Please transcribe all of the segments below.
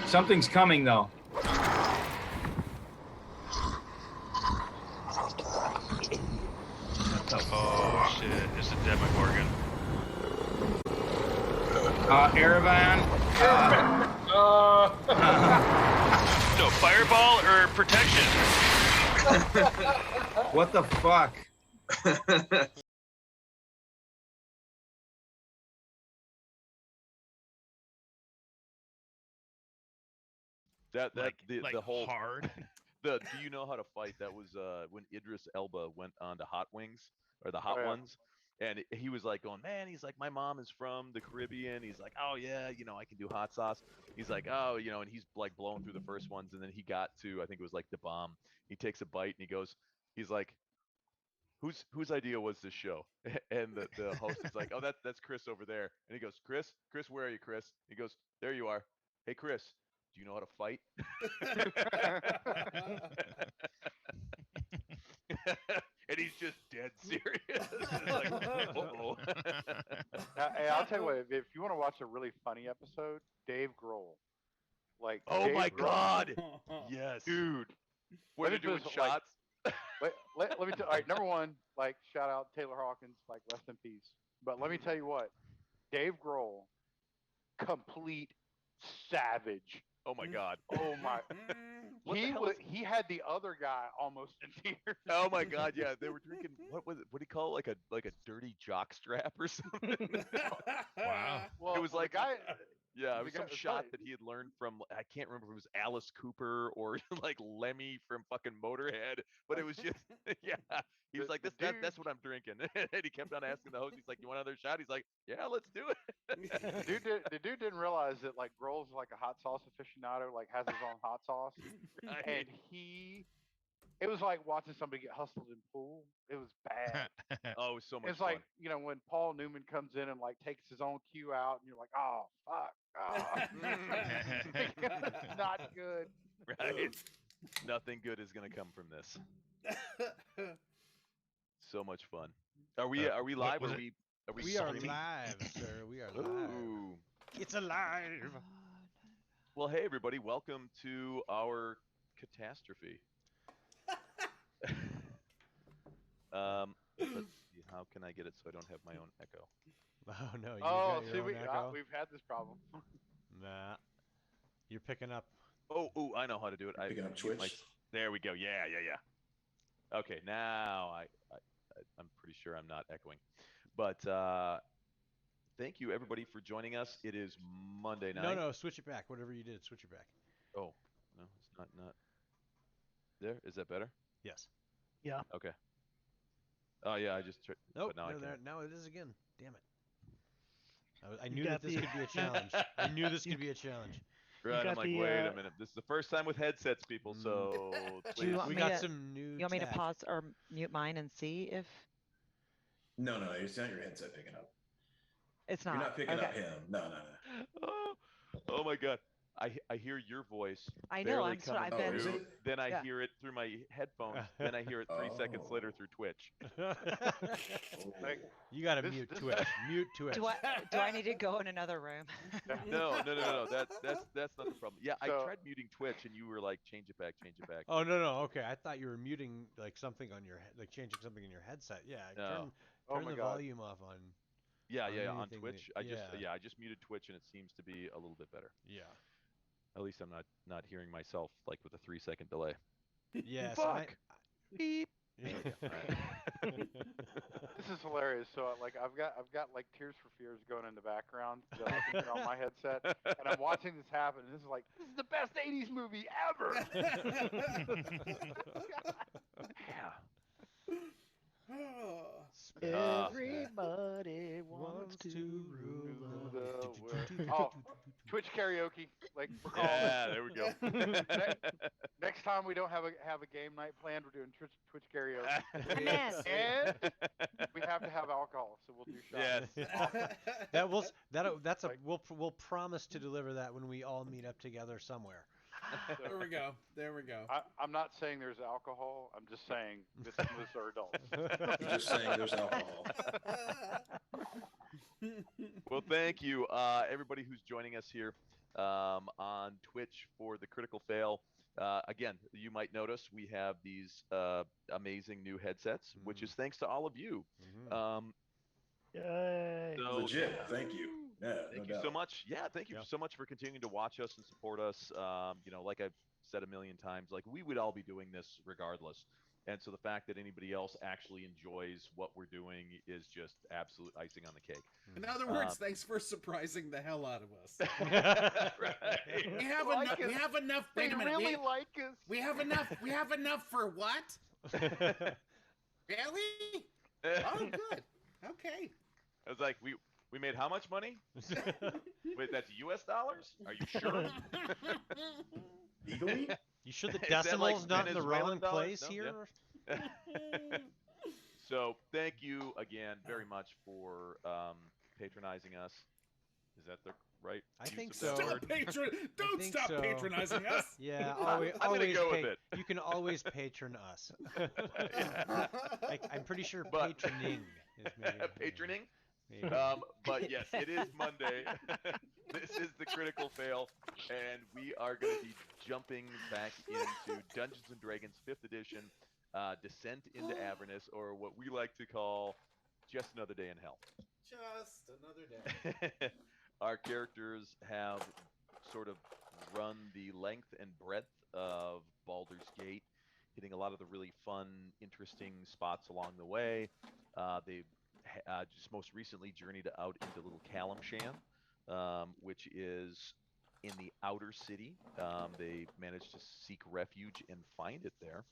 Something's coming though. Oh shit, it's a Demogorgon. Erevan. No, fireball or protection? What the fuck? The whole hard. do you know how to fight? That was when Idris Elba went on to Hot Wings or the Hot Ones, and he was like going, man, he's like, my mom is from the Caribbean. He's like, oh yeah, I can do hot sauce. He's like, oh, and he's like blowing through the first ones, and then he got to, I think it was like the bomb. He takes a bite and he's like, whose idea was this show? And the host is like, oh, that's Chris over there. And he goes, Chris, where are you, Chris? He goes, there you are. Hey, Chris, do you know how to fight? And he's just dead serious. It's like, uh-oh. Hey, I'll tell you what. If you want to watch a really funny episode, Dave Grohl. Oh Dave my Grohl, God! Yes, dude. When they're doing shots. Let me tell. All right, number one, shout out Taylor Hawkins, rest in peace. But let me tell you what, Dave Grohl, complete savage. Oh my God. Oh my. He had the other guy almost in tears. Oh my God, yeah, they were drinking. What was it? What do you call it? Like a dirty jock strap or something? Wow. Well, it was like the guy. Yeah, it was some shot funny. that he had learned from, I can't remember if it was Alice Cooper or like Lemmy from fucking Motorhead, but it was just, yeah. He was like, that's what I'm drinking. And he kept on asking the host, he's like, you want another shot? He's like, yeah, let's do it. The dude didn't realize that Grohl's like a hot sauce aficionado, has his own hot sauce. Right. And it was like watching somebody get hustled in pool. It was bad. Oh, it was so much It's fun. like, when Paul Newman comes in and takes his own cue out and you're like, oh fuck. Oh. Not good. Right? Nothing good is gonna come from this. So much fun. Are we live? We are live, sir. We are live. Ooh. It's alive. Well, hey everybody, welcome to our catastrophe. Let's see, how can I get it so I don't have my own echo? Oh no! You Oh, got your see, own echo? we've had this problem. Nah, you're picking up. Oh, I know how to do it. Picking up Twitch. There we go. Yeah. Okay, now I'm pretty sure I'm not echoing, but thank you everybody for joining us. It is Monday night. No, switch it back. Whatever you did, switch it back. Oh, no, it's not. There. Is that better? Yes. Yeah. Okay. Oh yeah, I just. Nope. Now now it is again. Damn it. I knew that this could be a challenge. I knew this could be a challenge. Right, I'm like, wait a minute. This is the first time with headsets, people. So please. want We me got to- some new. You want me to tech. pause or mute mine and see if No, it's not your headset picking up. it's not? You're not picking okay. up him. No. Oh my God. I hear your voice. I know. barely I'm so coming I've been. is through. it? Then I Yeah. hear it through my headphones. Then I hear it 3 seconds Oh. later through Twitch. You gotta This- mute this- Twitch. Mute Twitch. Do I need to go in another room? No. That's not the problem. Yeah, I So- tried muting Twitch, and you were like, change it back. Oh no. Okay, I thought you were muting something on your changing something in your headset. Yeah. No. Turn my the God. volume off on. Yeah, on on anything Twitch. that- I just muted Twitch, and it seems to be a little bit better. Yeah. At least I'm not hearing myself like with a 3-second delay. Yes. Fuck. Beep. This is hilarious. So I've got Tears for Fears going in the background that I can hear on my headset, and I'm watching this happen. And this is the best '80s movie ever. Everybody wants to rule the world. Oh, Twitch karaoke, we're calling Yeah, there we go. Next time we don't have a game night planned, we're doing Twitch karaoke. Yes. And we have to have alcohol, so we'll do shots. Yes. We'll promise to deliver that when we all meet up together somewhere. There we go. There we go. I'm not saying there's alcohol. I'm just saying this is are adults. You're just saying there's alcohol. Well, thank you, everybody who's joining us here on Twitch for the Critical Fail. Again, you might notice we have these amazing new headsets, which is thanks to all of you. Yay! So, Legit. Thank you. Yeah, thank no you so doubt. much. Yeah, thank you so much for continuing to watch us and support us. Like I've said a million times, like we would all be doing this regardless. And so the fact that anybody else actually enjoys what we're doing is just absolute icing on the cake. In other words, thanks for surprising the hell out of us. Right. We have Like enough. us. We have enough. Wait They a minute. really like us. We have enough. We have enough for what? Really? Oh, good. Okay. I was like, we made how much money? Wait, that's U.S. dollars? Are you sure? Legally? You sure the Is that decimal's like not in the Venezuelan wrong dollars? place No? here? Yeah. So thank you again very much for patronizing us. Is that the right? I use think of that so. word? Don't think stop so. patronizing us. Yeah, I'm always, gonna always go with it. You can always patron us. I'm pretty sure But- patroning is maybe Patroning? maybe. But yes, it is Monday. This is the Critical Fail, and we are going to be jumping back into Dungeons and Dragons 5th edition, Descent into Avernus, or what we like to call Just Another Day in Hell. Just another day. Our characters have sort of run the length and breadth of Baldur's Gate, hitting a lot of the really fun, interesting spots along the way. They've just most recently journeyed out into Little Calamshan, which is in the outer city. They managed to seek refuge and find it there.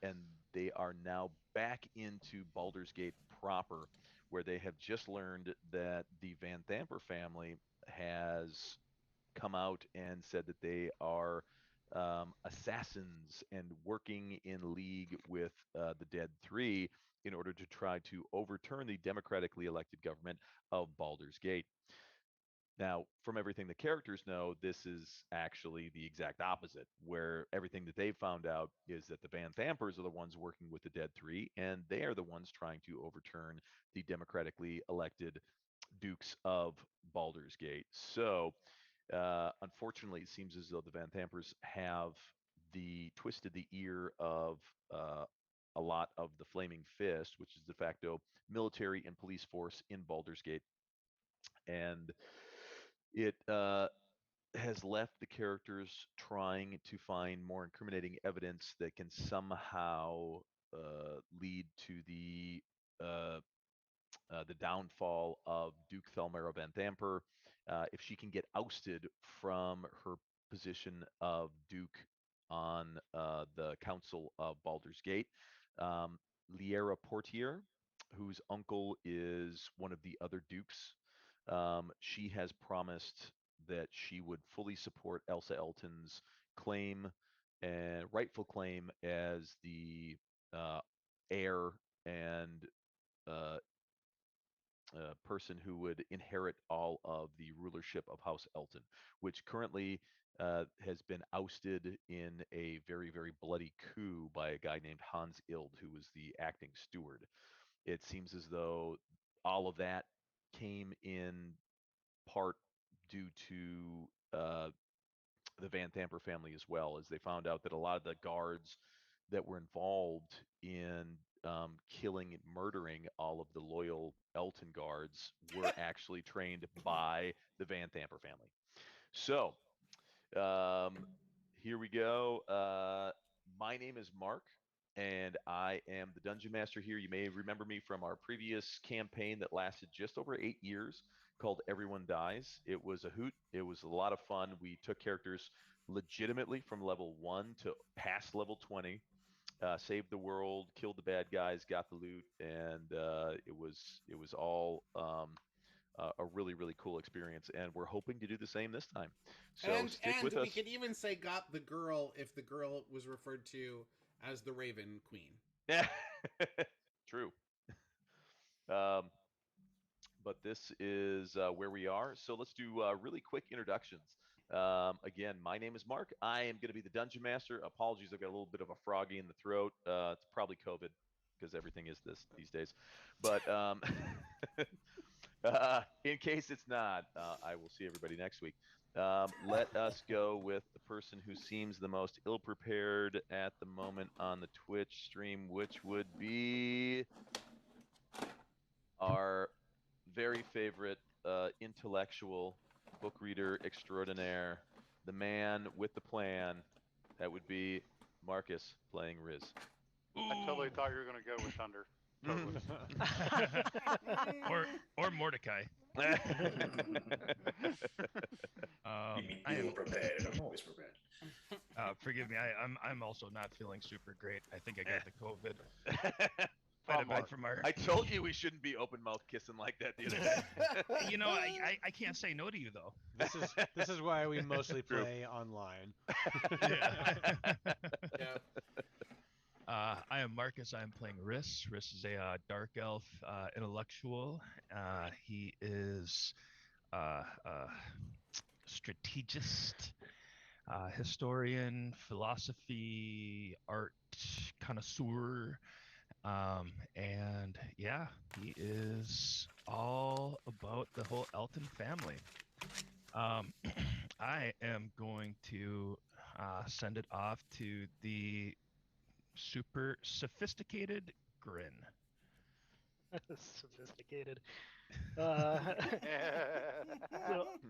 And they are now back into Baldur's Gate proper, where they have just learned that the Van Thamper family has come out and said that they are assassins and working in league with the Dead Three in order to try to overturn the democratically elected government of Baldur's Gate. Now, from everything the characters know, this is actually the exact opposite, where everything that they've found out is that the Van Thampers are the ones working with the Dead Three, and they are the ones trying to overturn the democratically elected Dukes of Baldur's Gate. So, unfortunately, it seems as though the Van Thampers have twisted the ear of a lot of the Flaming Fist, which is de facto military and police force in Baldur's Gate, and it has left the characters trying to find more incriminating evidence that can somehow lead to the downfall of Duke Thelmero Van Thamper. If she can get ousted from her position of Duke on the Council of Baldur's Gate, Liera Portier, whose uncle is one of the other dukes, she has promised that she would fully support Elsa Elton's claim and rightful claim as the heir and person who would inherit all of the rulership of House Elton, which currently has been ousted in a very, very bloody coup by a guy named Hans Ild, who was the acting steward. It seems as though all of that came in part due to the Van Thamper family as well, as they found out that a lot of the guards that were involved in killing and murdering all of the loyal Elton guards were actually trained by the Van Thamper family. So here we go. My name is Mark, and I am the Dungeon Master here. You may remember me from our previous campaign that lasted just over 8 years, called Everyone Dies. It was a hoot. It was a lot of fun. We took characters legitimately from level 1 to past level 20, saved the world, killed the bad guys, got the loot, and it was all a really, really cool experience. And we're hoping to do the same this time. So stick with us. We could even say got the girl if the girl was referred to as the Raven Queen. Yeah, true. But this is where we are. So let's do really quick introductions. Again, my name is Mark. I am going to be the dungeon master. Apologies, I've got a little bit of a froggy in the throat. It's probably COVID because everything is this these days. But in case it's not, I will see everybody next week. Let us go with the person who seems the most ill-prepared at the moment on the Twitch stream, which would be our very favorite intellectual book reader extraordinaire, the man with the plan. That would be Marcus playing Riz. I totally thought you were gonna go with Thunder. Totally. or Mordecai. You mean I am, ill-prepared? I'm always prepared. forgive me. I'm also not feeling super great. I think I got the COVID. Come Might have on. been from our. I told you we shouldn't be open mouth kissing like that the other day. You know, I can't say no to you though. This is why we mostly play online. Yeah. I am Marcus. I am playing Riss. Riss is a dark elf intellectual. He is strategist, historian, philosophy, art connoisseur. And yeah, he is all about the whole Elton family. I am going to send it off to the super sophisticated Grin. Sophisticated. So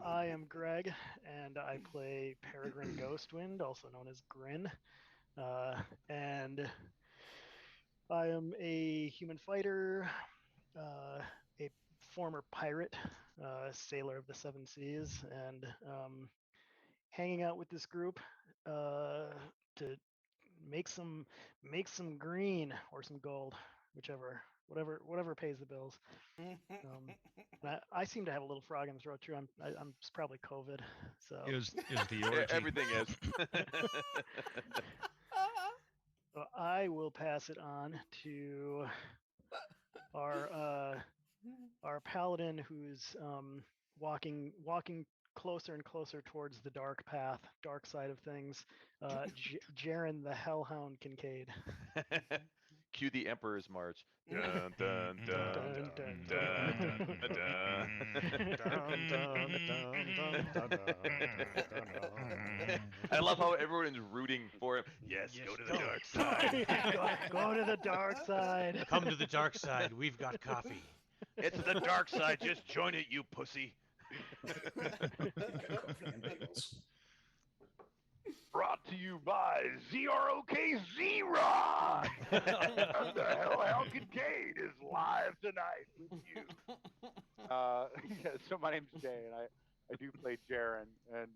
I am Greg, and I play Peregrine Ghostwind, also known as Grin. And I am a human fighter, a former pirate, sailor of the Seven Seas, and hanging out with this group to make some green or some gold, whatever pays the bills. I seem to have a little frog in the throat too. It's probably COVID. So It was the orgy. Everything is. So I will pass it on to our paladin, who's walking closer and closer towards the dark path, dark side of things. Jaren the Hellhound Kincaid. Cue the Emperor's March. Dun, dun, dun, I love how everyone's rooting for him. Yes, go to the dark side. Go to the dark side. Come to the dark side. We've got coffee. It's the dark side. Just join it, you pussy. Brought to you by ZROK Z-Rod. The Hellhound Kincaid is live tonight with you. Yeah, so my name's Jay, and I do play Jaren, and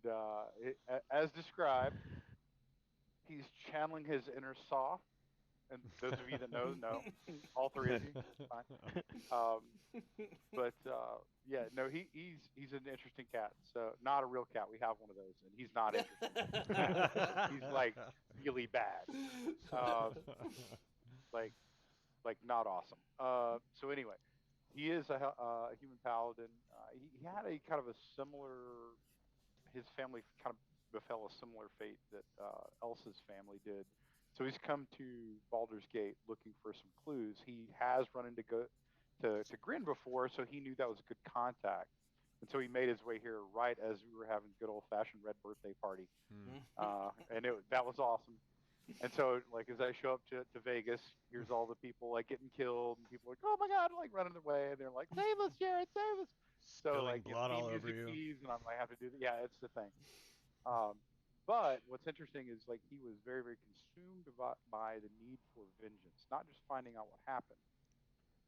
as described, he's channeling his inner Saw. And those of you that know, all three of you, it's fine. Yeah, no, he's an interesting cat. So not a real cat. We have one of those, and he's not interesting. He's like really bad, like not awesome. So anyway, he is a human paladin. He had a kind of a similar. His family kind of befell a similar fate that Elsa's family did. So he's come to Baldur's Gate looking for some clues. He has run into to Grin before, so he knew that was a good contact. And so he made his way here right as we were having a good old-fashioned red birthday party. And that was awesome. And so, like, as I show up to Vegas, here's all the people, like, getting killed, and people are like, oh, my God, like, running away. And they're like, save us, Jared, save us. So, Spilling like, blood all over you. keys, and I'm like, I have to do that. Yeah, it's the thing. But what's interesting is, like, he was very, very consumed by the need for vengeance, not just finding out what happened.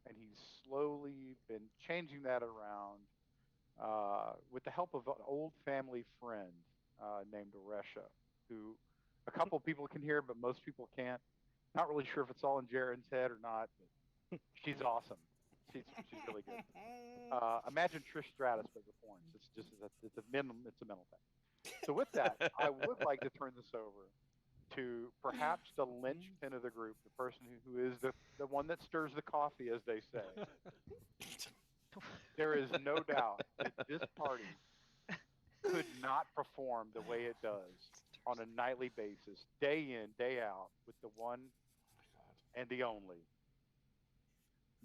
And he's slowly been changing that around with the help of an old family friend named Oresha, who a couple of people can hear, but most people can't. Not really sure if it's all in Jaren's head or not, but she's awesome. She's really good. Imagine Trish Stratus but with horns. It's a mental thing. So with that, I would like to turn this over to perhaps the linchpin of the group, the person who is the one that stirs the coffee, as they say. There is no doubt that this party could not perform the way it does on a nightly basis, day in, day out, with the one and the only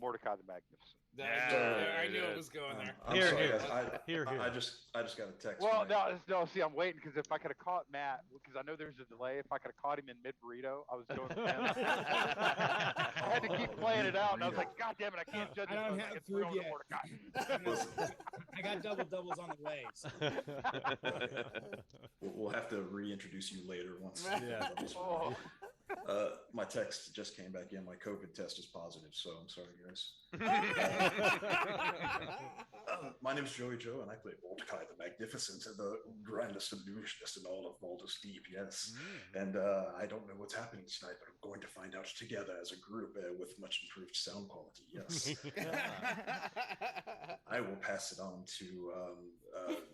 Mordecai the Magnificent. I knew it was going there. I'm Here, sorry, here. guys. Here. I just got a text. Well, from no. See, I'm waiting because if I could have caught Matt, because I know there's a delay. If I could have caught him in mid burrito, I was doing. I had to keep playing it out, and I was like, God damn it, I can't judge I this. don't unless have get food thrown to yet. Mordecai. I got double doubles on the way. So. We'll have to reintroduce you later once. Yeah. Oh. My text just came back in. My COVID test is positive, so I'm sorry, guys. My name's Joey Joe, and I play Mordecai the Magnificent, the grandest illusionist in all of Baldur's Deep, yes. And I don't know what's happening tonight, but I'm going to find out together as a group with much improved sound quality, yes. I will pass it on to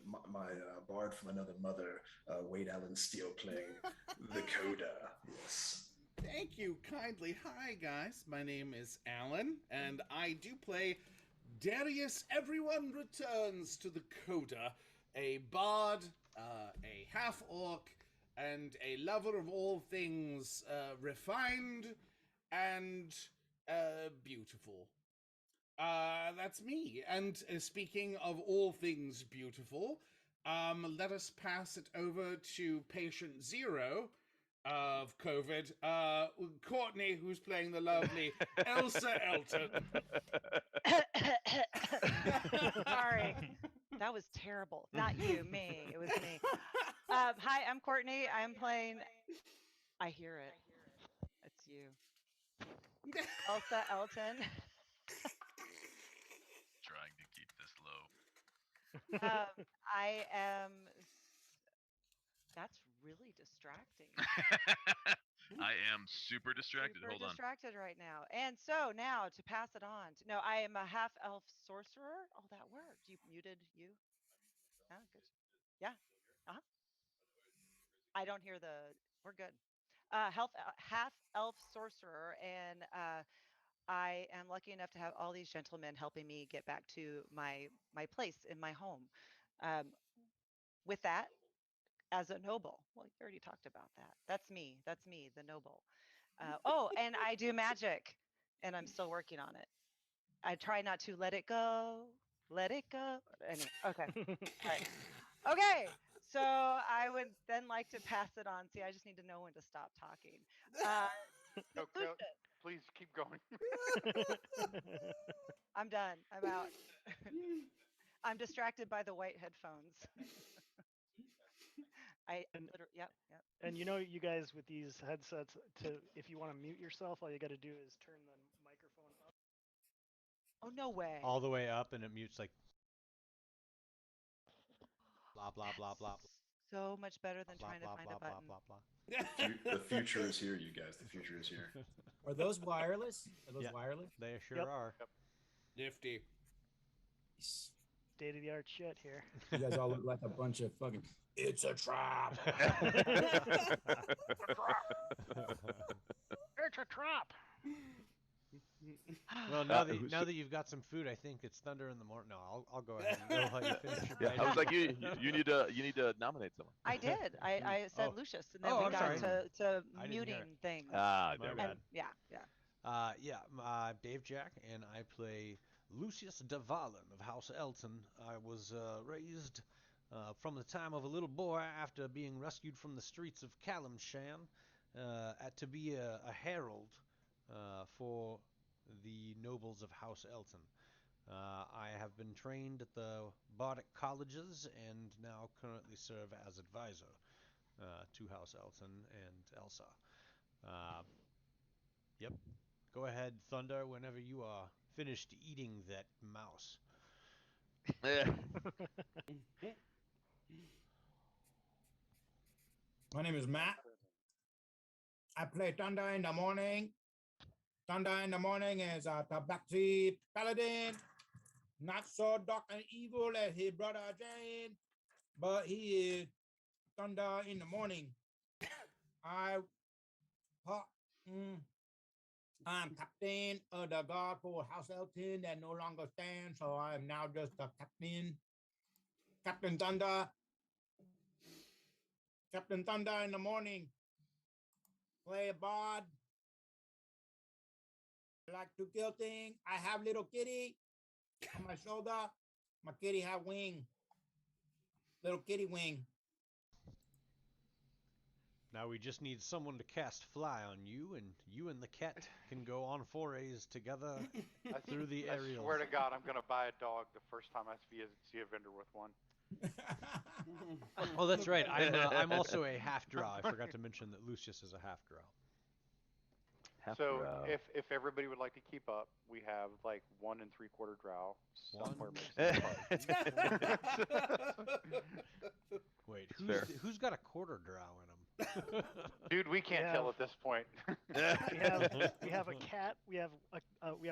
my bard from another mother, Wade Allen Steele, playing the Coda, yes. Thank you kindly. Hi, guys. My name is Alan, and I do play Darius Everyone Returns to the Coda, a bard, a half-orc, and a lover of all things refined and beautiful. That's me. And speaking of all things beautiful, let us pass it over to patient 0 of COVID, Courtney, who's playing the lovely Elsa Elton. Sorry. That was terrible. Not you, me. It was me. Hi, I'm Courtney. I'm playing. I hear it. It's you. Elsa Elton. Trying to keep this low. I am. That's really distracting. I am super distracted. Super Hold on. distracted right now. And so now to pass it on. No, I am a half elf sorcerer. Oh, that worked. You muted you? Yeah, good. Yeah. Uh-huh. I don't hear the. We're good. Half elf sorcerer, and I am lucky enough to have all these gentlemen helping me get back to my place in my home. With that, as a noble. Well, you already talked about that. That's me. That's me, the noble. Oh, and I do magic, and I'm still working on it. I try not to let it go. Let it go. Anyway, okay. All right. Okay. So I would then like to pass it on. See, I just need to know when to stop talking. Okay, please keep going. I'm done. I'm out. I'm distracted by the white headphones. Yep. And you know, you guys with these headsets, if you want to mute yourself, all you got to do is turn the microphone up. Oh, no way. All the way up, and it mutes like blah blah blah blah. So much better than blah, trying blah, to find blah, a button. blah blah blah. The future is here, you guys. The future is here. Are those wireless? Are those Yeah. wireless? They sure Yep. are. Nifty. State of the art shit here. You guys all look like a bunch of fucking. It's a trap. It's a trap. Well, now that you've got some food, I think it's Thunder in the Morning. No, I'll go ahead and go let you finish your Yeah, I was like, you need to nominate someone. I did. I said Oh. Lucius, and then Oh, we I'm got sorry. to I didn't hear muting it. things. Ah, My damn bad. it. Yeah. I'm Dave Jack, and I play Lucius de Valen of House Elton. I was raised from the time of a little boy after being rescued from the streets of Calimshan to be a herald for the nobles of House Elton. I have been trained at the Bardic colleges and now currently serve as advisor to House Elton and Elsa. Yep. Go ahead, Thunder, whenever you are finished eating that mouse. My name is Matt. I play Thunder in the Morning. Thunder in the Morning is a Tabaxi paladin. Not so dark and evil as his brother Jane, but he is Thunder in the Morning. I'm captain of the guard for House Elton that no longer stands, so I am now just the captain. Captain Thunder. Captain Thunder in the morning. Play a bard. I like to kill things. I have little kitty on my shoulder. My kitty have wing. Little kitty wing. Now we just need someone to cast fly on you, and you and the cat can go on forays together through the I aerials. swear to God, I'm gonna buy a dog the first time I see a vendor with one. Oh, that's right. I'm also a half drow. I forgot to mention that Lucius is a half drow. So if everybody would like to keep up, we have like 1 3/4 drow somewhere mixed in the party. Wait, fair. who's got a quarter drow in him? Dude, we can't tell at this point. We have a cat. We have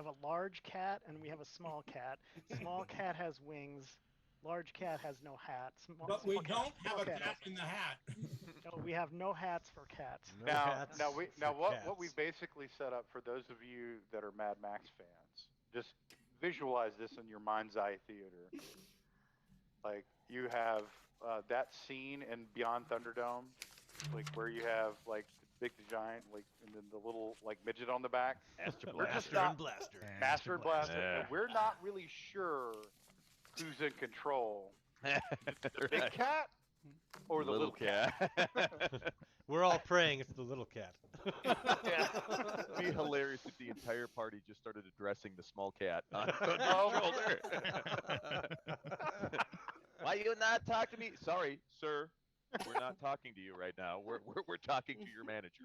a large cat and we have a small cat. Small cat has wings. Large cat has no hat. But we don't have a cat in the hat. No, we have no hats for cats. No hats for What we cats. basically set up for those of you that are Mad Max fans, just visualize this in your mind's eye theater. Like you have that scene in Beyond Thunderdome, like where you have like the big giant, like and then the little like midget on the back. Master and Blaster. Master and Blaster. Yeah. And we're not really sure who's in control. The big cat or the little cat? We're all praying it's the little cat. It'd be hilarious if the entire party just started addressing the small cat on your shoulder. Why you not talk to me? Sorry, sir. We're not talking to you right now. We're talking to your manager.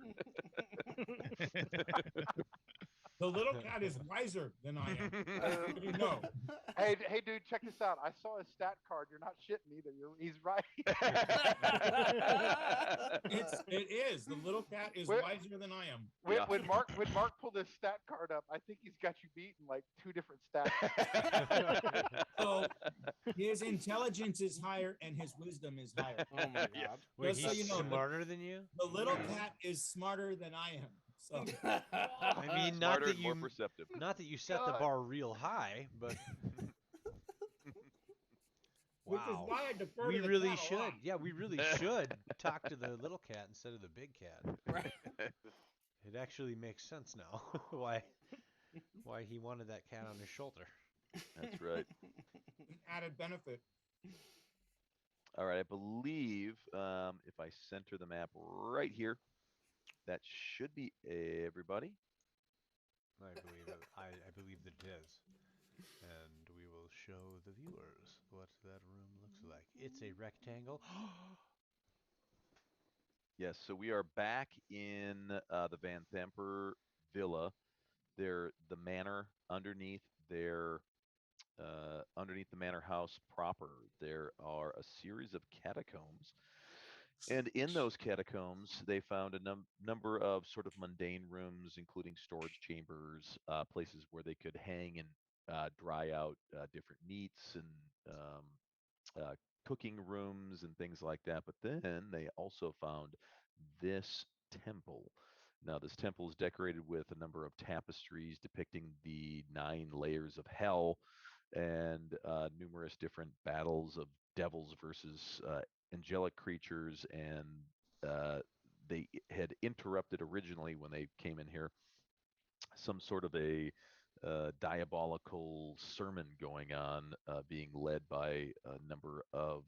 The little cat is wiser than I am. You know. Hey, dude, check this out. I saw his stat card. You're not shitting either. He's right. It is. The little cat is wiser than I am. When Mark pulled his stat card up, I think he's got you beat in like 2 different stats. So his intelligence is higher and his wisdom is higher. Oh my god. Wait, Just he's so you know, smarter than you? The little cat is smarter than I am. So I mean, not Smarter that and more you perceptive. not that you set the bar real high, but which is wow. why I defer We to the really cat a should. lot. Yeah, we really should talk to the little cat instead of the big cat. Right. It actually makes sense now why he wanted that cat on his shoulder. That's right. An added benefit. All right, I believe if I center the map right here, that should be everybody. I believe it. I believe that it is. And we will show the viewers what that room looks like. It's a rectangle. Yes, so we are back in the Van Thamper Villa. The manor underneath underneath the manor house proper. There are a series of catacombs. And in those catacombs, they found a number of sort of mundane rooms, including storage chambers, places where they could hang and dry out different meats, and cooking rooms and things like that. But then they also found this temple. Now, this temple is decorated with a number of tapestries depicting the 9 layers of hell and numerous different battles of devils versus angelic creatures, and they had interrupted originally when they came in here some sort of a diabolical sermon going on, being led by a number of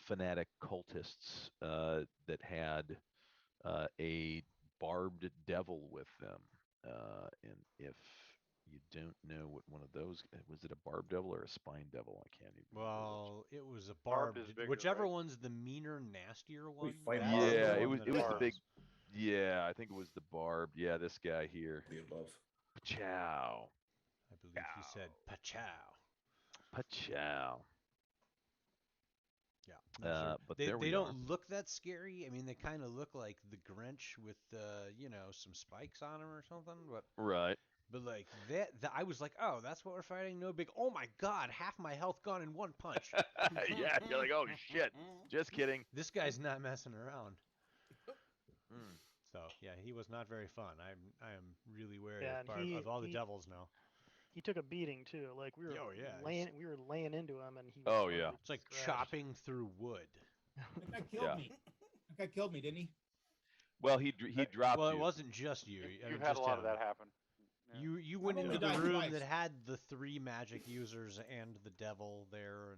fanatic cultists that had a barbed devil with them. And if you don't know what one of those was, it a barbed devil or a spine devil? I can't even. Well, it was a Barbed barbed. is bigger, Whichever right? one's the meaner, nastier one. fight that's barbed. the Yeah, it one was that it was the barbs. big. Yeah, I think it was the barbed. Yeah, this guy here. The above. Pachow. I believe he said pachow. Pachow. Yeah. not sure. But they there we don't are. look that scary. I mean, they kind of look like the Grinch with some spikes on them or something. Right. But like that, I was like, oh, that's what we're fighting. No big. Oh my God, half my health gone in one punch. Yeah, you're like, oh shit. Just kidding. This guy's not messing around. Mm. So yeah, he was not very fun. I am really wary Yeah, of, and of all the he- devils now. He took a beating too. Like we were Oh, yeah, laying into him, and he. Was Oh, like yeah. It's like scratched. chopping through wood. That guy killed Yeah. me. That guy killed me, didn't he? Well, he dropped Well, it you. wasn't just you. I You've mean, had a just lot of him. that happen. Yeah. You went I've into only the died room twice. that had the 3 magic users and the devil there,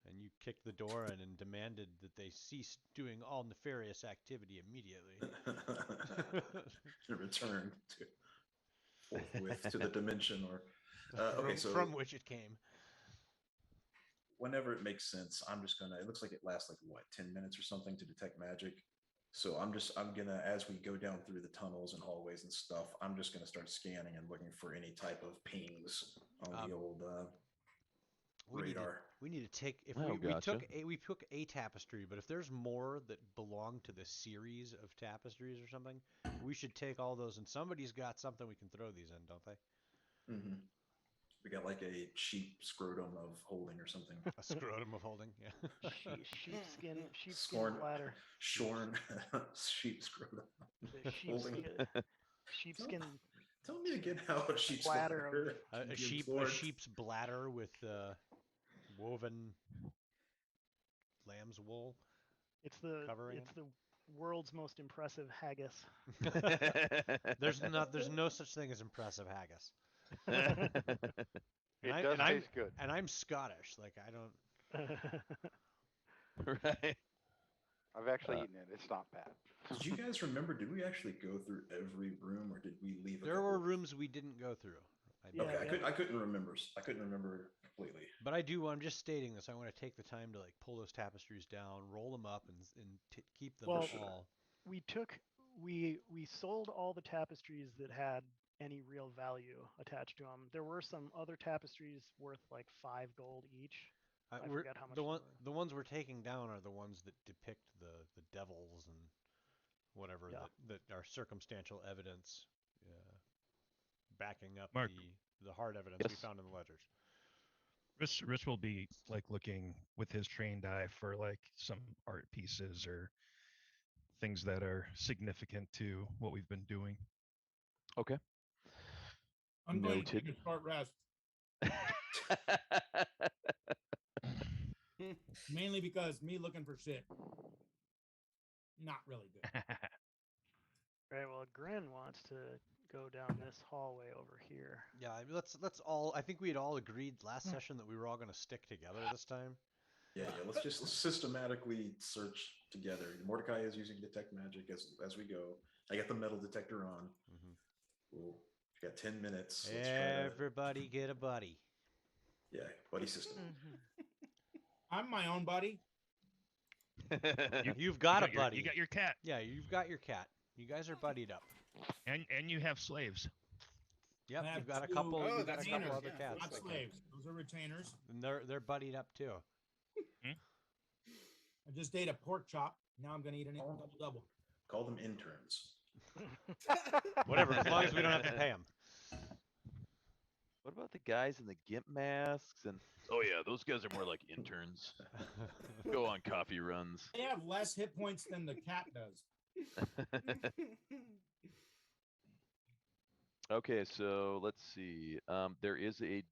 and you kicked the door in and demanded that they cease doing all nefarious activity immediately. Return to forthwith to the dimension, or okay, so from which it came. whenever it makes sense, I'm just gonna. It looks like it lasts like what, 10 minutes or something to detect magic. So I'm gonna, as we go down through the tunnels and hallways and stuff, I'm just gonna start scanning and looking for any type of pings on the old radar. We need to take if Oh, we gotcha. took a tapestry, but if there's more that belong to this series of tapestries or something, we should take all those. And somebody's got something we can throw these in, don't they? Mm-hmm. We got like a sheep scrotum of holding or something. A scrotum of holding, yeah. Sheepskin Scorn, bladder. shorn sheep scrotum. The Holding. sheepskin Tell me again how a sheep's bladder bladder A can be a absorbed. sheep's bladder with woven lamb's wool. It's the Covering it's it? the world's most impressive haggis. There's no such thing as impressive haggis. It I- does and I'm- taste good. And I'm Scottish. Like I don't. Right. I've actually Uh, eaten it. It's not bad. Did you guys remember? Did we actually go through every room, or did we leave? There were rooms we didn't go through. Yeah, Okay, I couldn't remember. I couldn't remember completely. But I do. I'm just stating this. I want to take the time to like pull those tapestries down, roll them up, and keep them Well, all. We sold all the tapestries that had any real value attached to them. There were some other tapestries worth like 5 gold each. I forget how much they were. The ones we're taking down are the ones that depict the devils and whatever Yeah. that are circumstantial evidence, backing up Mark. the hard evidence we Yes. found in the ledgers. Rich will be like looking with his trained eye for like some art pieces or things that are significant to what we've been doing. Okay. I'm going to Noted. take a short rest, mainly because me looking for shit, not really good. Right, well, Grin wants to go down this hallway over here. Yeah, I mean, let's all. I think we had all agreed last session that we were all going to stick together this time. Yeah. Let's just systematically search together. Mordecai is using detect magic as we go. I got the metal detector on. Mhm. Cool. We got 10 minutes. Let's try to, Everybody get a buddy. yeah, buddy system. I'm my own buddy. You've got a your- buddy. You got your cat, Yeah, you've got your cat. You guys are buddied up. and you have slaves. Yep, I have you've got a two- couple. Oh, You've got a that's couple retainers, other yeah, cats. Not like slaves. Those are retainers. And they're buddied up too. I just ate a pork chop. Now I'm going to eat a double. Call them interns. Whatever, as long as we don't have to pay them. What about the guys in the gimp masks? And oh yeah, those guys are more like interns. Go on coffee runs. They have less hit points than the cat does. Okay, so let's see. There is a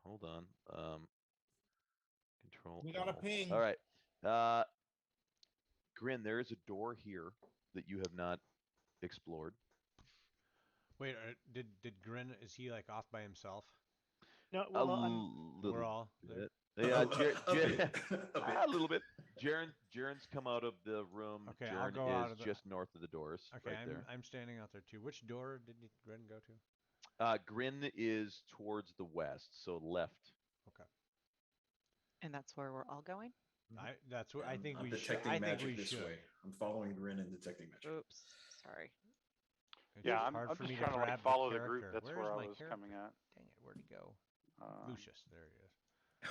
hold on. Control. We got a Alt. ping. All right. Grin, there is a door here that you have not explored. Wait, did Grin? Is he like off by himself? No, A well, little We're all there. bit. Yeah, A bit. a little bit. Jaren's come out of the room. Okay, I'll Jaren go out is of the- just north of the doors. Okay, right there. I'm standing out there too. Which door did Grin go to? Grin is towards the west, so left. And that's where we're all going? That's what I think I'm we should. detecting I think magic we this should. way. I'm following Grin and detecting magic. Oops. Sorry. It's Yeah, just I'm hard for just me trying to grab like follow the character. group. That's Where's where I my was character? coming at. Dang it, where'd he go? Um, Lucius, there he is.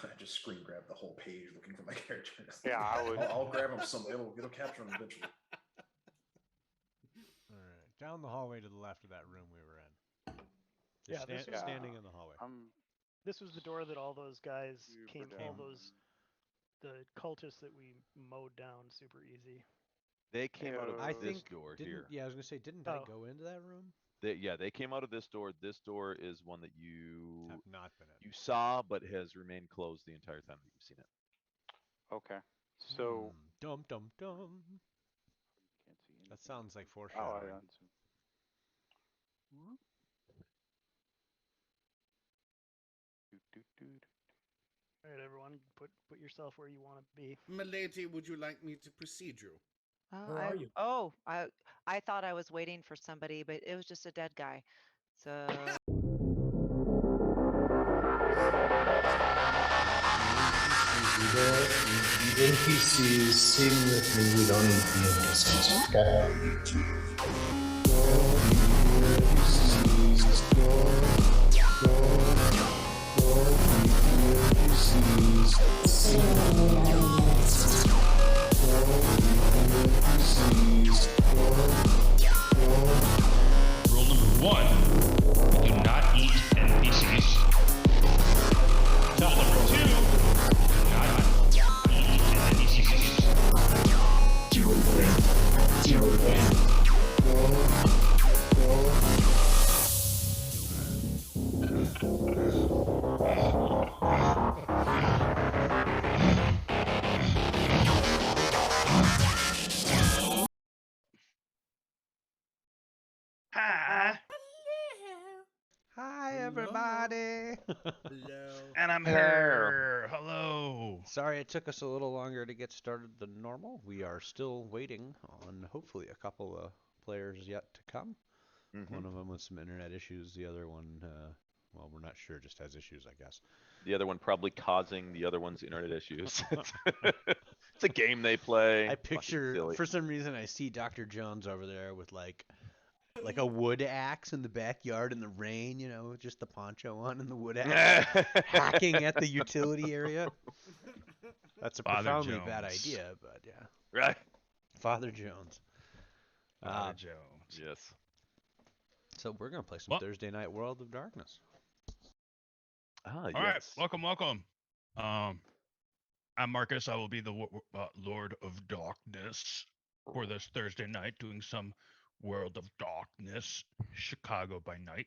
I just screen grab the whole page looking for my character. Yeah, I would. I'll grab him. It'll capture him eventually. All right, down the hallway to the left of that room we were in. Yeah, Just this sta- was- standing in the hallway. this was the door that all those guys Super came. down. All those the cultists that we mowed down super easy. They came out of I this think door didn't. here. Yeah, I was gonna say, didn't I Oh. go into that room? They came out of this door. This door is one that you Have not been in. saw, but has remained closed the entire time that you've seen it. Okay. So Dum dum dum. can't see anything. That sounds like Oh, I foreshadowing. unzoomed. Whoop. Doot, doot, doot. All right, everyone, put yourself where you want to be. Milady, would you like me to precede you? Oh, Where are you? I thought I was waiting for somebody, but it was just a dead guy. So NPCs sing with me, we don't need the NPCs, okay? Rule number 1, do not eat NPCs. Rule number 2, do not eat NPCs. Hi, Hi, everybody. Hello. and I'm here. Hello. Sorry it took us a little longer to get started than normal. We are still waiting on hopefully a couple of players yet to come. One of them with some internet issues. The other one, well, we're not sure, just has issues, I guess. The other one probably causing the other one's internet issues. It's a game they play. I picture, for some reason, I see Dr. Jones over there with like a wood axe in the backyard in the rain, you know, just the poncho on and the wood axe, hacking at the utility area. That's a Father profoundly bad Jones. idea, but yeah. Right. Father Jones. Father Jones. Yes. So we're gonna play some Well- Thursday Night World of Darkness. Ah, All right, yes. welcome. I'm Marcus. I will be the Lord of Darkness for this Thursday night, doing some World of Darkness, Chicago by night.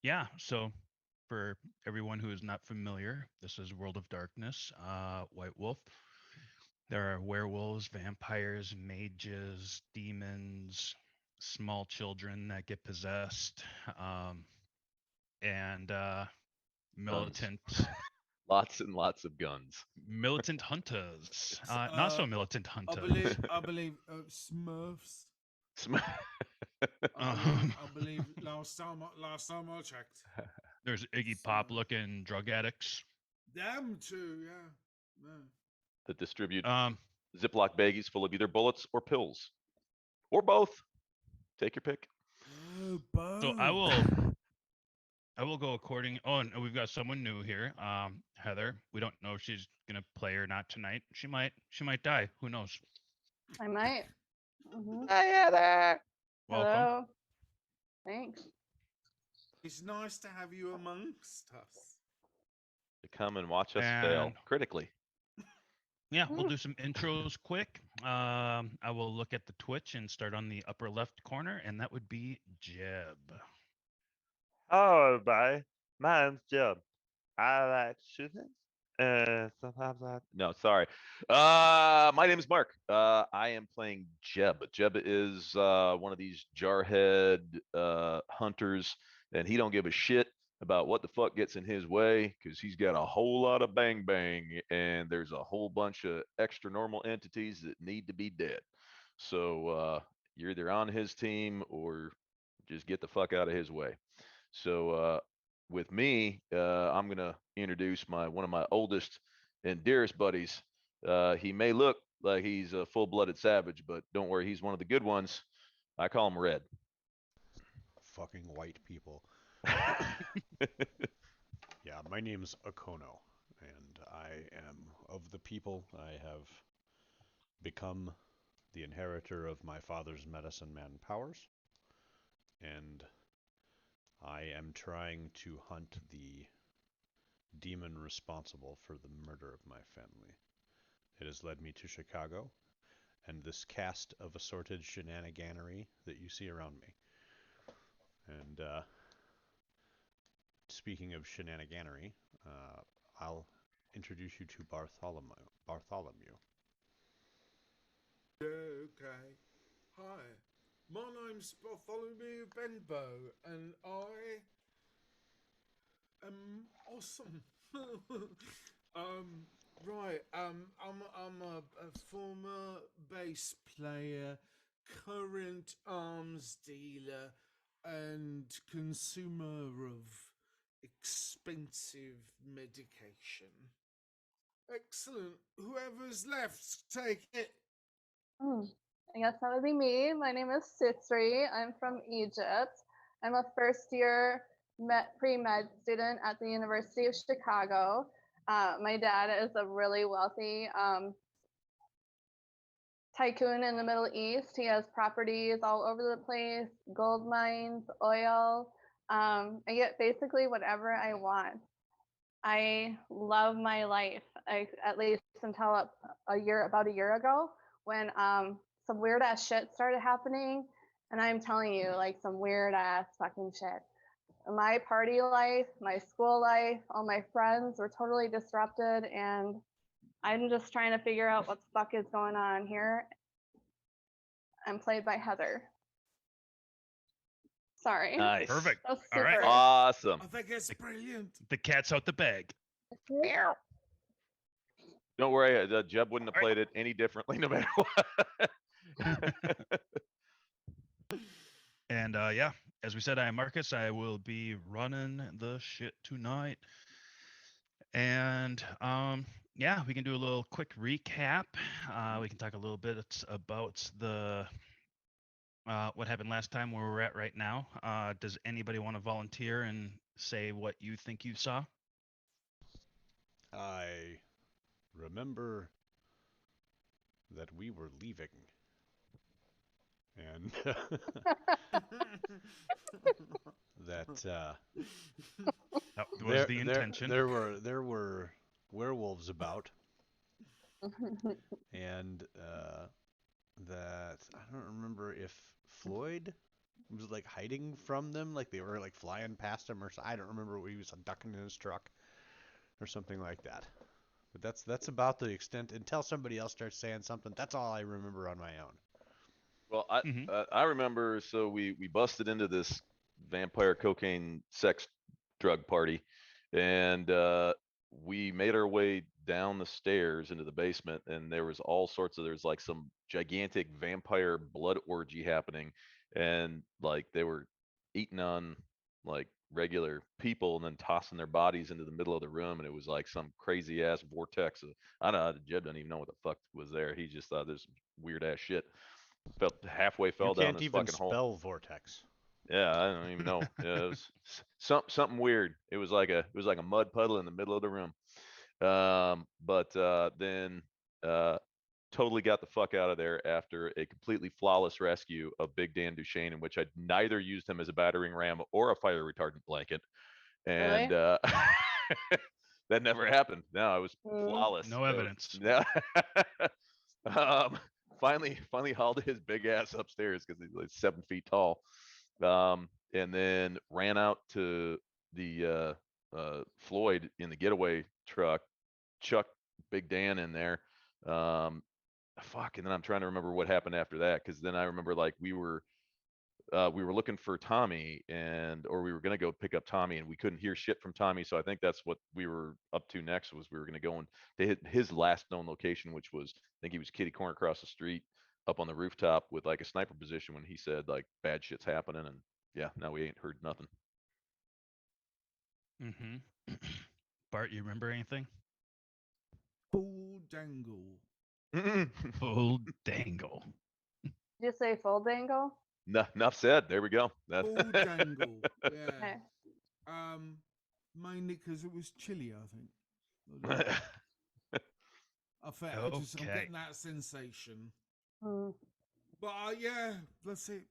Yeah. So, for everyone who is not familiar, this is World of Darkness, White Wolf. There are werewolves, vampires, mages, demons, small children that get possessed, and militant Lots and lots of guns. militant hunters. Not so militant I hunters. believe Smurfs. Um, I believe last time I checked. There's Iggy Pop looking drug addicts. Them too, yeah. That distribute Um, Ziploc baggies full of either bullets or pills. Or both. Take your pick. so I will go according. Oh, and we've got someone new here. Heather. We don't know if she's gonna play or not tonight. She might die. Who knows? I might. Mhm. Hi, Heather. Welcome. Hello. Thanks. It's nice to have you amongst us. To come and watch us fail And- critically. Yeah, we'll do some intros quick. I will look at the Twitch and start on the upper left corner, and that would be Jeb. Hello, everybody. My name's Jeb. I like shooting. Sometimes I. No, sorry. My name is Mark. I am playing Jeb. Jeb is one of these jarhead hunters, and he don't give a shit about what the fuck gets in his way because he's got a whole lot of bang bang, and there's a whole bunch of extra normal entities that need to be dead. So you're either on his team or just get the fuck out of his way. So with me, I'm gonna introduce one of my oldest and dearest buddies. He may look like he's a full-blooded savage, but don't worry, he's one of the good ones. I call him Red. Fucking white people. Yeah, my name's Akono, and I am of the people. I have become the inheritor of my father's medicine man powers, and I am trying to hunt the demon responsible for the murder of my family. It has led me to Chicago, and this cast of assorted shenaniganery that you see around me. And speaking of shenaniganery, I'll introduce you to Bartholomew. Bartholomew. Okay. Hi. My name's Bartholomew Benbow, and I am awesome. Right. I'm a former bass player, current arms dealer, and consumer of expensive medication. Excellent. Whoever's left, take it. I guess that would be me. My name is Sitri. I'm from Egypt. I'm a first year pre-med student at the University of Chicago. My dad is a really wealthy tycoon in the Middle East. He has properties all over the place, gold mines, oil. I get basically whatever I want. I love my life, at least until about a year ago, when some weird ass shit started happening. And I'm telling you, like, some weird ass fucking shit. My party life, my school life, all my friends were totally disrupted, and I'm just trying to figure out what the fuck is going on here. I'm played by Heather. Sorry. Nice. Perfect. That was All right. super. Awesome. I think it's brilliant. The cat's out the bag. Don't worry, Jeb wouldn't have played it any differently no matter what. And yeah, as we said, I am Marcus. I will be running the shit tonight. And yeah, we can do a little quick recap. We can talk a little bit about the what happened last time, where we're at right now. Does anybody want to volunteer and say what you think you saw? I remember that we were leaving. And that was the intention. There were werewolves about, and that I don't remember if Floyd was like hiding from them, like they were like flying past him, or I don't remember. He was ducking in his truck or something like that. But that's about the extent. Until somebody else starts saying something, that's all I remember on my own. Well, I remember. So we busted into this vampire cocaine sex drug party, and we made our way down the stairs into the basement, and there was all sorts of there's like some gigantic vampire blood orgy happening, and like they were eating on like regular people and then tossing their bodies into the middle of the room, and it was like some crazy ass vortex. I don't know. Jeb doesn't even know what the fuck was there. He just thought there's weird ass shit. Fell You down can't this even fucking hole. spell vortex. Yeah, I don't even know. Yeah, it was something weird. It was like a mud puddle in the middle of the room. But then totally got the fuck out of there after a completely flawless rescue of Big Dan Duchesne, in which I neither used him as a battering ram or a fire retardant blanket. And Really? that never happened. No, it was flawless. No evidence. Yeah. Finally hauled his big ass upstairs because he's like 7 feet tall. And then ran out to the Floyd in the getaway truck, chucked Big Dan in there. And then I'm trying to remember what happened after that, because then I remember like we were looking for Tommy, or we were gonna go pick up Tommy, and we couldn't hear shit from Tommy. So I think that's what we were up to next. Was we were gonna go and they hit his last known location, which was I think he was kitty corner across the street, up on the rooftop with like a sniper position when he said like bad shit's happening, and yeah, now we ain't heard nothing. Mm-hmm. Bart, you remember anything? Full dangle. Full dangle. Did you say full dangle? No, enough said. There we go. Full dangle. Yeah. Okay. Mainly because it was chilly, I think. I'm getting that sensation. But yeah, that's it.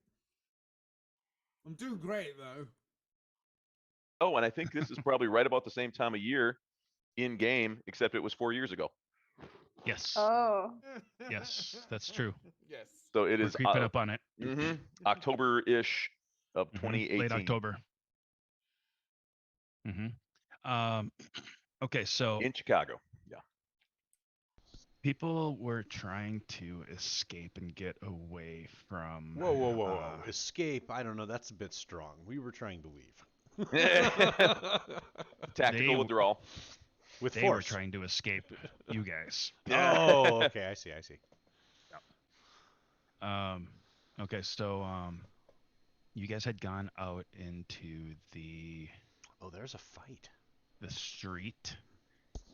I'm doing great though. Oh, and I think this is probably right about the same time of year in game, except it was 4 years ago. Yes. Oh. Yes, that's true. Yes. So it We're is creeping up on it. October-ish of 2018. Late October. Mm-hmm. Okay, so in Chicago. People were trying to escape and get away from. Whoa, whoa, whoa, whoa! Escape? I don't know. That's a bit strong. We were trying to leave. Tactical They- withdrawal. With They were force. trying to escape you guys. Oh, okay. I see. I see. Okay, so you guys had gone out into the Oh, there's a fight. street.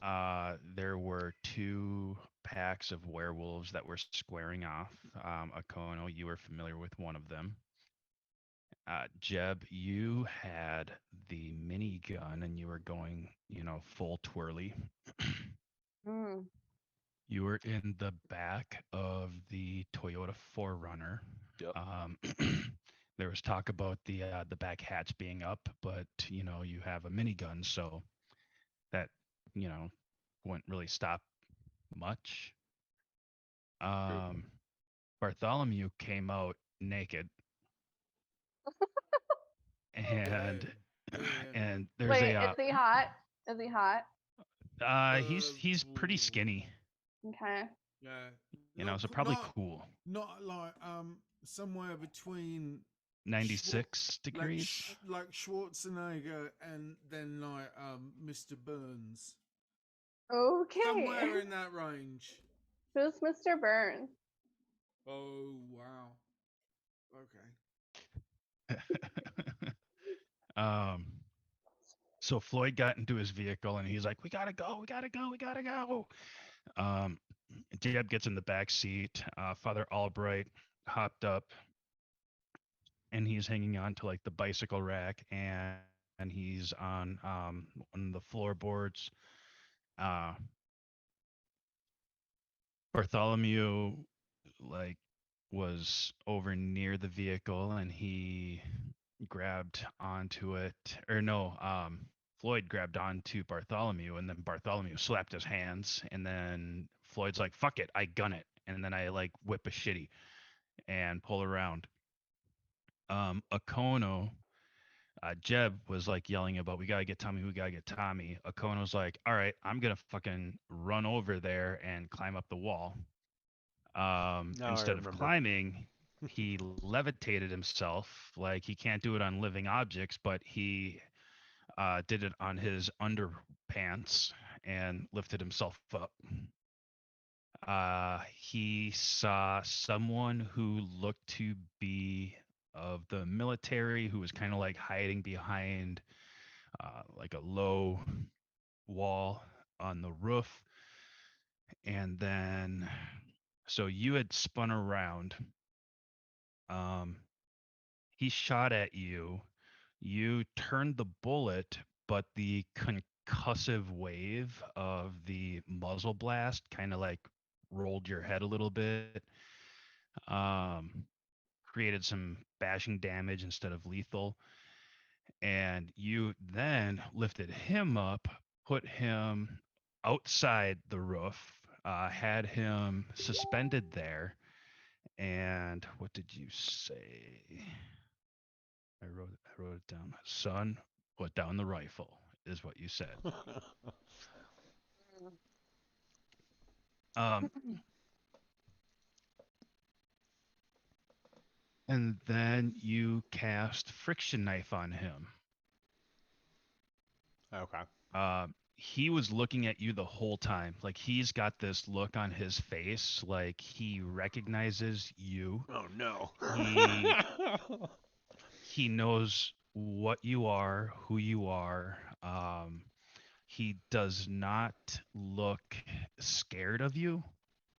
There were two packs of werewolves that were squaring off. Akono, you were familiar with one of them. Jeb, you had the minigun and you were going, full twirly. Mm. You were in the back of the Toyota 4Runner. Yep. There was talk about the back hatch being up, but you have a minigun, so that wouldn't really stop much. Bartholomew came out naked, and and there's Wait, a is he hot? Is he hot? he's pretty skinny, Okay. Yeah. so probably not, cool. Not like somewhere between 96 degrees. like Schwarzenegger and then like Mr. Burns. Okay. Somewhere in that range. Who's Mr. Burns? Oh wow. Okay. So Floyd got into his vehicle and he's like, "We gotta go, we gotta go, we gotta go." Jeb gets in the back seat. Father Albright hopped up, and he's hanging on to like the bicycle rack, and he's on one of the floorboards. Bartholomew like was over near the vehicle and he grabbed onto it, or no, Floyd grabbed onto Bartholomew, and then Bartholomew slapped his hands, and then Floyd's like, "Fuck it, I gun it," and then I like whip a shitty and pull around. Akono, Jeb was like yelling about, "We gotta get Tommy, we gotta get Tommy." Akono's like, "All right, I'm gonna fucking run over there and climb up the wall." I Instead of remember. climbing, he levitated himself. Like he can't do it on living objects, but he did it on his underpants and lifted himself up. He saw someone who looked to be of the military, who was kind of like hiding behind like a low wall on the roof. And then, so you had spun around. He shot at you. You turned the bullet, but the concussive wave of the muzzle blast kind of like rolled your head a little bit. Created some bashing damage instead of lethal. And you then lifted him up, put him outside the roof, had him suspended there. And what did you say? I wrote it down. Son, put down the rifle, is what you said. And then you cast friction knife on him. Okay. He was looking at you the whole time. Like he's got this look on his face, like he recognizes you. Oh no. He knows what you are, who you are. He does not look scared of you.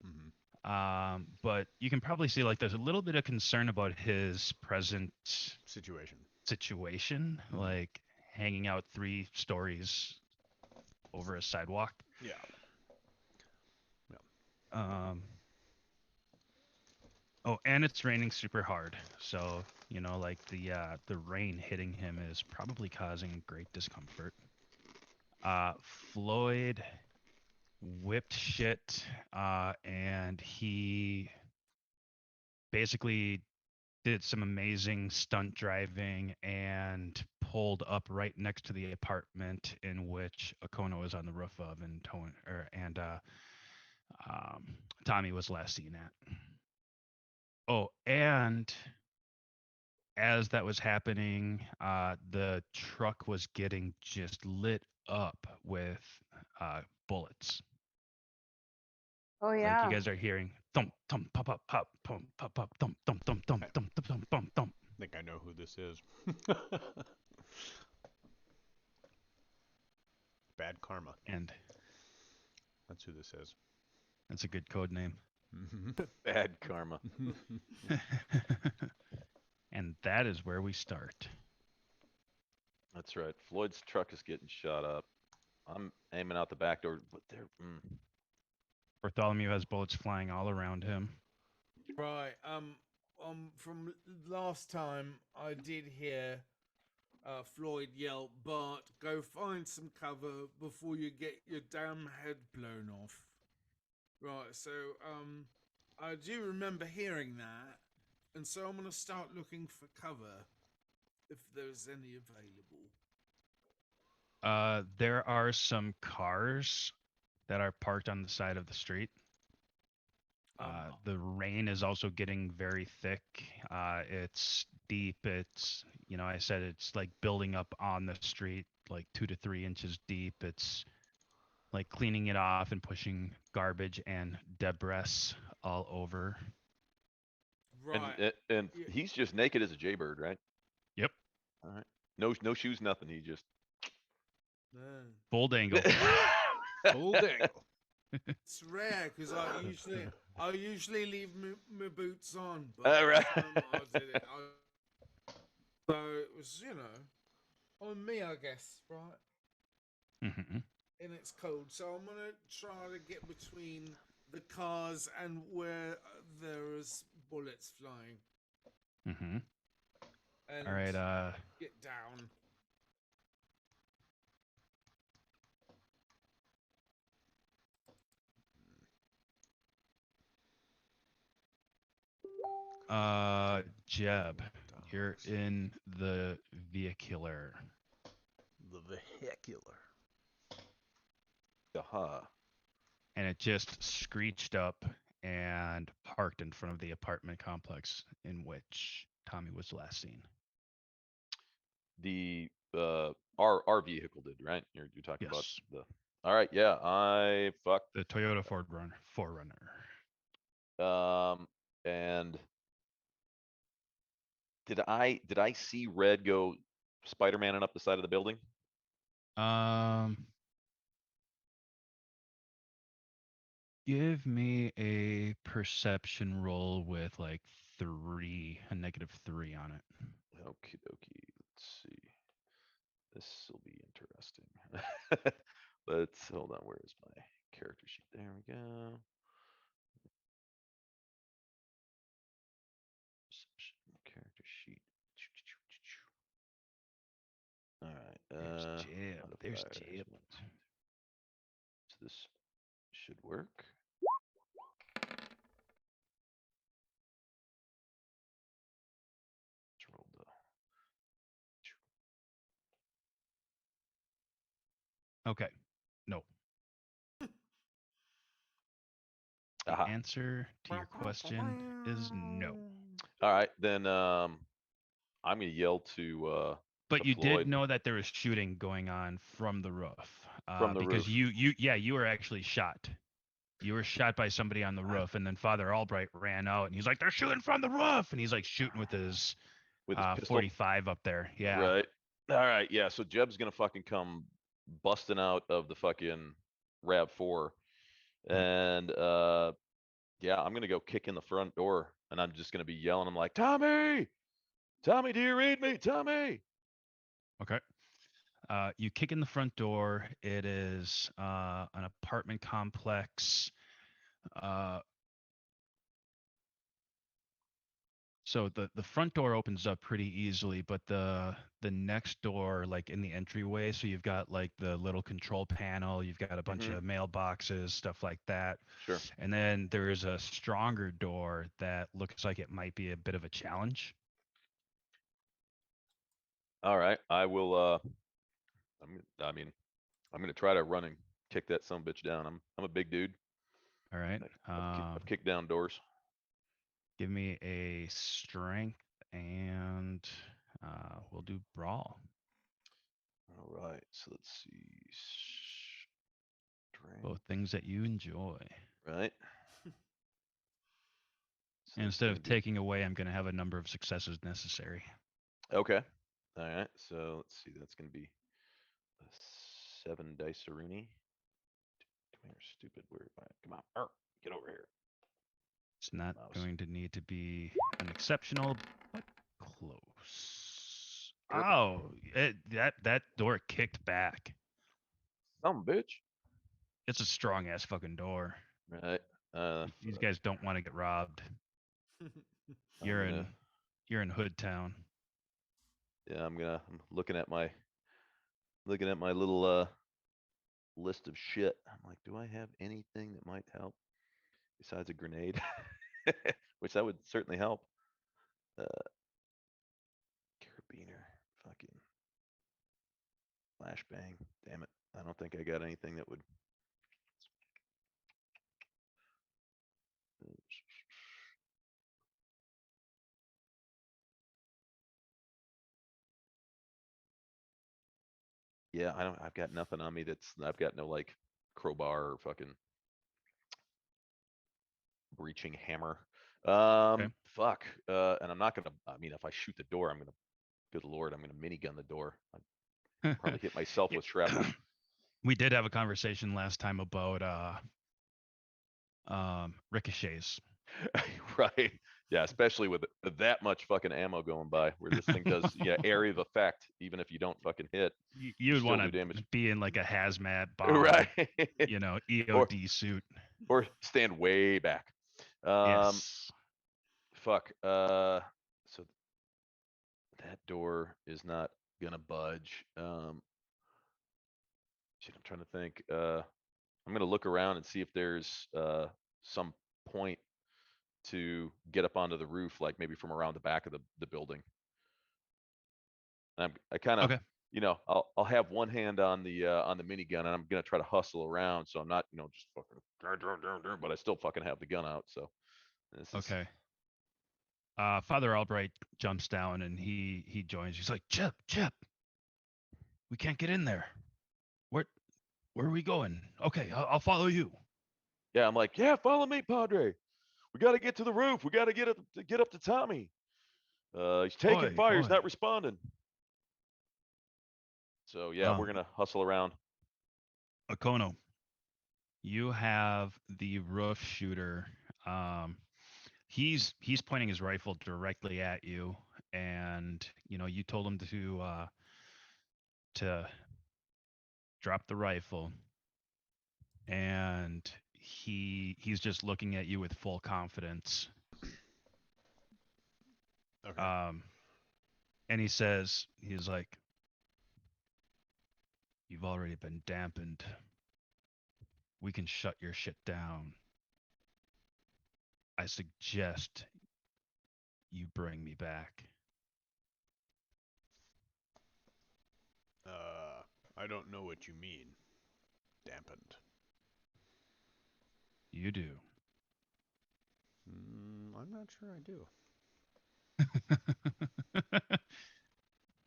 Mm-hmm. But you can probably see like there's a little bit of concern about his present situation, like hanging out 3 stories over a sidewalk. Yeah. Oh, and it's raining super hard, so like the rain hitting him is probably causing great discomfort. Floyd whipped shit, and he basically did some amazing stunt driving and pulled up right next to the apartment in which Akono is on the roof of, and Tommy was last seen at. Oh, and as that was happening, the truck was getting just lit up with bullets. Oh Like yeah. you guys are hearing thump, thump, pop, pop, pop, pump, pop, pop, thump, thump, thump, thump, thump, thump, thump, thump, thump. I think I know who this is. Bad Karma. And that's who this is. That's a good code name. Bad Karma. And that is where we start. That's right. Floyd's truck is getting shot up. I'm aiming out the back door, but they're. Bartholomew has bullets flying all around him. Right. From last time, I did hear Floyd yell, "Bart, go find some cover before you get your damn head blown off." Right. So, I do remember hearing that, and so I'm gonna start looking for cover if there's any available. There are some cars that are parked on the side of the street. The rain is also getting very thick. It's deep. It's, I said it's like building up on the street, like 2 to 3 inches deep. It's like cleaning it off and pushing garbage and debris all over. Right. And he's just naked as a jaybird, right? Yep. All right. No shoes, nothing. He just. Full dangle. Full dangle. It's rare because I usually leave my boots on, but All right. I did it. So it was, on me, I guess, right? Mm-hmm. And it's cold, so I'm gonna try to get between the cars and where there's bullets flying. Mm-hmm. And All right. get down. Jeb, you're in the vehicular. The vehicular. Aha. And it just screeched up and parked in front of the apartment complex in which Tommy was last seen. The our vehicle did, right? You're talking about Yes. the. All right, yeah, I fucked. The Toyota 4Runner. And did I see Red go Spider-Man up the side of the building? Give me a perception roll with like a -3 on it. Okie dokie. Let's see. This will be interesting. Let's hold on. Where is my character sheet? There we go. Perception character sheet. All right. There's Jeb. There's modifiers, Jeb. 1, 2, 3. So this should work. Let's roll the. Okay. No. The Aha. answer to your question is no. All right, then I'm gonna yell to. But to you Floyd. did know that there was shooting going on from the roof. From the because roof. you were actually shot. You were shot by somebody on the roof, and then Father Albright ran out, and he's like, "They're shooting from the roof!" And he's like shooting with his pistol? 45 up there. Yeah. Right. All right. Yeah. So Jeb's gonna fucking come busting out of the fucking Rav4, and yeah, I'm gonna go kick in the front door, and I'm just gonna be yelling. I'm like, Tommy, Tommy, do you read me, Tommy? Okay. You kick in the front door. It is an apartment complex. So the front door opens up pretty easily, but the next door, like in the entryway, so you've got like the little control panel, you've got a bunch of mailboxes, stuff like that. Sure. And then there's a stronger door that looks like it might be a bit of a challenge. All right. I will. I'm gonna try to run and kick that son of a bitch down. I'm a big dude. All right. I've kicked down doors. Give me a strength, and we'll do brawl. All right. So let's see. Both things that you enjoy. Right. And instead of taking away, I'm going to have a number of successes necessary. Okay. All right. So let's see. That's going to be a 7 dice Rooney. Come here, stupid. Where am I? Come on. Get over here. It's not going to need to be an exceptional, but close. Oh, that door kicked back. Some bitch. It's a strong ass fucking door. Right. These guys don't want to get robbed. You're in Hood Town. Yeah, I'm looking at my little list of shit. I'm like, do I have anything that might help besides a grenade? Which that would certainly help. Carabiner, fucking flashbang. Damn it! I don't think I got anything that would. Yeah, I've got nothing on me I've got no like crowbar or fucking breaching hammer. Fuck. And I'm not gonna. I mean, if I shoot the door, I'm gonna. Good lord, I'm gonna minigun the door. I'd probably hit myself with shrapnel. We did have a conversation last time about ricochets. Right. Yeah, especially with that much fucking ammo going by, where this thing does area of effect, even if you don't fucking hit. You'd want to be in like a hazmat bomb, right? EOD suit, or stand way back. Yes. Fuck. So that door is not gonna budge. Shit, I'm trying to think. I'm gonna look around and see if there's some point to get up onto the roof, like maybe from around the back of the building. And I kind of, I'll have one hand on the minigun, and I'm gonna try to hustle around, so I'm not, just fucking, but I still fucking have the gun out. So. Okay. Father Albright jumps down and he joins. He's like, Chip, we can't get in there. Where are we going? Okay, I'll follow you. Yeah, I'm like, yeah, follow me, Padre. We got to get to the roof. We got to get up to Tommy. He's taking fire. He's not responding. So yeah, we're gonna hustle around. Akono, you have the roof shooter. He's pointing his rifle directly at you, and you told him to drop the rifle, and he's just looking at you with full confidence. Okay. And he's like, you've already been dampened. We can shut your shit down. I suggest you bring me back. I don't know what you mean. Dampened. You do. I'm not sure I do.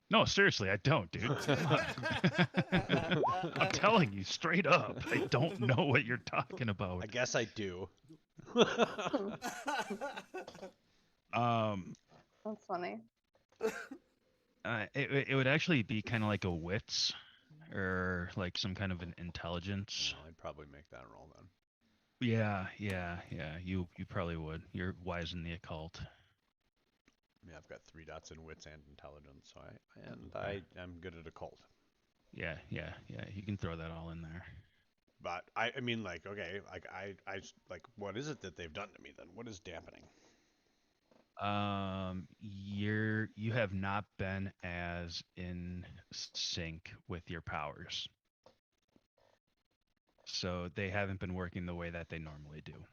No, seriously, I don't, dude. I'm telling you straight up. I don't know what you're talking about. I guess I do. That's funny. It would actually be kind of like a wits, or like some kind of an intelligence. I'd probably make that roll then. Yeah. You probably would. You're wise in the occult. I mean, I've got 3 dots in wits and intelligence, so I'm good at occult. Yeah. You can throw that all in there. But I mean, like, okay, like I what is it that they've done to me then? What is dampening? You have not been as in sync with your powers. So they haven't been working the way that they normally do.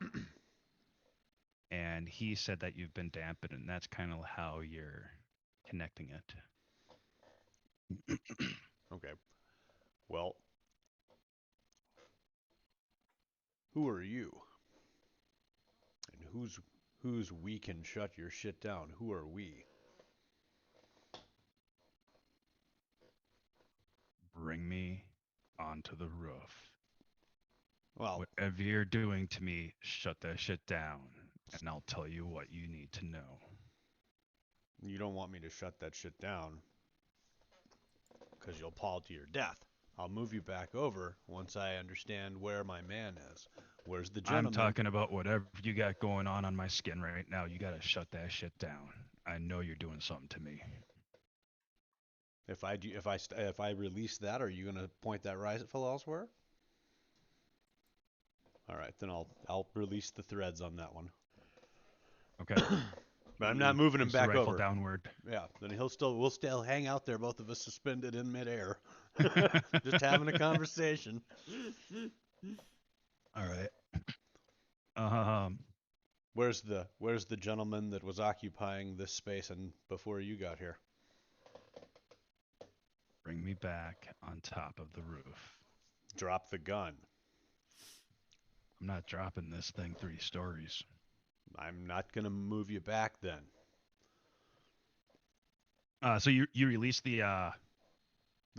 And he said that you've been dampened, and that's kind of how you're connecting it. Okay. Well, who are you? who's we can shut your shit down? Who are we? Bring me onto the roof. Well, whatever you're doing to me, shut that shit down, and I'll tell you what you need to know. You don't want me to shut that shit down because you'll fall to your death. I'll move you back over once I understand where my man is. Where's the gentleman? I'm talking about whatever you got going on my skin right now. You gotta shut that shit down. I know you're doing something to me. If I release that, are you gonna point that rifle elsewhere? All right, then I'll release the threads on that one. Okay. But I'm not moving him Moves the back rifle over. downward. Yeah, then we'll still hang out there, both of us suspended in midair, just having a conversation. All right. Where's the gentleman that was occupying this space and before you got here? Bring me back on top of the roof. Drop the gun. I'm not dropping this thing 3 stories. I'm not gonna move you back then. So you release the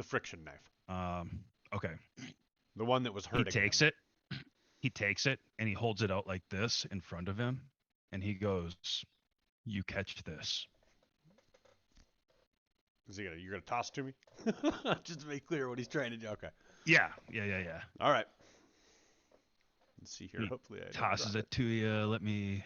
friction knife. Okay. The one that was hurting. He takes it. He takes it and he holds it out like this in front of him, and he goes, "You catch this." Is you're gonna toss to me? Just to make clear what he's trying to do. Okay. Yeah. All right. Let's see here. He Hopefully, I tosses it to you. Let me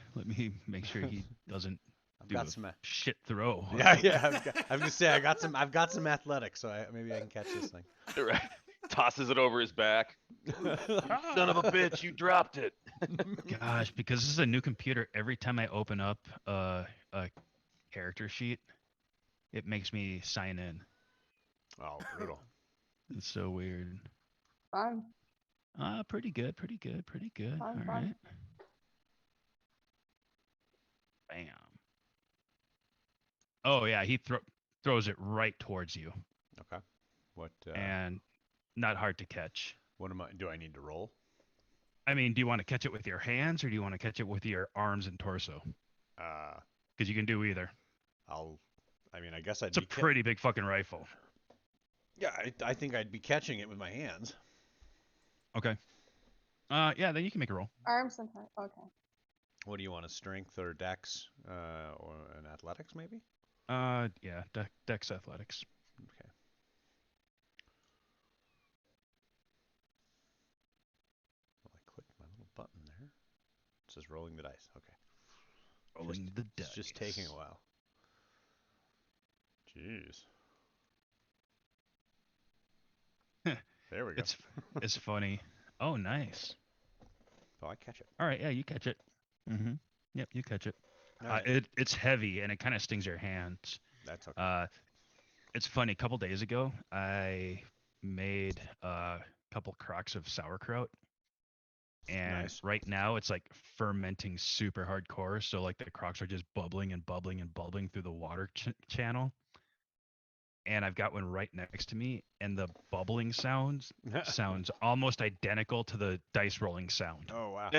make sure he doesn't do got a some shit throw. Yeah. I was gonna say I've got some athletics, so maybe I can catch this thing. Right. Tosses it over his back. You son of a bitch! You dropped it. Gosh, because this is a new computer, every time I open up a character sheet, it makes me sign in. Oh, brutal. It's so weird. Fun. Pretty good. Fun, All fun. right. Bam. Oh yeah, he throws it right towards you. Okay. What? And not hard to catch. What do I need to roll? I mean, do you want to catch it with your hands or do you want to catch it with your arms and torso? Because you can do either. I guess It's a pretty big fucking rifle. Yeah, I think I'd be catching it with my hands. Okay. Yeah, then you can make a roll. Arms and heart. Okay. What do you want? A strength or dex, or an athletics maybe? Yeah, dex athletics. Okay. Well, I clicked my little button there. It says rolling the dice. Okay. Rolling the dice. It's just taking a while. Jeez. There we go. It's funny. Oh, nice. Oh, I catch it. All right, yeah, you catch it. Mm-hmm. Yep, you catch it. Right. It's heavy and it kind of stings your hands. That's okay. It's funny. A couple days ago, I made a couple crocks of sauerkraut, and Nice. right now it's like fermenting super hardcore. So like the crocks are just bubbling and bubbling and bubbling through the water channel. And I've got one right next to me, and the bubbling sounds almost identical to the dice rolling sound. Oh wow.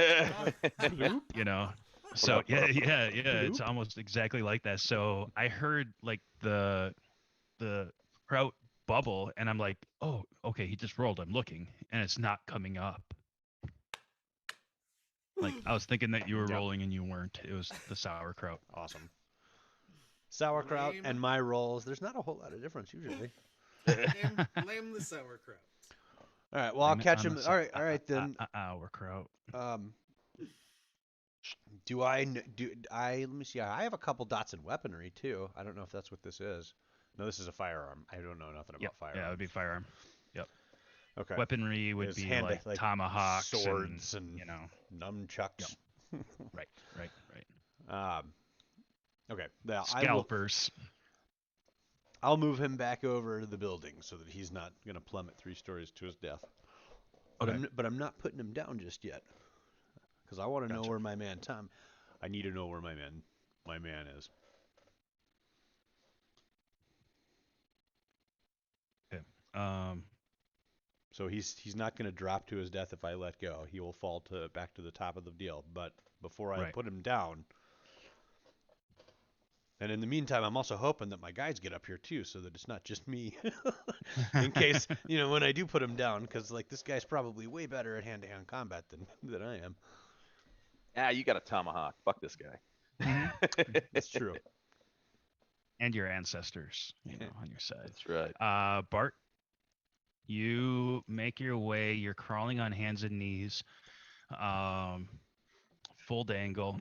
You know, so yeah, it's almost exactly like that. So I heard like the kraut bubble, and I'm like, oh, okay, he just rolled. I'm looking, and it's not coming up. Like I was thinking that you were rolling, and you weren't. It was the sauerkraut. Awesome. Sauerkraut and my rolls. There's not a whole lot of difference usually. Blame the sauerkraut. All right. Well, I'll catch him. All right then. Sauerkraut. Do I? Let me see. I have a couple dots in weaponry too. I don't know if that's what this is. No, this is a firearm. I don't know nothing about firearm. Yeah, it would be firearm. Yep. Okay. Weaponry would be like tomahawks, swords, and you know, nunchucks. Yep. Right. Okay. Now, Scalpers. I'll move him back over to the building so that he's not going to plummet 3 stories to his death. But I'm not putting him down just yet, because I want to know where my man Tom. I need to know where my man is. Okay. So he's not going to drop to his death if I let go. He will fall back to the top of the deal. But before I Right. put him down, and in the meantime, I'm also hoping that my guys get up here too, so that it's not just me. In case, when I do put him down, because like this guy's probably way better at hand-to-hand combat than I am. Ah, you got a tomahawk. Fuck this guy. That's true. And your ancestors, on your side. That's right. Bart, you make your way. You're crawling on hands and knees, full dangle.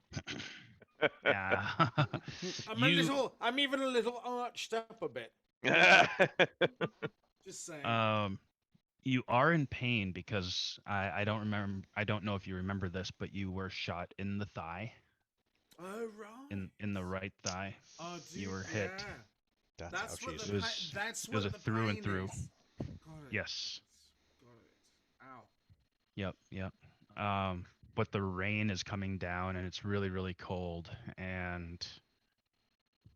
Yeah. I'm even a little arched up a bit. Just saying. You are in pain because I don't remember. I don't know if you remember this, but you were shot in the thigh. Oh right. In the right thigh. Oh, dude, You were hit. Yeah. That's what ouchies. It was a through and through. Is. Got it. Yes. Got it. Ow. Yep. But the rain is coming down and it's really, really cold and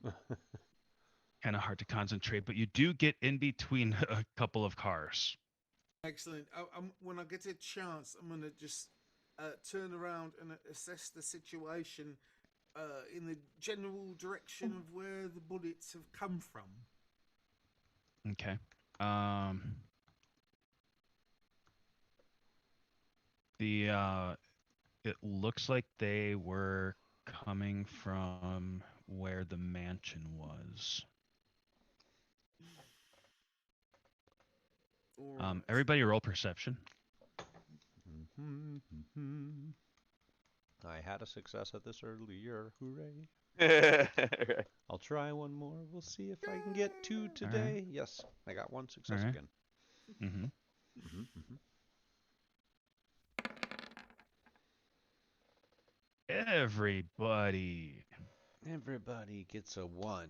kind of hard to concentrate. But you do get in between a couple of cars. Excellent. When I get a chance, I'm gonna just turn around and assess the situation in the general direction of where the bullets have come from. Okay. It looks like they were coming from where the mansion was. Everybody roll perception. I had a success at this earlier. Hooray. I'll try one more. We'll see if I can get 2 today. Right. Yes, I got 1 success Right. again. Mm-hmm. Everybody gets a 1.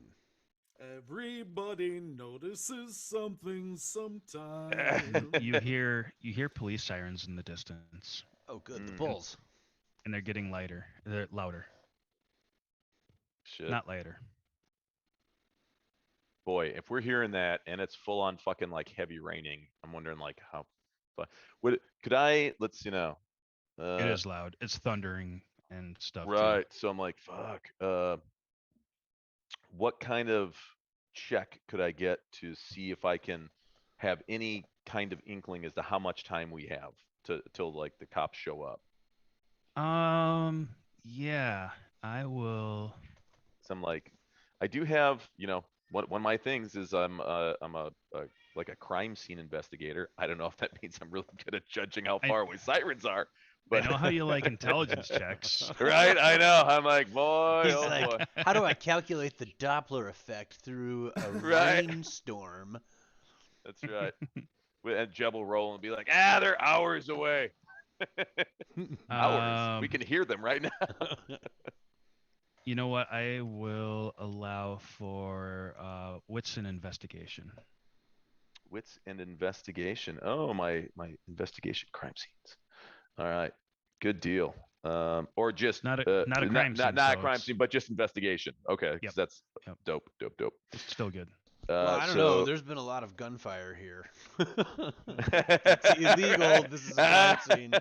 Everybody notices something sometime. You hear police sirens in the distance, Oh, good. The bulls. and they're getting lighter. They're louder, Shit. not lighter. Boy, if we're hearing that and it's full on fucking like heavy raining, I'm wondering like how. But let's It is loud. It's thundering and stuff. Right. So I'm like, fuck. What kind of check could I get to see if I can have any kind of inkling as to how much time we have till like the cops show up? Too. Yeah, I will. So I'm like, I do have, one of my things is I'm a like a crime scene investigator. I don't know if that means I'm really good at judging how far away sirens are. But I know how you like intelligence checks. Right, I know. I'm like, boy, He's oh like, boy. how do I calculate the Doppler effect through a Right. rainstorm? That's right. And Jeb will roll and be like, they're hours away. Hours. We can hear them right now. You know what? I will allow for wits and investigation. Wits and investigation. Oh, my investigation crime scenes. All right, good deal. Or just Not a crime scene, not a so crime it's- scene, but just investigation. Okay, 'cause Yep. that's Yep. dope. It's still good. Well, I don't so- know. There's been a lot of gunfire here. It's illegal. This is a crime scene.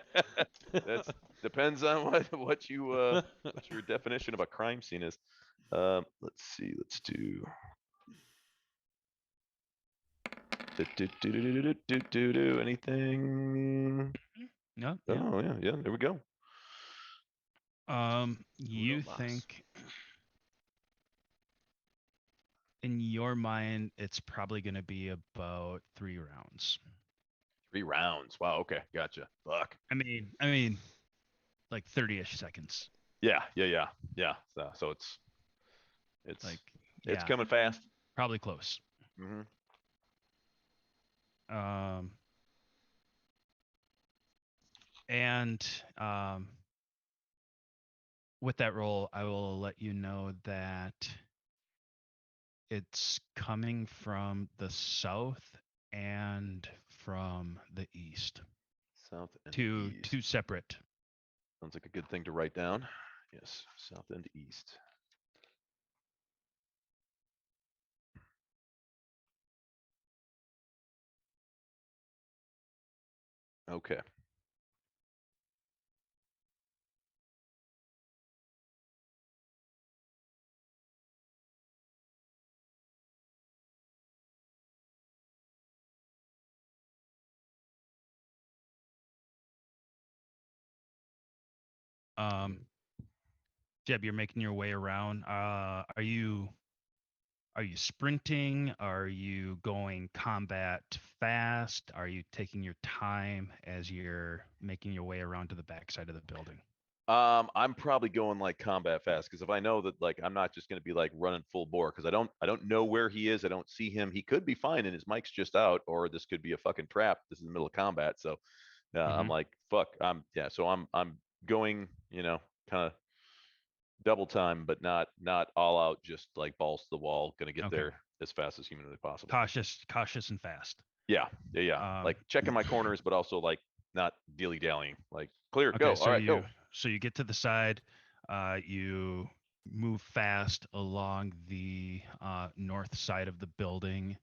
That depends on what your definition of a crime scene is. Let's see. Let's do. Anything? No. Oh yeah. There we go. You Robots. think in your mind it's probably going to be about 3 rounds. 3 rounds. Wow. Okay. Gotcha. Fuck. I mean, like 30-ish seconds. Yeah. So it's Like, it's yeah, coming fast. probably close. Mm-hmm. And with that roll, I will let you know that it's coming from the south and from the east. South and Two east. separate. Sounds like a good thing to write down. Yes, south and east. Okay. Jeb, you're making your way around. Are you sprinting? Are you going combat fast? Are you taking your time as you're making your way around to the backside of the building? I'm probably going like combat fast because if I know that like I'm not just going to be like running full bore because I don't know where he is. I don't see him. He could be fine and his mic's just out, or this could be a fucking trap. This is the middle of combat, so I'm like fuck. So I'm going, kind of double time, but not all out. Just like balls to the wall. Going to get Okay. there as fast as humanly possible. Cautious and fast. Yeah. Like checking my corners, but also like not dilly dallying. Like clear, go. So All right, go. So you get to the side. You move fast along the north side of the building.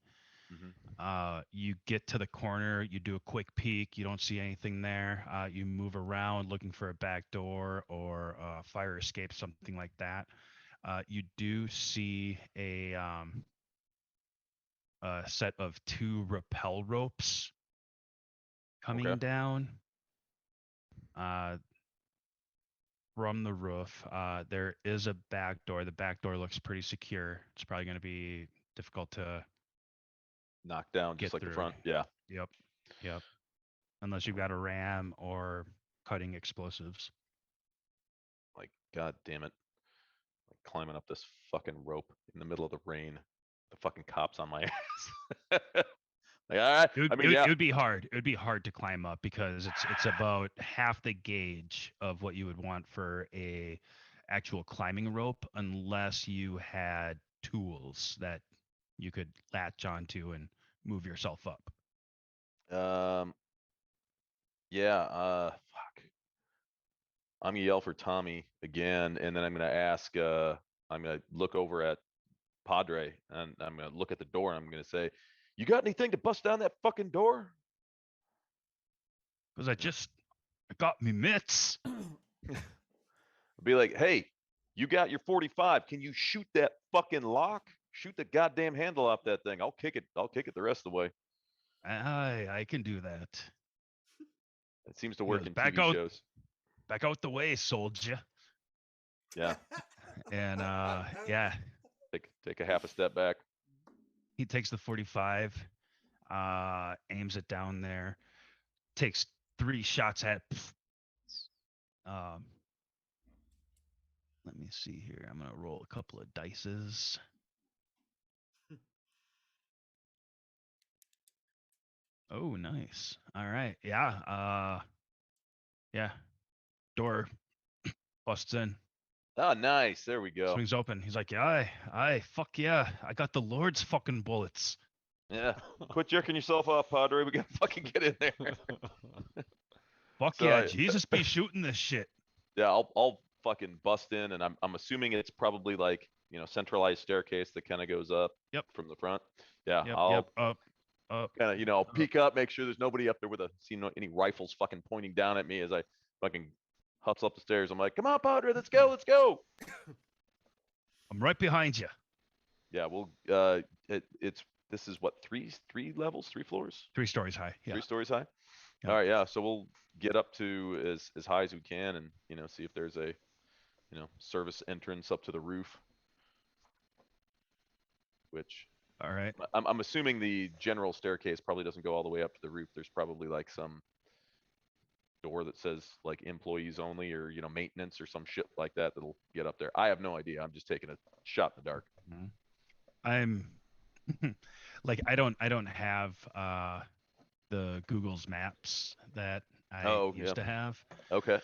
You get to the corner. You do a quick peek. You don't see anything there. You move around looking for a back door or a fire escape, something like that. You do see a set of 2 rappel ropes coming down from the roof. There is a back door. The back door looks pretty secure. It's probably going to be difficult to knock down, just like the front. Yeah. Yep. Unless you've got a ram or cutting explosives. Like, god damn it. Like climbing up this fucking rope in the middle of the rain. The fucking cops on my ass. Like, all right. It would be hard. It would be hard to climb up because it's about half the gauge of what you would want for a actual climbing rope, unless you had tools that you could latch onto and move yourself up. Fuck. I'm gonna yell for Tommy again, and then I'm gonna ask. I'm gonna look over at Padre, and I'm gonna look at the door, and I'm gonna say, "You got anything to bust down that fucking door?" Because I got me mitts. Be like, "Hey, you got your 45. Can you shoot that fucking lock? Shoot the goddamn handle off that thing. I'll kick it. I'll kick it the rest of the way." I can do that. It seems to work in back TV out, shows. Back out the way, soldier. Yeah. And yeah. Take a half a step back. He takes the 45, aims it down there, takes 3 shots at it. Let me see here. I'm gonna roll a couple of dices. Oh, nice. All right. Yeah. Yeah. Door busts in. Oh, nice. There we go. Swings open. He's like, yeah, fuck yeah. I got the Lord's fucking bullets. Yeah. Quit jerking yourself off, Padre. We gotta fucking get in there. Fuck So yeah. Jesus be shooting this shit. Yeah, I'll fucking bust in, and I'm assuming it's probably like, centralized staircase that kind of goes up. Yep. From the front. Yeah. Yep. Up. Kind of, I'll peek up, make sure there's nobody up there with any rifles fucking pointing down at me as I fucking hustle up the stairs. I'm like, come on, Padre, let's go. I'm right behind you. Yeah, well, this is what, three levels, 3 floors? 3 stories high. Yeah. 3 stories high. Yeah. All right, yeah. So we'll get up to as high as we can, and see if there's a service entrance up to the roof. Which. All right. I'm assuming the general staircase probably doesn't go all the way up to the roof. There's probably like some door that says like employees only, or maintenance or some shit like that that'll get up there. I have no idea. I'm just taking a shot in the dark. I'm like I don't have the Google's Maps that I used to have. Okay.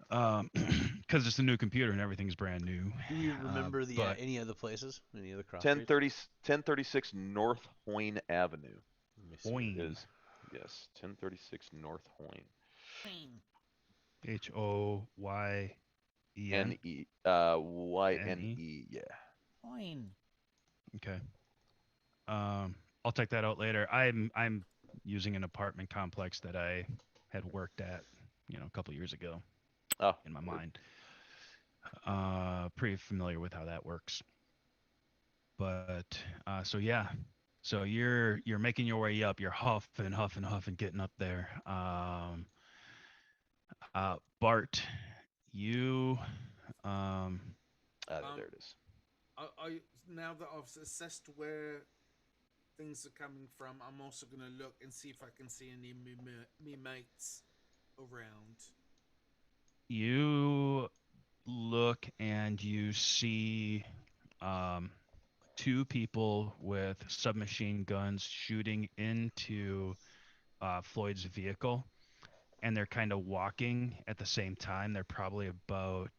Because it's a new computer and everything's brand new. Do you remember any other places? Any other cross 1036 North Hoyne Avenue. Hoyne. Yes, 1036 North Hoyne. Hoyne. Yne. Yeah. Hoyne. Okay. I'll take that out later. I'm using an apartment complex that I had worked at, a couple years ago. Oh, in my good. mind. Pretty familiar with how that works. But so yeah, so you're making your way up. You're huffing, huffing, huffing, getting up there. Bart, you There it is. Now that I've assessed where things are coming from, I'm also going to look and see if I can see any me mates around. You look and you see two people with submachine guns shooting into Floyd's vehicle, and they're kind of walking at the same time. They're probably about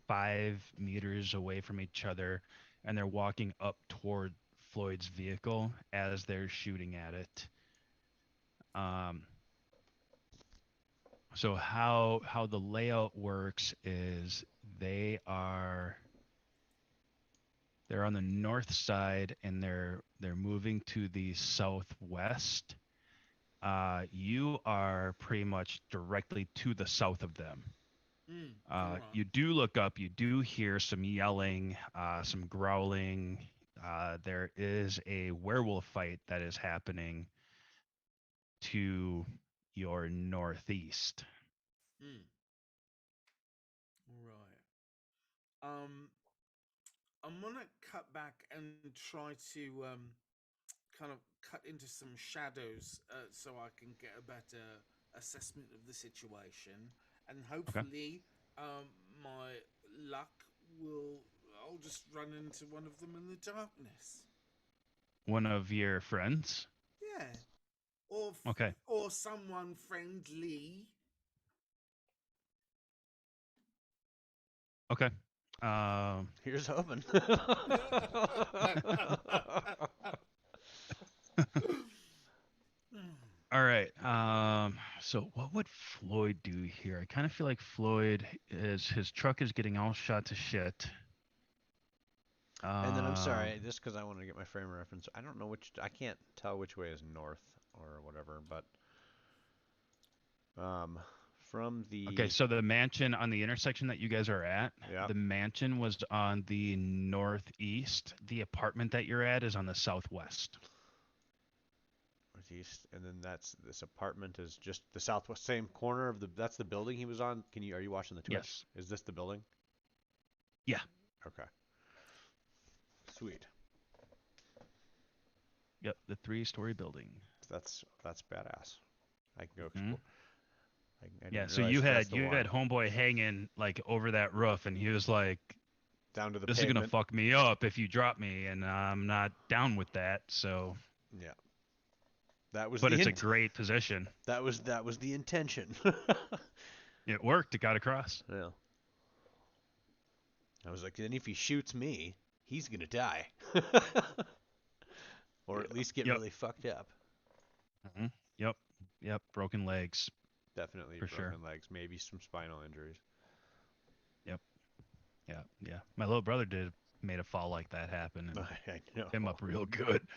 5 meters away from each other, and they're walking up toward Floyd's vehicle as they're shooting at it. So how the layout works is they're on the north side, and they're moving to the southwest. You are pretty much directly to the south of them. You do look up, you do hear some yelling, some growling. There is a werewolf fight that is happening to your northeast. Right. I'm gonna cut back and try to kind of cut into some shadows so I can get a better assessment of the situation, and hopefully my luck I'll just run into one of them in the darkness. One of your friends? Yeah. Or someone friendly. Okay. Here's hoping. All right. So what would Floyd do here? I kind of feel like Floyd his truck is getting all shot to shit. And then I'm sorry, just because I want to get my frame of reference. I don't know I can't tell which way is north or whatever, but from the Okay, so the mansion on the intersection that you guys are at, the mansion was on the northeast. The apartment that you're at is on the southwest. Northeast, and then this apartment is just the southwest, same corner of that's the building he was on. Are you watching the Twitch? Yes. Is this the building? Yeah. Okay. Sweet. Yep, the 3-story building. That's badass. I can go explore. Yeah, so you had homeboy hanging like over that roof, and he was like, down to the this pavement. is gonna fuck me up if you drop me, and I'm not down with that. So yeah, that was. But it's a great position. That was the intention. It worked. It got across. Yeah. I was like, then if he shoots me, he's gonna die, or at least get really fucked up. Mm-hmm. Yep. Broken legs. Definitely for broken sure. legs, maybe some spinal injuries. Yep. Yeah. My little brother made a fall like that happen, and I know. Him up real good.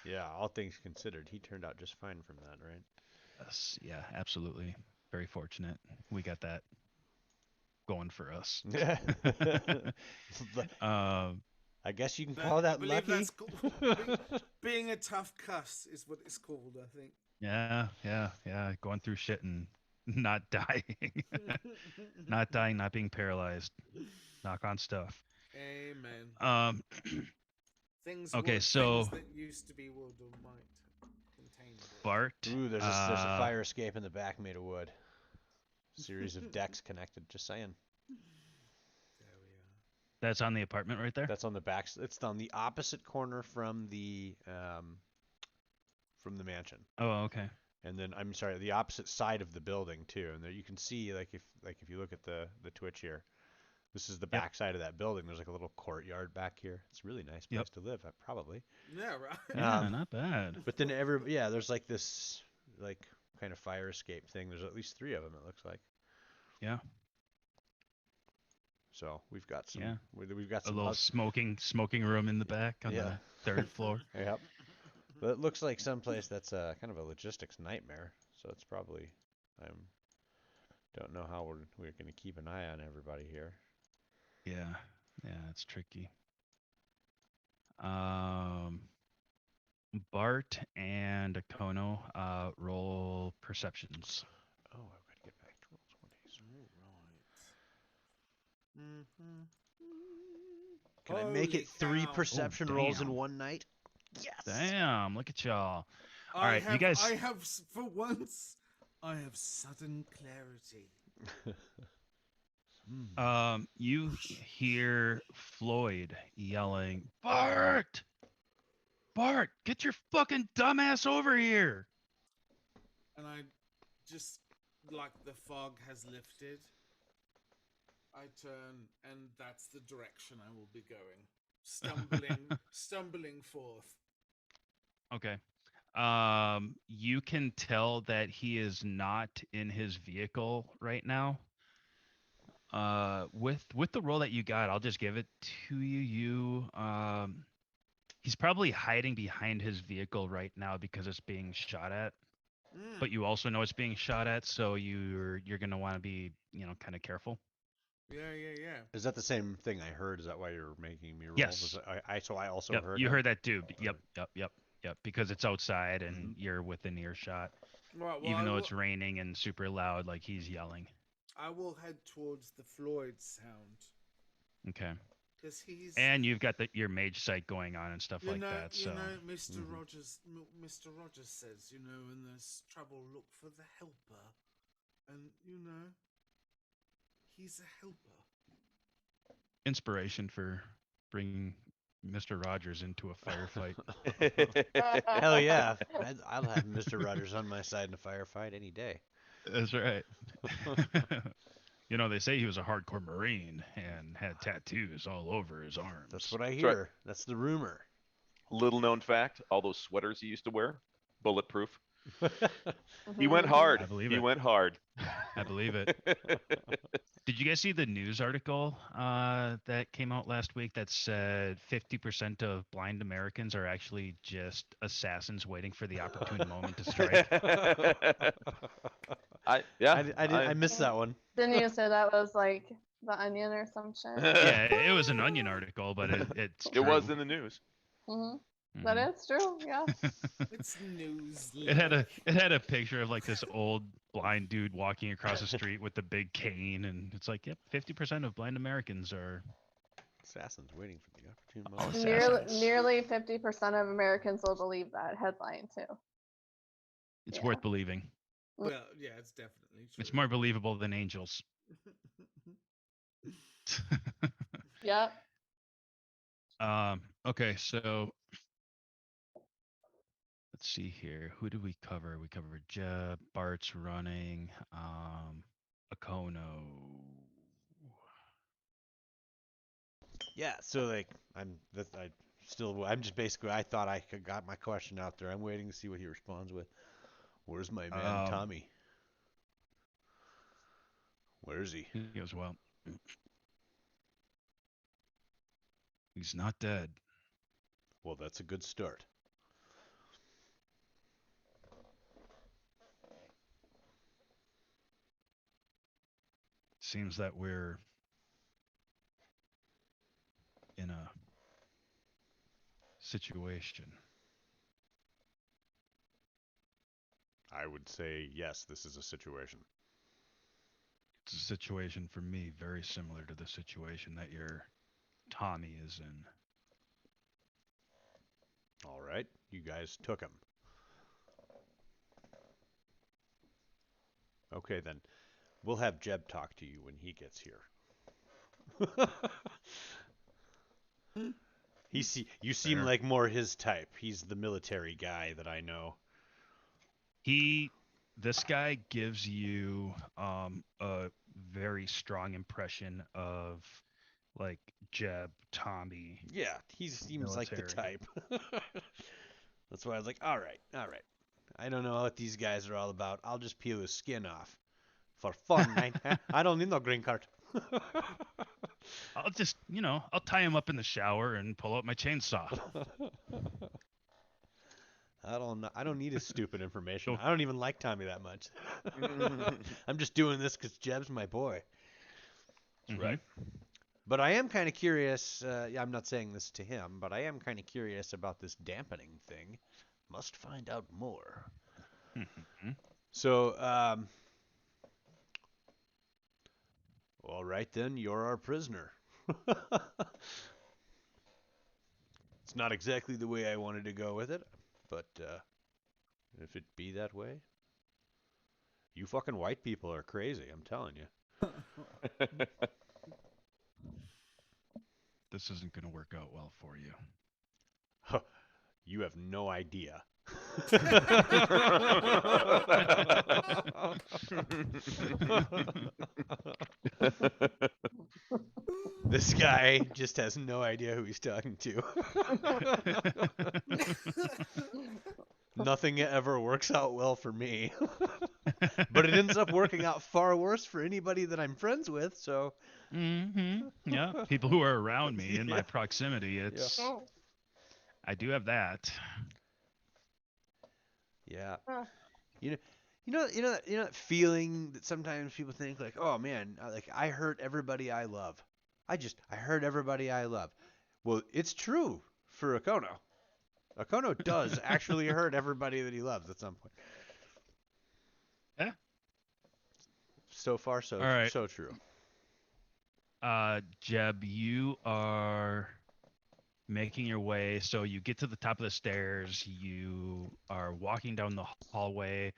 Yeah, all things considered, he turned out just fine from that, right? Yes, yeah, absolutely. Very fortunate. We got that going for us. I guess you can call that lucky. Being a tough cuss is what it's called, I think. Yeah. Going through shit and not dying. Not dying, not being paralyzed. Knock on stuff. Amen. Things that used to be world of might contain Bart. Ooh, there's a fire escape in the back made of wood. Series of decks connected. Just saying. That's on the apartment right there? That's on the back. It's on the opposite corner from the mansion. Oh, okay. And then I'm sorry, the opposite side of the building too. And there you can see if you look at the Twitch here, this is the back side of that building. There's like a little courtyard back here. It's a really nice place to live, probably. Yeah, right. Yeah, not bad. But then there's like this kind of fire escape thing. There's at least 3 of them, it looks like. Yeah. So we've got some. Yeah. We've got some a little smoking room in the back on the 3rd floor. Yep. But it looks like someplace that's kind of a logistics nightmare. So it's probably I don't know how we're going to keep an eye on everybody here. Yeah, it's tricky. Bart and Akono, roll perceptions. Oh, I've got to get back to roll 20s. Can I make it 3 perception rolls in damn. one night? Yes. Damn, look at y'all. All right, you guys. For once, I have sudden clarity. You hear Floyd yelling, Bart! Bart, get your fucking dumbass over here! And I just, like the fog has lifted, I turn, and that's the direction I will be going. Stumbling forth. Okay. You can tell that he is not in his vehicle right now. With the roll that you got, I'll just give it to you. He's probably hiding behind his vehicle right now because it's being shot at. But you also know it's being shot at, so you're gonna want to be, kind of careful. Yeah. Is that the same thing I heard? Is that why you're making me roll? Yes. So I also Yep, heard you him? heard that too. Yep. Because it's outside and you're within earshot. Right, well, Even though it's raining and super loud, like he's yelling. I will head towards the Floyd sound. Okay. Because he's... And you've got your mage sight going on and stuff like that. So. Mr. Rogers says, when there's trouble, look for the helper. And, he's a helper. Inspiration for bringing Mr. Rogers into a firefight. Hell yeah. I'll have Mr. Rogers on my side in a firefight any day. That's right. They say he was a hardcore Marine and had tattoos all over his arms. That's what I hear. That's the rumor. Little known fact, all those sweaters he used to wear, bulletproof. He went hard. I believe he it. went hard. I believe it. Did you guys see the news article that came out last week that said 50% of blind Americans are actually just assassins waiting for the opportune moment to strike? I missed that one. Didn't you say that was like The Onion or some shit? Yeah, it was an Onion article, but it's it was in the news. That is true. Yeah. It's news. It had a picture of like this old blind dude walking across the street with the big cane, and it's like, yep, 50% of blind Americans are assassins waiting for the opportune moment. Nearly 50% of Americans will believe that headline too. It's worth believing. Well, yeah, it's definitely true. It's more believable than angels. Yep. Okay, so let's see here. Who did we cover? We covered Jeb, Bart's running, Akono. Yeah, so like I'm just basically, I thought I got my question out there. I'm waiting to see what he responds with. Where's my man Tommy? Where is he? He goes, well, he's not dead. Well, that's a good start. Seems that we're in a situation. I would say yes, this is a situation. It's a situation for me very similar to the situation that your Tommy is in. All right, you guys took him. Okay, then. We'll have Jeb talk to you when he gets here. You seem like more his type. He's the military guy that I know. This guy gives you a very strong impression of like Jeb, Tommy. Yeah, he seems like the type. That's why I was like, all right. I don't know what these guys are all about. I'll just peel his skin off for fun. I don't need no green card. I'll just, I'll tie him up in the shower and pull out my chainsaw. I don't need his stupid information. I don't even like Tommy that much. I'm just doing this because Jeb's my boy. Mhm. Right. But I am kind of curious. I'm not saying this to him, but I am kind of curious about this dampening thing. Must find out more. Mhm. So, all right then, you're our prisoner. It's not exactly the way I wanted to go with it, but if it be that way, you fucking white people are crazy. I'm telling you. This isn't going to work out well for you. You have no idea. This guy just has no idea who he's talking to. Nothing ever works out well for me. But it ends up working out far worse for anybody that I'm friends with, so. Yeah, people who are around me in my Yeah. proximity, it's I do have that. Yeah. You know that feeling that sometimes people think like, oh man, like I hurt everybody I love. I hurt everybody I love. Well, it's true for Akono. Akono does actually hurt everybody that he loves at some point. Yeah. So far, so All right. so true. Jeb, you are making your way. So you get to the top of the stairs. You are walking down the hallway.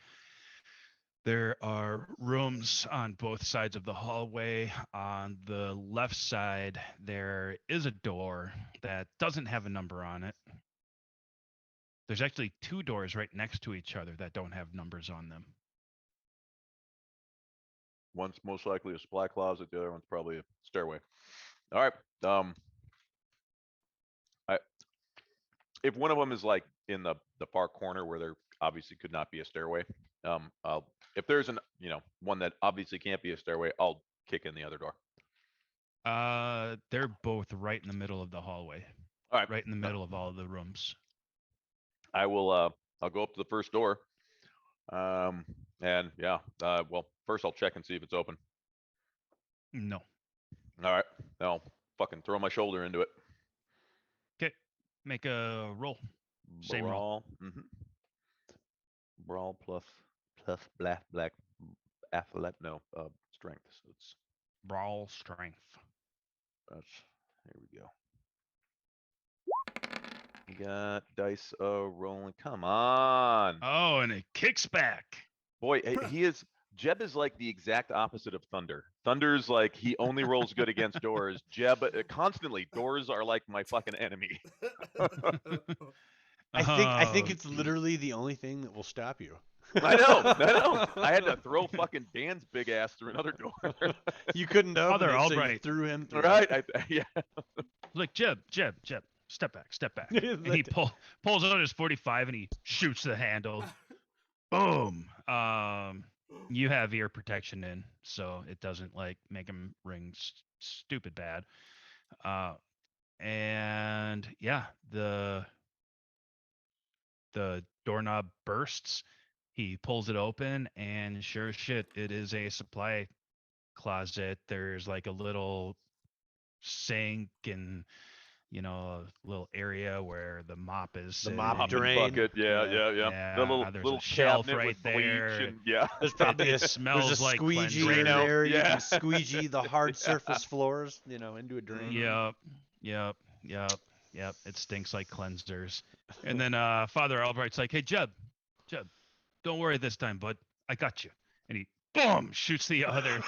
There are rooms on both sides of the hallway. On the left side, there is a door that doesn't have a number on it. There's actually two doors right next to each other that don't have numbers on them. One's most likely a supply closet. The other one's probably a stairway. All right. If one of them is like in the far corner where there obviously could not be a stairway, if there's one that obviously can't be a stairway, I'll kick in the other door. They're both right in the middle of the hallway. All right. Right in the middle of all the rooms. I will. I'll go up to the first door. And yeah. Well, first I'll check and see if it's open. No. All right. I'll fucking throw my shoulder into it. Okay. Make a roll. Same roll. Brawl. Brawl plus black athletic. No, strength. So it's Brawl strength. that's here we go. We got dice rolling. Come on. Oh, and it kicks back. Boy, he is. Jeb is like the exact opposite of Thunder. Thunder's like he only rolls good against doors. Jeb constantly doors are like my fucking enemy. I think it's literally the only thing that will stop you. I know. I had to throw fucking Dan's big ass through another door. You couldn't open Father it, so you Albright. threw him through. Right? Yeah. Like Jeb, step back. And he pulls out his 45 and he shoots the handle. Boom. You have ear protection in, so it doesn't like make him ring stupid bad. And yeah, the doorknob bursts. He pulls it open, and sure as shit, it is a supply closet. There's like a little sink and a little area where the mop is. The mop Mop and drain. bucket. Yeah. The little there's little a shelf cabinet right with bleach there. and yeah. There's probably It smells there's a like squeegee cleanser. in there. You Yeah. can squeegee the hard surface floors, into a drain. Yep. It stinks like cleansers. And then Father Albright's like, "Hey, Jeb, don't worry this time, bud. I got you." And he boom shoots the other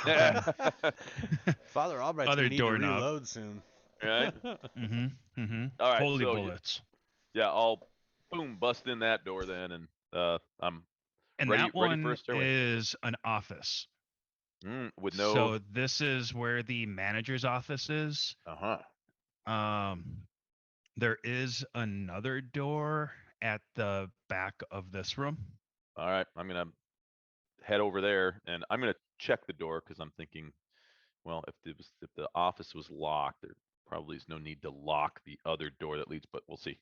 Father Albright's other gonna need to doorknob. reload soon. Right. All right. Holy so bullets. Yeah, I'll boom bust in that door then, and I'm And ready, that ready for one a stairway. is an office. With no. So this is where the manager's office is. There is another door at the back of this room. All right, I'm gonna head over there, and I'm gonna check the door because I'm thinking, well, if the office was locked, there probably is no need to lock the other door that leads, but we'll see.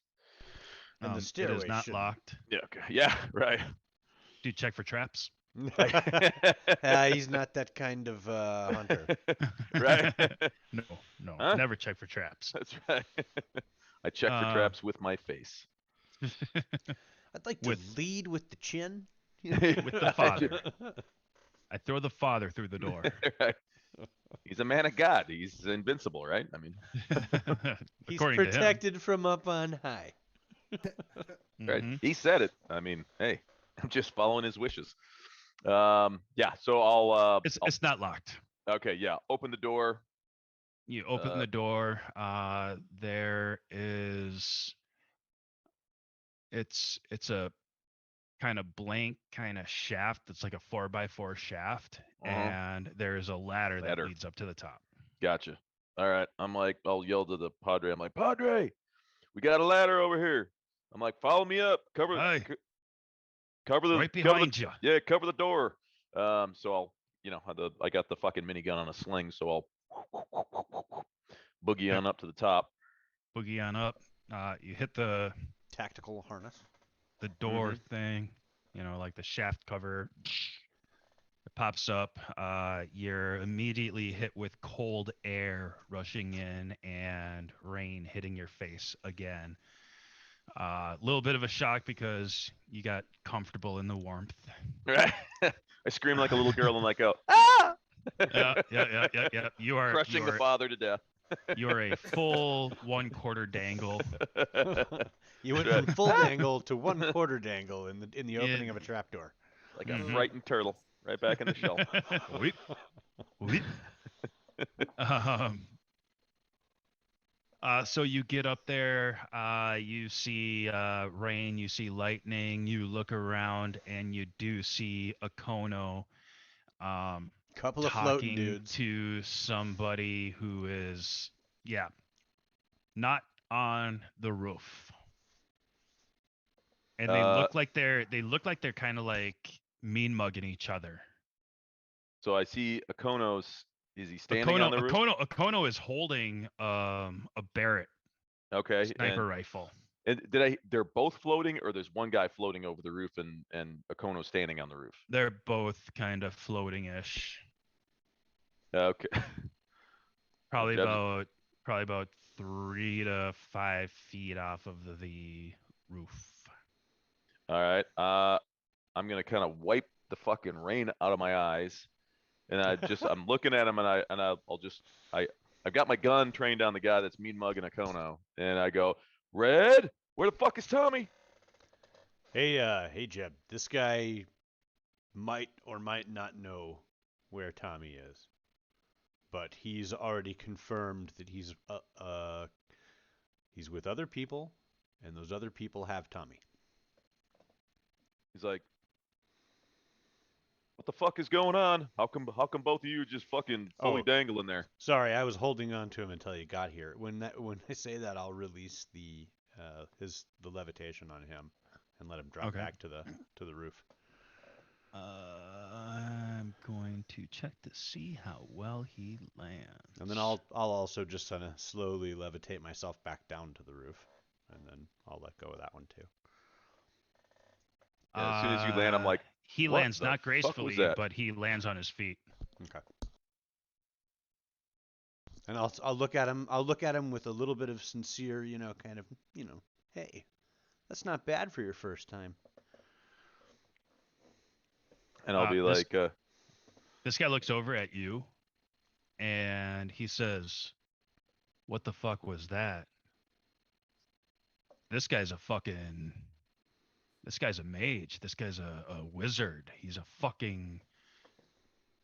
And the It stairway is not shouldn't. locked. Yeah. Okay. Yeah. Right. Do you check for traps? He's not that kind of hunter. Right. No, Huh? never check for traps. That's right. I check for traps with my face. I'd like to lead with the chin. With the father. I throw the father through the door. Right. He's a man of God. He's invincible, right? I mean, He's According to him. protected from up on high. right? Mhm. He said it. I mean, hey, I'm just following his wishes. Yeah. So I'll. It's not locked. Okay. Yeah. Open the door. You open the door. There is. It's a kind of blank kind of shaft. It's like a 4x4 shaft, and there is a ladder that leads up to the top. Gotcha. All right. I'm like, I'll yell to the Padre. I'm like, Padre, we got a ladder over here. I'm like, follow me up. Cover the. Right behind you. Yeah, cover the door. So I'll, I got the fucking minigun on a sling, so I'll boogie on up to the top. Boogie on up. You hit the tactical harness. The door thing, like the shaft cover. It pops up. You're immediately hit with cold air rushing in and rain hitting your face again. A little bit of a shock because you got comfortable in the warmth. Right. I scream like a little girl and go, ah! Yeah. You are crushing the father to death. You are a full 1/4 dangle. You went from full dangle to 1/4 dangle in the opening of a trapdoor. Like a frightened turtle, right back in the shell. Weep. So you get up there, you see rain, you see lightning, you look around, and you do see Akono couple of floating dudes to somebody who is, not on the roof. And they look like they're kind of like mean mugging each other. So I see Akono's. Is he standing on the roof? Akono is holding a Barrett. Okay. Sniper rifle. And they're both floating, or there's one guy floating over the roof and Akono standing on the roof? They're both kind of floating-ish. Okay. Probably about 3 to 5 feet off of the roof. All right. I'm gonna kind of wipe the fucking rain out of my eyes, and I'm looking at him, and I've got my gun trained on the guy that's mean mugging Akono, and I go, Red, where the fuck is Tommy? Hey, Jeb. This guy might or might not know where Tommy is, but he's already confirmed that he's with other people, and those other people have Tommy. He's like, what the fuck is going on? How come both of you are just fucking fully dangling there? Sorry, I was holding on to him until you got here. When I say that, I'll release the levitation on him and let him drop back to the roof. I'm going to check to see how well he lands. And then I'll also just kind of slowly levitate myself back down to the roof, and then I'll let go of that one too. Yeah, as soon as you land, I'm like, he lands not gracefully, but he lands on his feet. Okay. And I'll look at him. I'll look at him with a little bit of sincere, hey, that's not bad for your first time. And I'll be like, this guy looks over at you, and he says, "What the fuck was that? This guy's a mage. This guy's a wizard. He's a fucking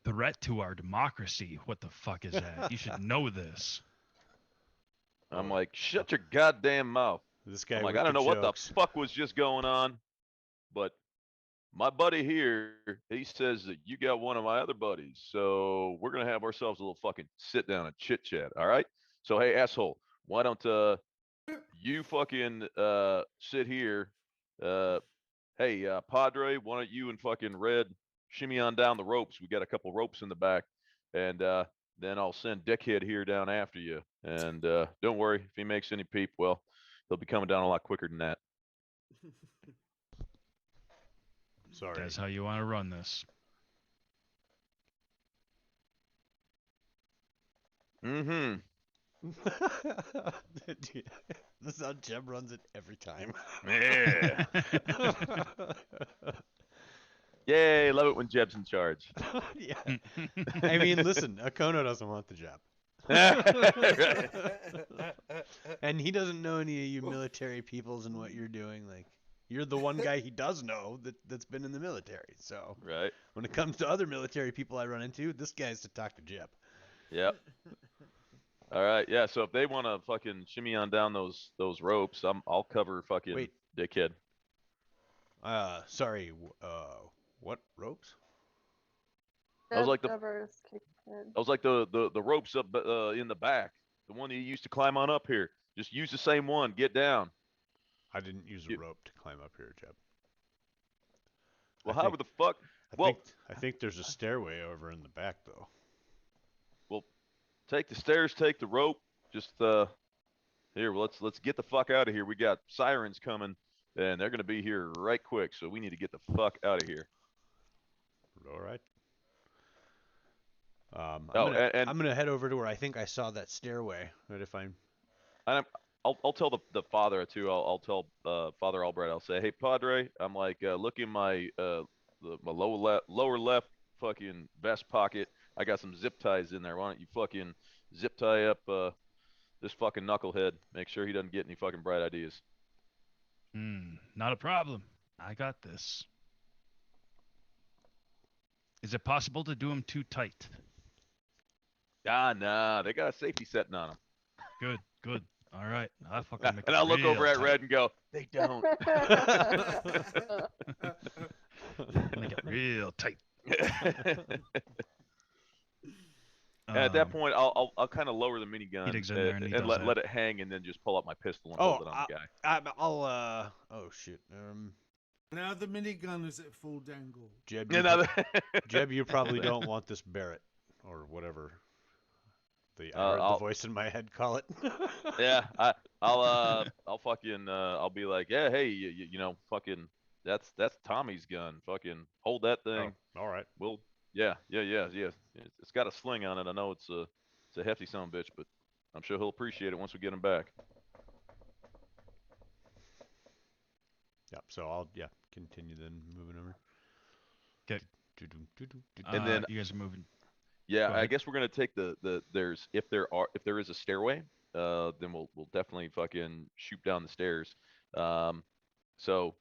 threat to our democracy. What the fuck is that? You should know this." I'm like, shut your goddamn mouth. This guy. I'm like, I don't know what the fuck was just going on, but my buddy here, he says that you got one of my other buddies, so we're gonna have ourselves a little fucking sit down and chit chat. All right. So hey, asshole, why don't you fucking sit here? Hey, Padre, why don't you and fucking Red shimmy on down the ropes? We got a couple ropes in the back, and then I'll send Dickhead here down after you. And don't worry, if he makes any peep, well, he'll be coming down a lot quicker than that. Sorry. That's how you want to run this. Mm-hmm. Dude, this is how Jeb runs it every time. Yeah. Yay, love it when Jeb's in charge. Yeah. I mean, listen, Akono doesn't want the job. And he doesn't know any of you military peoples and what you're doing. Like, you're the one guy he does know that's been in the military. So Right. when it comes to other military people I run into, this guy's to talk to Jeb. Yep. All right. Yeah. So if they want to fucking shimmy on down those ropes, I'll cover fucking Wait. dickhead. Sorry. What ropes? I was like the Trevor's kicked in. I was like the ropes up in the back, the one that you used to climb on up here. Just use the same one. Get down. I didn't use a rope to climb up here, Jeb. Well, how the fuck? I think there's a stairway over in the back, though. Well, take the stairs, take the rope. Just here. Let's get the fuck out of here. We got sirens coming, and they're gonna be here right quick. So we need to get the fuck out of here. All right. and I'm gonna head over to where I think I saw that stairway. Right, if I'll tell the father too. I'll tell Father Albright. I'll say, hey Padre, I'm like look in my my lower left fucking vest pocket. I got some zip ties in there. Why don't you fucking zip tie up this fucking knucklehead? Make sure he doesn't get any fucking bright ideas. Not a problem. I got this. Is it possible to do them too tight? Nah. They got a safety setting on them. Good. All right. I'll fucking make And it I'll look over real at tight. Red and go, they don't. Make it real tight. And at that point, I'll kind of lower the minigun digs in there and he and does let it hang, and then just pull out my pistol and hold it on the guy. Oh shit. Now the minigun is at full dangle. Jeb, Yeah, you, now Jeb, you probably don't want this Barrett or whatever. I heard the voice in my head call it. Yeah, I'll fucking I'll be like, yeah, hey, you know, fucking that's Tommy's gun. Fucking hold that thing. Oh, all right. Well, yeah. It's got a sling on it. I know it's a hefty son of a bitch, but I'm sure he'll appreciate it once we get him back. Yep. So I'll continue then moving over. Okay. And then you guys are moving. Yeah, Go I ahead. guess we're gonna take the there's if there is a stairway, then we'll definitely fucking shoot down the stairs. So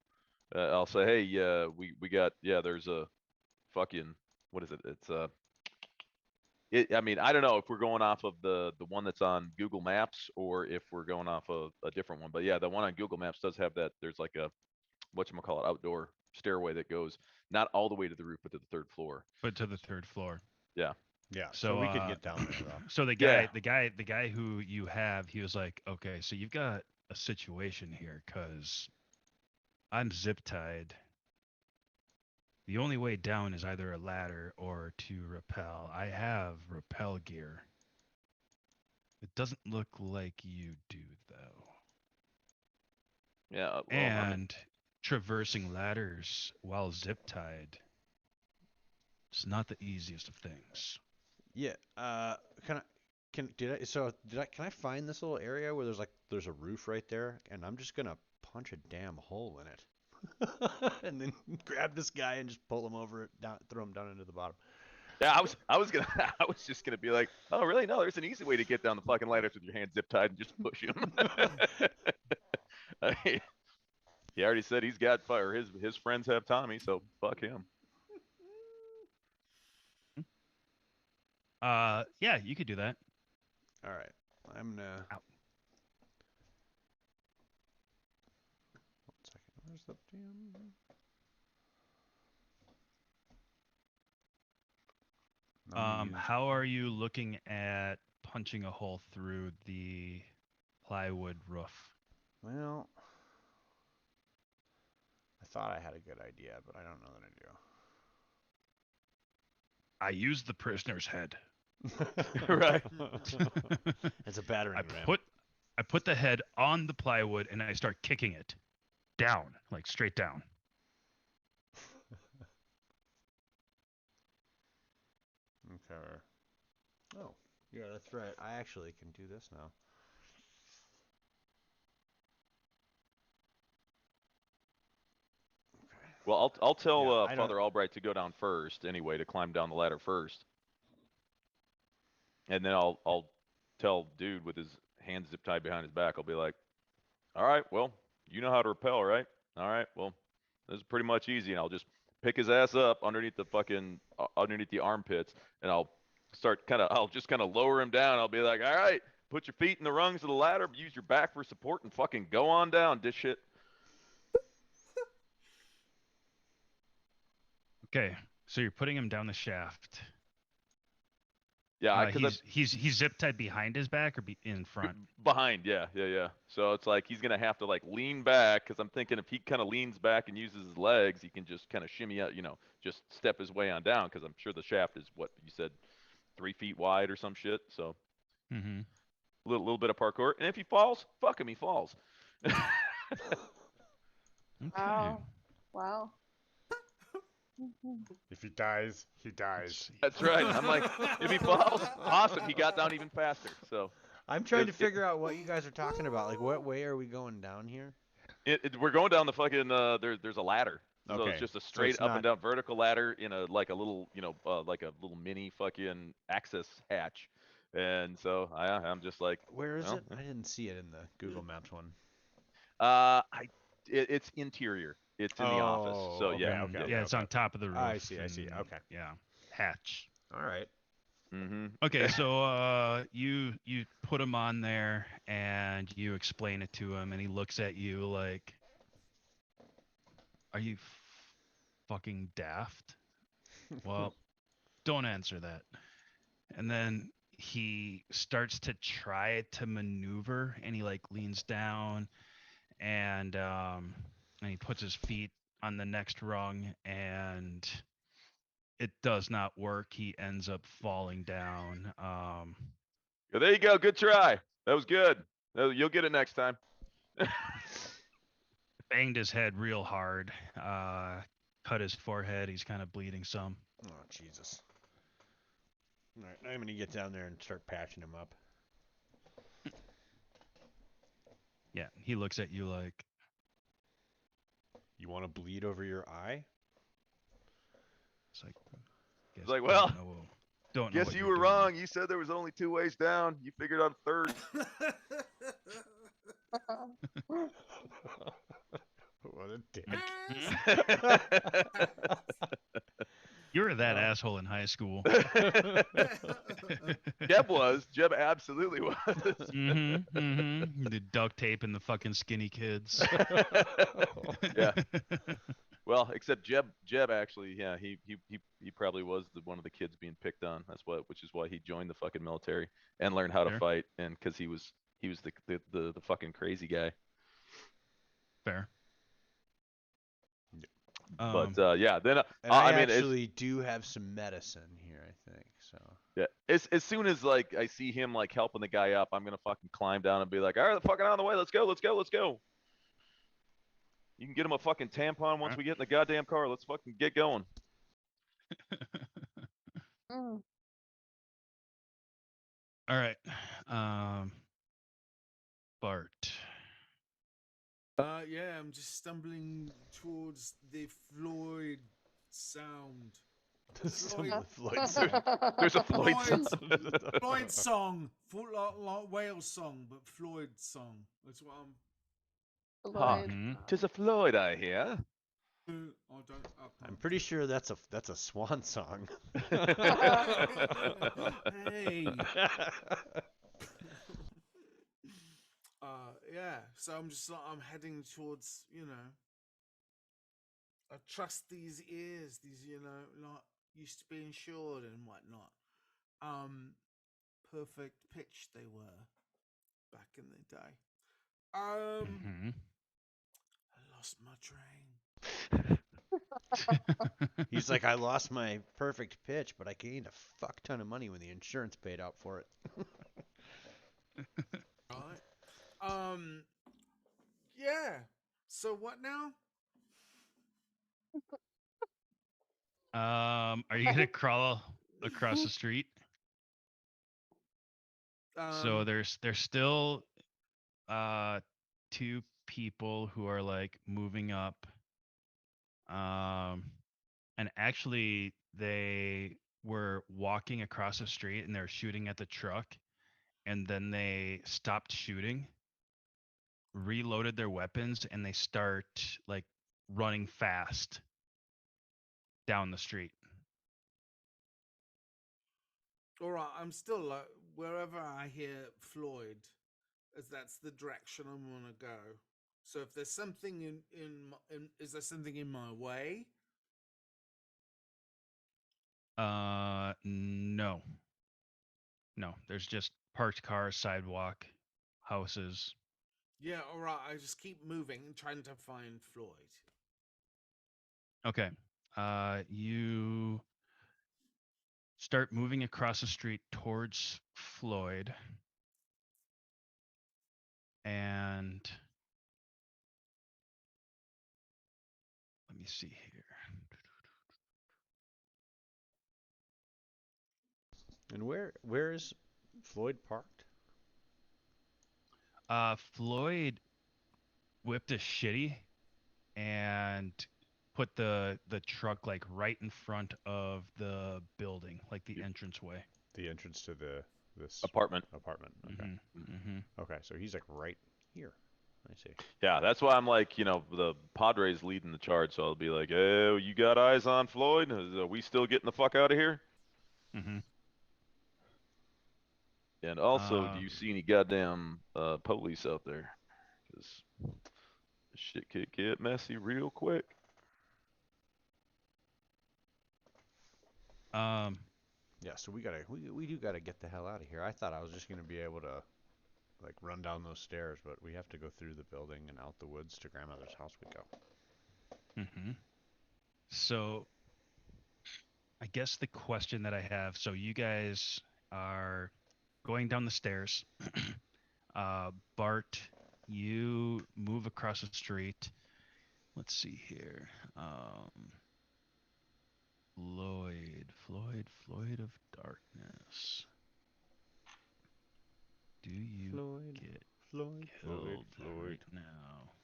I'll say, hey, we got there's a fucking what is it? It's I mean, I don't know if we're going off of the one that's on Google Maps or if we're going off of a different one. But yeah, the one on Google Maps does have that. There's like a whatchamacallit outdoor stairway that goes not all the way to the roof, but to the third floor. But to the third floor. Yeah. Yeah. So we could get down there. Though. So the guy who you have, he was like, okay, so you've got a situation here because I'm zip tied. The only way down is either a ladder or to rappel. I have rappel gear. It doesn't look like you do, though. Yeah. Well, And traversing ladders while zip tied, it's not the easiest of things. Yeah. Can I find this little area where there's a roof right there, and I'm just gonna punch a damn hole in it. And then grab this guy and just pull him over, throw him down into the bottom. Yeah, I was just gonna be like, oh really? No, there's an easy way to get down the fucking ladders with your hands zip tied and just push him. I mean, he already said he's got fire. His friends have Tommy, so fuck him. Yeah, you could do that. All right, I'm gonna. Ow. One second. Where's the damn? How are you looking at punching a hole through the plywood roof? Well, I thought I had a good idea, but I don't know that I do. I used the prisoner's head. Right. It's a battering ram. I put the head on the plywood and I start kicking it. down, like straight down. Okay. Oh, yeah, that's right. I actually can do this now. Well, I'll tell I don't- Father Albright to go down first anyway, to climb down the ladder first, and then I'll tell dude with his hands zip tied behind his back. I'll be like, all right, well, you know how to rappel, right? All right, well, this is pretty much easy, and I'll just pick his ass up underneath the fucking underneath the armpits, and I'll just kind of lower him down. I'll be like, all right, put your feet in the rungs of the ladder, use your back for support, and fucking go on down, dish shit. Okay, so you're putting him down the shaft. Yeah, he's zip tied behind his back or in front. Behind, yeah. So it's like he's gonna have to like lean back, because I'm thinking if he kind of leans back and uses his legs, he can just kind of shimmy out, just step his way on down. Because I'm sure the shaft is what you said, 3 feet wide or some shit. So Mm-hmm. little bit of parkour, and if he falls, fuck him, he falls. Wow. Wow. If he dies, he dies. That's right. I'm like, if he falls, awesome. He got down even faster. So I'm trying to figure out what you guys are talking about. Like, what way are we going down here? We're going down the fucking. There's a ladder. So Okay. it's just a So straight it's up not- and down vertical ladder in a little, like a little mini fucking access hatch. And so I'm just like, Where is well, it? I didn't see it in the Google Maps one. It's interior. It's in the office. So okay, yeah. okay, Yeah, it's on top of the roof. I see. and, Okay. Yeah, hatch. All right. Mm-hmm. Okay, so you put him on there and you explain it to him, and he looks at you like, "Are you fucking daft?" Well, don't answer that. And then he starts to try to maneuver, and he like leans down, and he puts his feet on the next rung, and it does not work. He ends up falling down. Yeah, there you go. Good try. That was good. You'll get it next time. Banged his head real hard. Cut his forehead. He's kind of bleeding some. Oh, Jesus. All right, I'm going to get down there and start patching him up. Yeah, he looks at you like, You want to bleed over your eye? it's like, It's like, well, don't know guess what you you're were doing. wrong. You said there was only 2 ways down. You figured out a third. What a dick. You were that asshole in high school. Jeb was. Jeb absolutely was. The duct tape and the fucking skinny kids. Yeah. Well, except Jeb actually, yeah, he probably was one of the kids being picked on. Which is why he joined the fucking military and learned how to Fair. fight, and because he was the fucking crazy guy. Fair. But yeah, then And I I mean, actually do have some medicine here, I think. So yeah, as soon as like I see him like helping the guy up, I'm gonna fucking climb down and be like, all right, fucking out of the way, let's go. You can get him a fucking tampon once we get in the goddamn car. Let's fucking get going. Mm. All right. Bart. Yeah, I'm just stumbling towards the Floyd sound. Floyd sound. There's a Floyd Floyd, sound. Floyd song, full like Wales song, but Floyd song. That's what I'm. Floyd. Tis a Floyd, I hear. I don't. I'm pretty sure that's a swan song. Hey. Yeah. So I'm just like I'm heading towards, I trust these ears, like used to be insured and whatnot. Perfect pitch they were back in the day. I lost my train. He's like, I lost my perfect pitch, but I gained a fuck ton of money when the insurance paid out for it. Right. Yeah. So what now? Are you gonna crawl across the street? So there's still two people who are like moving up. And actually they were walking across the street and they're shooting at the truck, and then they stopped shooting, reloaded their weapons, and they start like running fast down the street. All right, I'm still like wherever I hear Floyd, as that's the direction I'm gonna go. So if there's something in is there something in my way? No. No, there's just parked cars, sidewalk, houses. Yeah, all right. I just keep moving, trying to find Floyd. Okay. You start moving across the street towards Floyd. And let me see here. And where is Floyd parked? Floyd whipped a shitty and put the truck like right in front of the building, like the entranceway. The entrance to this Apartment. Okay. Okay, so he's like right here. I see. Yeah, that's why I'm like, the Padres leading the charge, so I'll be like, "Oh, you got eyes on Floyd? Are we still getting the fuck out of here?" Mm-hmm. And also, do you see any goddamn police out there? Because shit could get messy real quick. Yeah, so we do gotta get the hell out of here. I thought I was just gonna be able to like run down those stairs, but we have to go through the building and out the woods to grandmother's house we go. Mm-hmm. So I guess the question that I have, so you guys are going down the stairs. Bart, you move across the street. Let's see here. Floyd of Darkness. Do you get killed right now?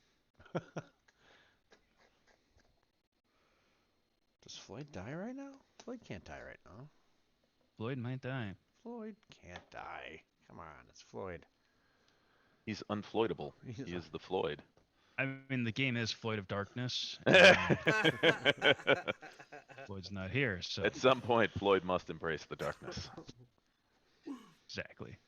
Does Floyd die right now? Floyd can't die right now. Floyd might die. Floyd can't die. Come on, it's Floyd. He's unfloydable. He is the Floyd. I mean, the game is Floyd of Darkness. Floyd's not here, so at some point, Floyd must embrace the darkness. Exactly.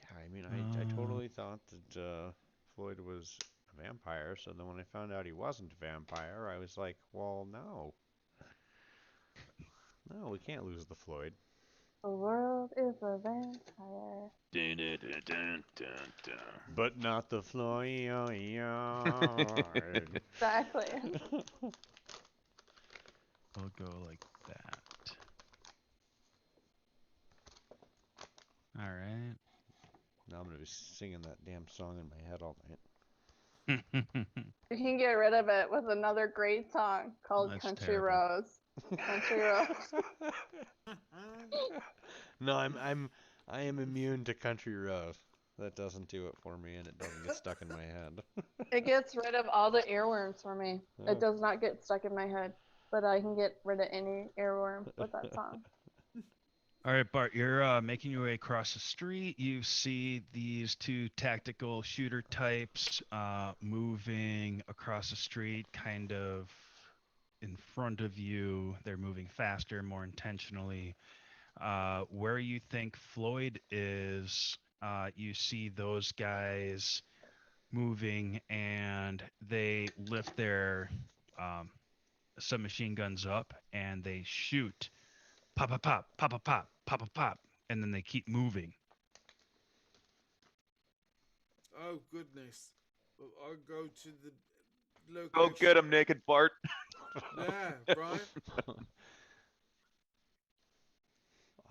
Yeah, I mean, I totally thought that Floyd was a vampire, so then when I found out he wasn't a vampire, I was like, well, no. No, we can't lose the Floyd. The world is a vampire. Dun, dun, dun, dun, dun, dun. But not the Floyd. Exactly. We'll go like that. All right. Now I'm gonna be singing that damn song in my head all night. You can get rid of it with another great song called That's Country terrible. Rose. Country Rose. No, I am immune to Country Road. That doesn't do it for me, and it doesn't get stuck in my head. It gets rid of all the earworms for me. Oh. It does not get stuck in my head, but I can get rid of any earworm with that song. All right, Bart, you're making your way across the street. You see these two tactical shooter types moving across the street, kind of in front of you. They're moving faster, more intentionally. Where you think Floyd is, you see those guys moving, and they lift their submachine guns up, and they shoot. Pop, pop, pop, pop, pop, pop, pop, pop, pop, and then they keep moving. Oh goodness! Well, I'll go to the location. Go get him, naked Bart. Yeah, Brian.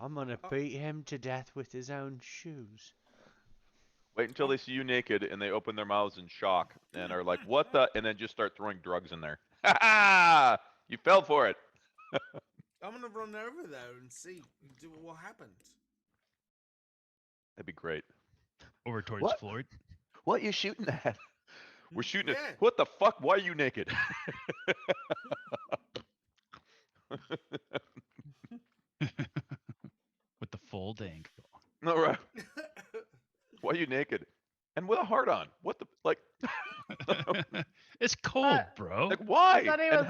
I'm gonna beat him to death with his own shoes. Wait until they see you naked and they open their mouths in shock and are like, "What the?" and then just start throwing drugs in there. Ha ha! You fell for it. I'm gonna run over there and see what happens. That'd be great. Over towards What? Floyd. What you shooting at? We're shooting Yeah. at. What the fuck? Why are you naked? With the full dangle. No, right. Why are you naked? And with a heart on. What the like? It's cold, bro. Like why? I thought he and was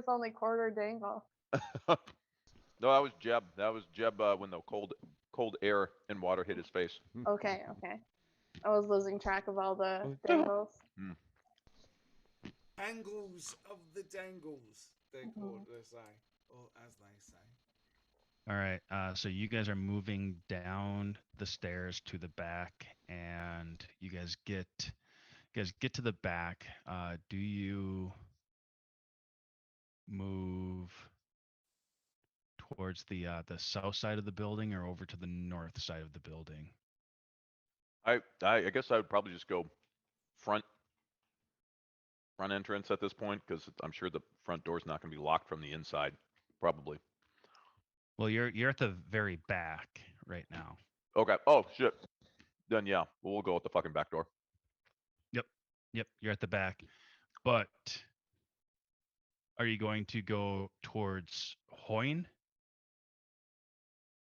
how? only quarter dangle. No, that was Jeb. That was Jeb when the cold air and water hit his face. Okay. I was losing track of all the dangles. Angles of the dangles, they're called, as they say. All right. So you guys are moving down the stairs to the back, and you guys get to the back. Do you move towards the south side of the building or over to the north side of the building? I guess I would probably just go front entrance at this point because I'm sure the front door's not going to be locked from the inside. Probably. Well, you're at the very back right now. Okay. Oh shit. Then yeah, we'll go with the fucking back door. Yep, you're at the back. But are you going to go towards Hoyne?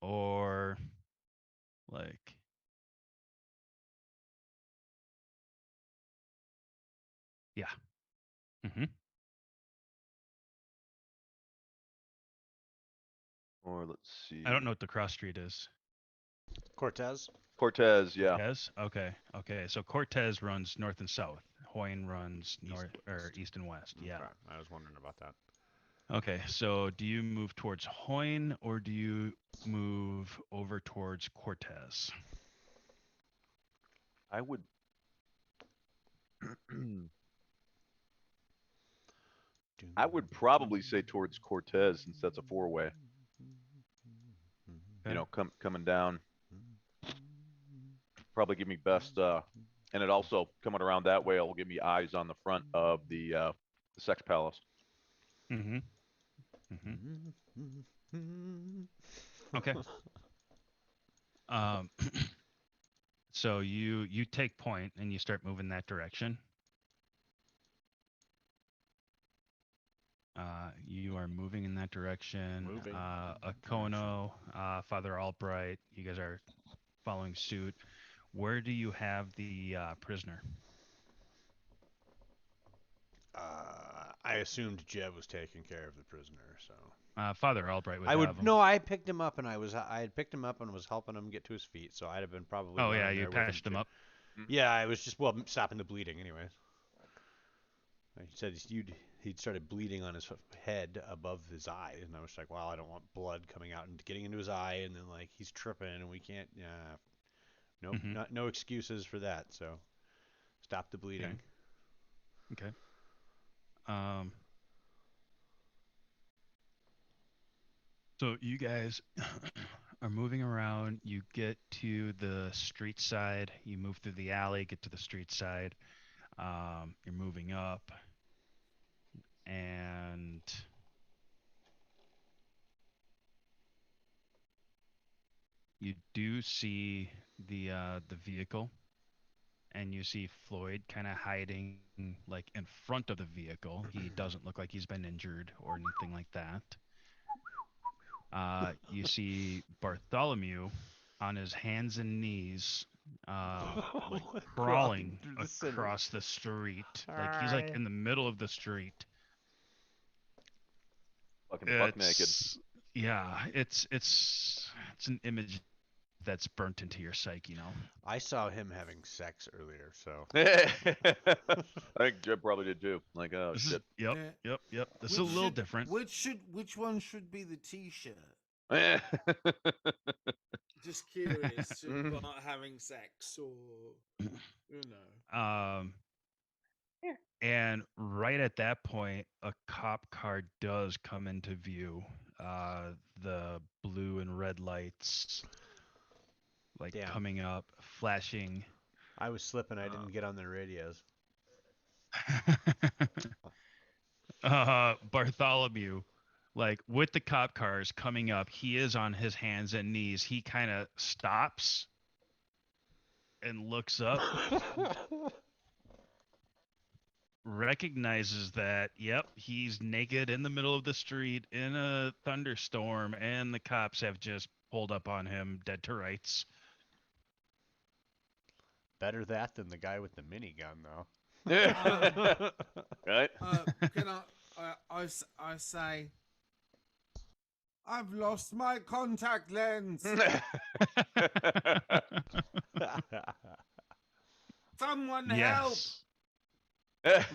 Or like yeah. Or let's see. I don't know what the cross street is. Cortez. Cortez, yeah. Cortez? Okay. So Cortez runs north and south. Hoyne runs north or east and west. Yeah. Okay. I was wondering about that. Okay. So do you move towards Hoyne or do you move over towards Cortez? I would. I would probably say towards Cortez since that's a four-way. You know, coming down. Probably give me best, and it also coming around that way will give me eyes on the front of the Sex Palace. Okay. So you take point and you start moving that direction. You are moving in that direction. Akono, Father Albright, you guys are following suit. Where do you have the prisoner? I assumed Jeb was taking care of the prisoner, so. Father Albright would. I picked him up and I had picked him up and was helping him get to his feet, so I'd have been probably. Oh yeah, you patched him up. Yeah, I was just stopping the bleeding, anyways. He said he'd started bleeding on his head above his eye, and I was like, well, I don't want blood coming out and getting into his eye, and then like he's tripping, and we can't. Nope, no excuses for that. So, stop the bleeding. Okay. So you guys are moving around. You get to the street side. You move through the alley, get to the street side. You're moving up, and you do see the vehicle, and you see Floyd kind of hiding like in front of the vehicle. He doesn't look like he's been injured or anything like that. You see Bartholomew on his hands and knees, like crawling across the street. Like he's like in the middle of the street. Fucking buck naked. Yeah, it's an image that's burnt into your psyche, you know. I saw him having sex earlier, so. I think Jeb probably did too. Like, oh shit. Yep. This is a little different. Which one should be the T-shirt? Just curious about having sex, or you know. And right at that point, a cop car does come into view. The blue and red lights like Damn. coming up, flashing. I was slipping. I didn't get on the radios. Bartholomew, like with the cop cars coming up, he is on his hands and knees. He kind of stops and looks up, recognizes that, yep, he's naked in the middle of the street in a thunderstorm, and the cops have just pulled up on him, dead to rights. Better that than the guy with the minigun, though. Right? Can I say, I've lost my contact lens. Someone help! And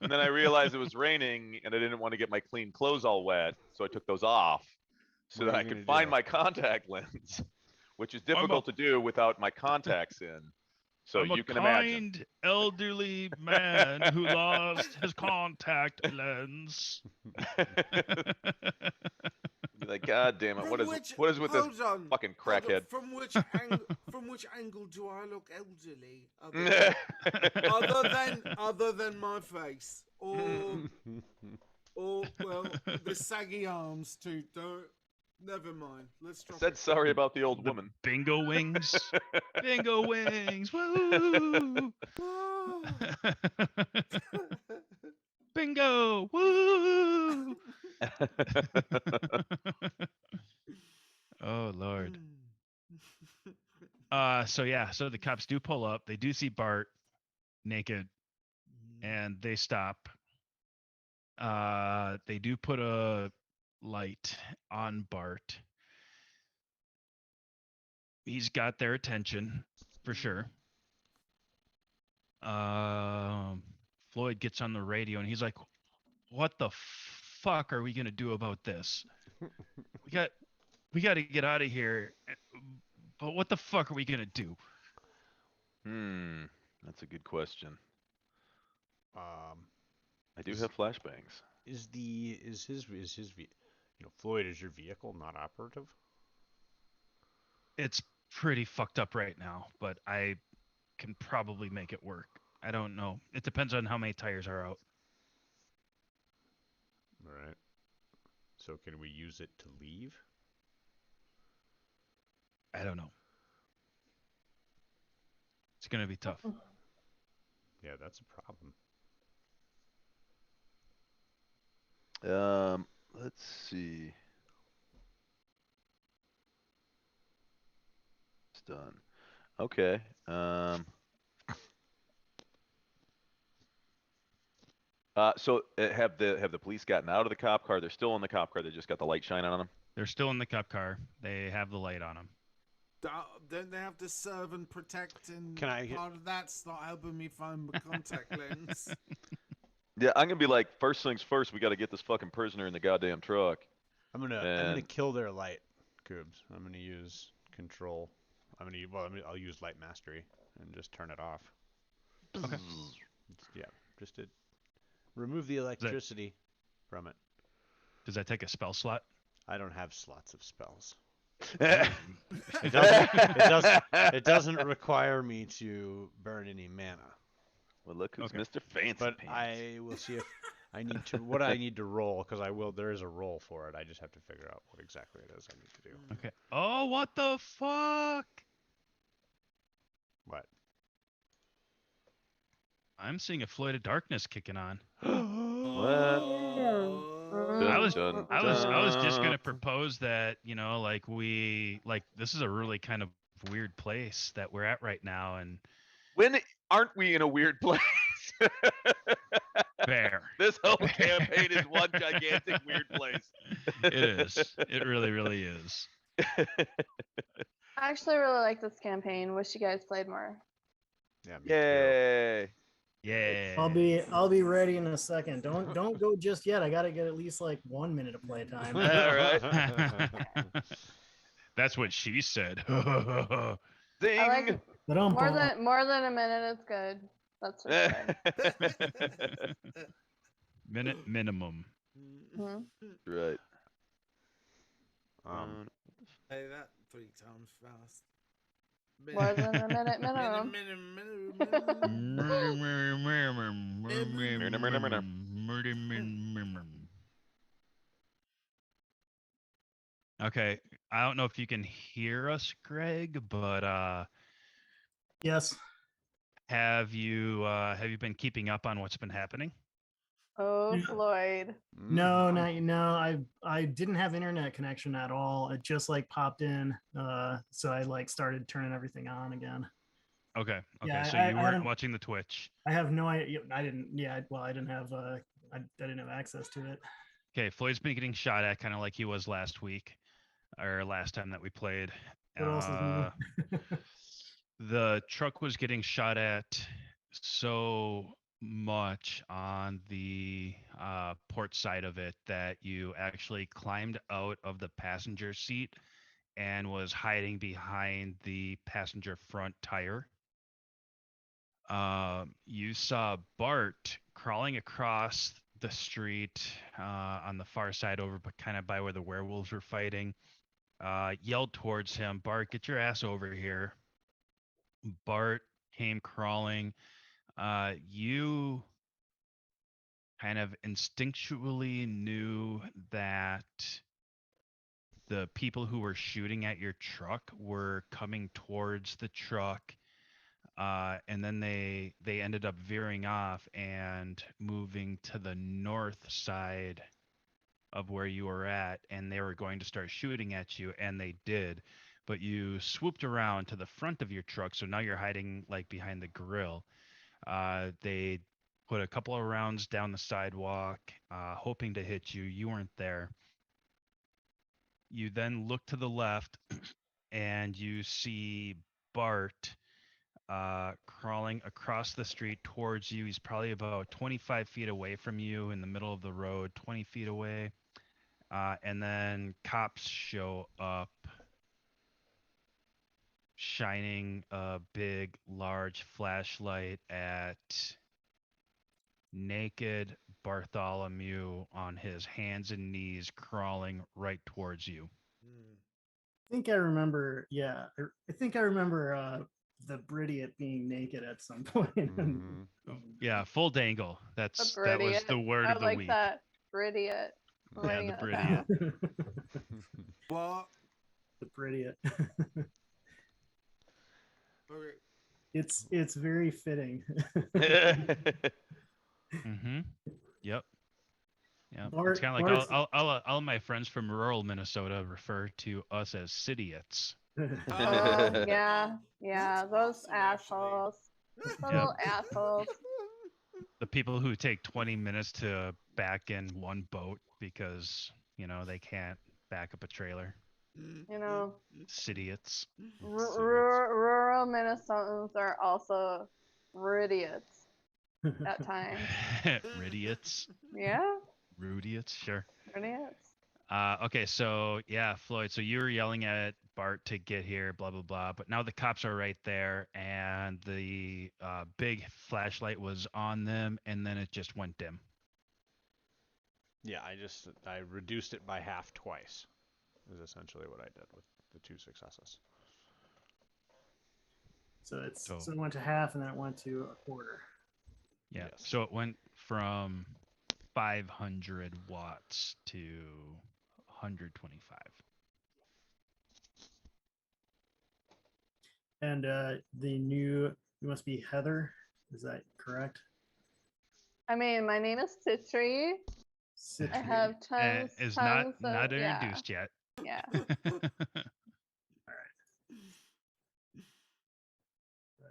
then I realized it was raining, and I didn't want to get my clean clothes all wet, so I took those off so What that are I you could gonna find do? my contact lens, which is difficult to do without my contacts in. So I'm you a can imagine. kind elderly man who lost his contact lens. Be like, God damn it! What is with this hold on, fucking hold on, crackhead? From which angle do I look elderly? Other than my face, or well, the saggy arms too. Don't. Never mind. Let's drop. Said sorry about the old woman. Bingo wings. Bingo wings. Woo! Bingo. Woo! Oh Lord. So the cops do pull up. They do see Bart naked, and they stop. They do put a light on Bart. He's got their attention for sure. Floyd gets on the radio and he's like, "What the fuck are we gonna do about this? We got to get out of here. But what the fuck are we gonna do?" That's a good question. I do have flashbangs. Floyd, is your vehicle not operative? It's pretty fucked up right now, but I can probably make it work. I don't know. It depends on how many tires are out. All right. So can we use it to leave? I don't know. It's gonna be tough. Yeah, that's a problem. Let's see. It's done. Okay. So have the police gotten out of the cop car? They're still in the cop car. They just got the light shining on them. They're still in the cop car. They have the light on them. Don't they have to serve and protect? And Can I part of that's not helping me find my contact lens. Yeah, I'm gonna be like, first things first. We got to get this fucking prisoner in the goddamn truck. I'm gonna kill their light, Coobs. I'm gonna use control. I'll use light mastery and just turn it off. Okay. Just to remove the electricity from it. Does that take a spell slot? I don't have slots of spells. It doesn't require me to burn any mana. Well, look who's Mr. Fancy But Pants. I will see if I need to what I need to roll, because there is a roll for it. I just have to figure out what exactly it is I need to do. Okay. Oh, what the fuck? What? I'm seeing a Floyd of Darkness kicking on. What? I was just gonna propose that, this is a really kind of weird place that we're at right now, and when aren't we in a weird place? Fair. This whole campaign is one gigantic weird place. It is. It really, really is. I actually really like this campaign. Wish you guys played more. Yeah. Yay. Yeah. I'll be ready in a second. Don't go just yet. I gotta get at least like 1 minute of play time. All right. That's what she said. Ding. I like Ba-dum, more bum. than a minute is good. That's for sure. Minute minimum. Mhm. Right. Say that 3 times fast. More than a minute minimum. Okay, I don't know if you can hear us, Greg, but Yes. have you been keeping up on what's been happening? Oh, Yeah. Floyd. No, I didn't have internet connection at all. It just like popped in. So I like started turning everything on again. Okay. Yeah, So I you weren't haven't- watching the Twitch. I have no idea. I didn't. Yeah. Well, I didn't have. I didn't have access to it. Okay, Floyd's been getting shot at kind of like he was last week or last time that we played. What else is new? The truck was getting shot at so much on the port side of it that you actually climbed out of the passenger seat and was hiding behind the passenger front tire. You saw Bart crawling across the street on the far side over, but kind of by where the werewolves were fighting. Yelled towards him, "Bart, get your ass over here." Bart came crawling. You kind of instinctually knew that the people who were shooting at your truck were coming towards the truck. And then they ended up veering off and moving to the north side of where you were at, and they were going to start shooting at you, and they did. But you swooped around to the front of your truck, so now you're hiding like behind the grill. They put a couple of rounds down the sidewalk, hoping to hit you. You weren't there. You then look to the left, and you see Bart crawling across the street towards you. He's probably about 25 feet away from you in the middle of the road, 20 feet away. And then cops show up, shining a big, large flashlight at naked Bartholomew on his hands and knees, crawling right towards you. I think I remember. Yeah, I think I remember the Bridiot being naked at some point. Yeah, full dangle. That was Bridiot. the word I of the like week. that. Bridiot. Yeah, the Bridiot. What? The Bridiot. Okay. It's very fitting. Mm-hmm. Yep. Yeah. Bart- It's kind of Bart's- like all of my friends from rural Minnesota refer to us as Cityots. Oh, yeah, those assholes. Little assholes. The people who take 20 minutes to back in one boat because, they can't back up a trailer. You know, Cityots. rural Minnesotans are also idiots at times. Ridiots. Yeah, Rudiots, sure. idiots. Okay, so yeah, Floyd, so you were yelling at Bart to get here, blah, blah, blah. But now the cops are right there, and the big flashlight was on them, and then it just went dim. Yeah, I reduced it by half twice. Is essentially what I did with the 2 successes. So it went to half, and then it went to a quarter. Yeah. So it went from 500 watts to 125. And you must be Heather. Is that correct? I mean, my name is Citri. I have tons. Is tons not of, yeah. introduced yet. Yeah.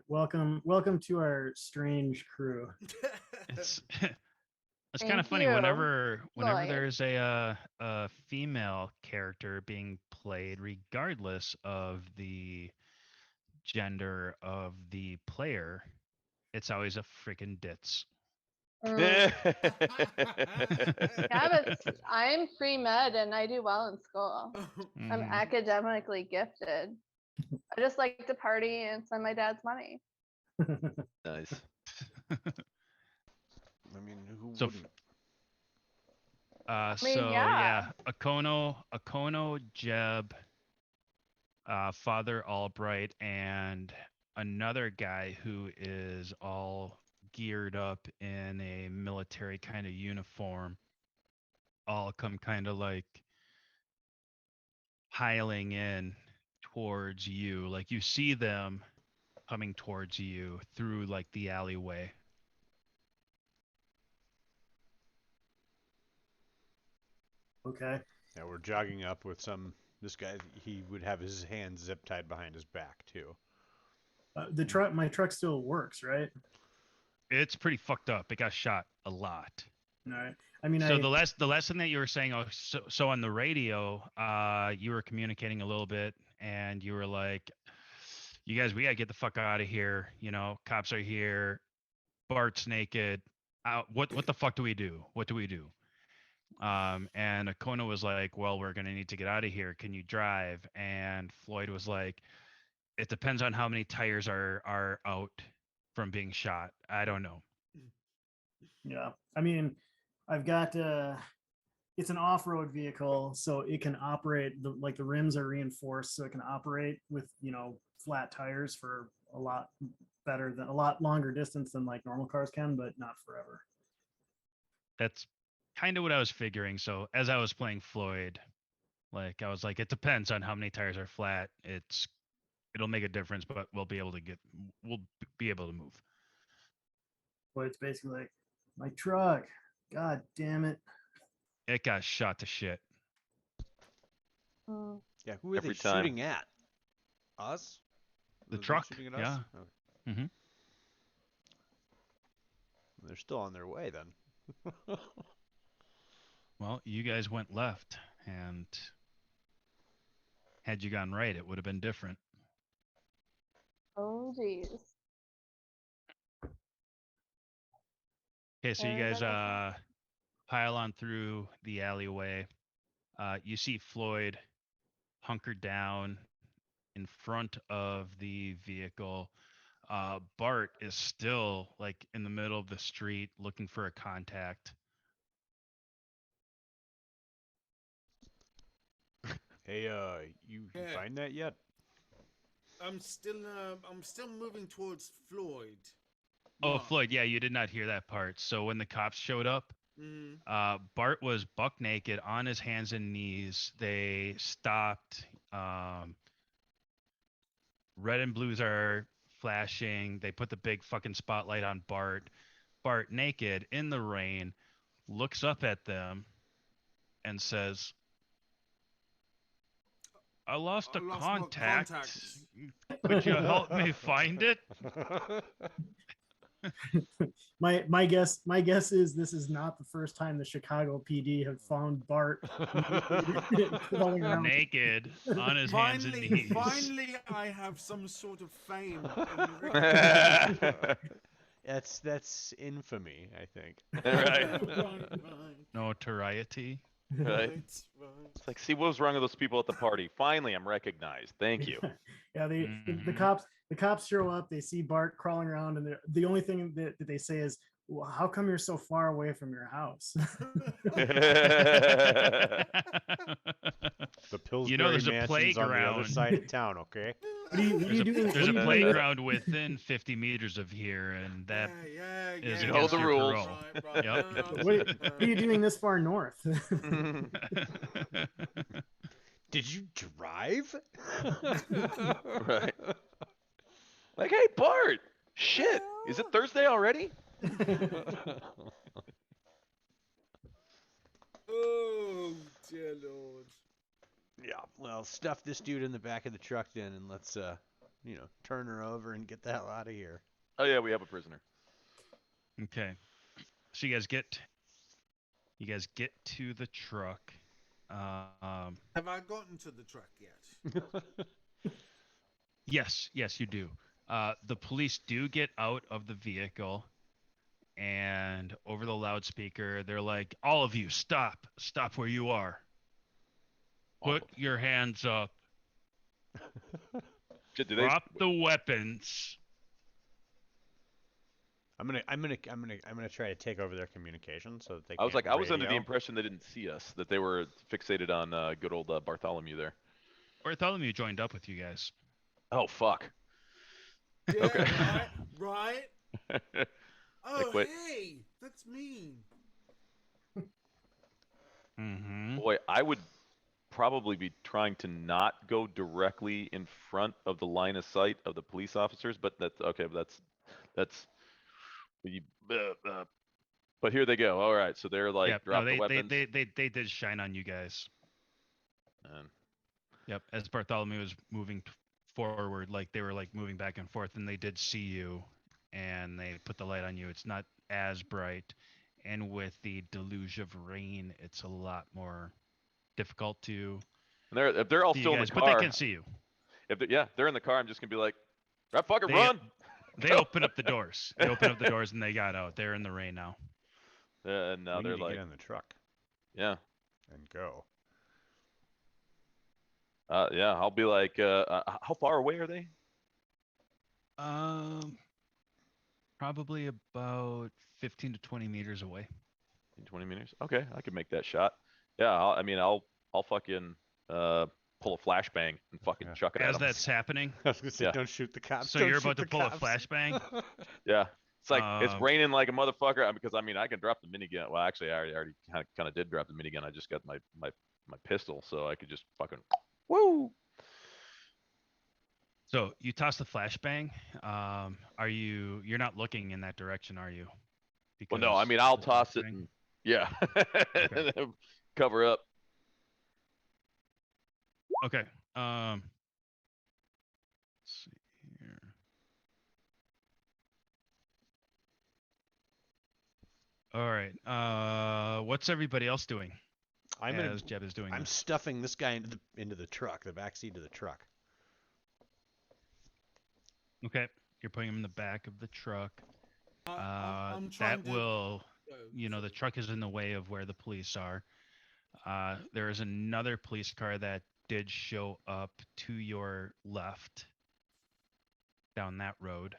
Welcome to our strange crew. It's it's Thank kind of funny you, whenever Floyd. there's a female character being played, regardless of the gender of the player, it's always a freaking ditz. Yeah, but I'm pre-med and I do well in school. I'm Mhm. academically gifted. I just like to party and spend my dad's money. Nice. I mean, who So, wouldn't? mean, yeah. Akono, Jeb, Father Albright and another guy who is all geared up in a military kind of uniform all come kind of like piling in towards you. Like you see them coming towards you through like the alleyway. Okay. Yeah, we're jogging up with some. This guy, he would have his hands zip tied behind his back too. The truck, my truck still works, right? It's pretty fucked up. It got shot a lot. All right. I mean, So the lesson that you were saying, so on the radio, you were communicating a little bit, and you were like, "You guys, we gotta get the fuck out of here. You know, cops are here. Bart's naked. What the fuck do we do? What do we do?" And Akona was like, "Well, we're gonna need to get out of here. Can you drive?" And Floyd was like, "It depends on how many tires are out from being shot. I don't know." Yeah. I mean, I've got it's an off-road vehicle, so it can operate like the rims are reinforced, so it can operate with, you know, flat tires for a lot longer distance than like normal cars can, but not forever. That's kind of what I was figuring. So as I was playing Floyd, like I was like, it depends on how many tires are flat. It'll make a difference, but we'll be able to move. But it's basically like, my truck, god damn it. It got shot to shit. Yeah, who are Every they time. shooting at? Us? The Are they truck, shooting at us? yeah. Okay. Mm-hmm. They're still on their way then. Well, you guys went left, and had you gone right, it would have been different. Oh, geez. Okay, so you guys pile on through the alleyway. You see Floyd hunkered down in front of the vehicle. Bart is still like in the middle of the street looking for a contact. Hey, you Yeah. find that yet? I'm still moving towards Floyd. Oh, Floyd, yeah, you did not hear that part. So when the cops showed up, Bart was buck naked on his hands and knees. They stopped. Red and blues are flashing. They put the big fucking spotlight on Bart. Bart, naked in the rain, looks up at them and says, I lost a my contact. contact." Could you help me find it? My guess is this is not the first time the Chicago PD have found Bart crawling around. Naked on his hands and knees. Finally, I have some sort of fame. That's infamy, I think. Right. Notoriety. Right. It's like, see what was wrong with those people at the party. Finally, I'm recognized. Thank you. Yeah, the cops show up. They see Bart crawling around, and the only thing that they say is, well, "How come you're so far away from your house?" The Pillsbury You know, there's a Mansion's on the other playground. side of town, okay? There's a playground within 50 meters of here, and that is You know against the your rules. parole. Yep. What are you doing this far north? Did you drive? Right. Like, hey, Bart! Shit! Is it Thursday already? Oh, dear Lord. Yeah, well, stuff this dude in the back of the truck then, and let's, turn her over and get the hell out of here. Oh, yeah, we have a prisoner. Okay. So you guys get to the truck. Have I gotten to the truck yet? Yes, you do. The police do get out of the vehicle, and over the loudspeaker, they're like, all of you, stop where you are. Put your hands up. Drop the weapons. I'm gonna try to take over their communication so that they. I was can't like, I was under the radio. impression they didn't see us, that they were fixated on good old Bartholomew there. Bartholomew joined up with you guys. Oh fuck. Yeah, Okay. right? Oh, wait. hey, that's mean. Mm-hmm. Boy, I would probably be trying to not go directly in front of the line of sight of the police officers, but that's okay. But that's. You, but here they go. All right, so they're like Yep. drop No, the weapons. they did shine on you guys. And Yep. As Bartholomew was moving forward, like they were like moving back and forth, and they did see you, and they put the light on you. It's not as bright, and with the deluge of rain, it's a lot more difficult to. and if they're all see you still in guys, the but car, they can see you. if they're in the car, I'm just gonna be like, "Right, fucking They- run!" They open up the doors. They open up the doors and they got out. They're in the rain now. And now We they're need to like, get in the truck "Yeah, and go. yeah." I'll be like, "How far away are they?" Probably about 15 to 20 meters away. 20 meters. Okay, I could make that shot. Yeah, I'll fucking pull a flashbang and fucking chuck it at As them. that's happening, I was gonna say, Yeah. don't shoot the cops. so don't you're shoot about to the pull a cops. flashbang. Yeah, it's like it's Um, raining like a motherfucker because I mean I can drop the minigun. Well, actually, I already kind of did drop the minigun. I just got my pistol, so I could just fucking woo. So you toss the flashbang. You're not looking in that direction, are you? Well, no, I mean I'll the toss it flashbang- and yeah, and then cover up. Okay. Let's see here. All right. What's everybody else doing? I'm as Jeb is doing I'm this? stuffing this guy into the truck, the back seat of the truck. Okay. You're putting him in the back of the truck. I'm trying That to- will, the truck is in the way of where the police are. There is another police car that did show up to your left down that road.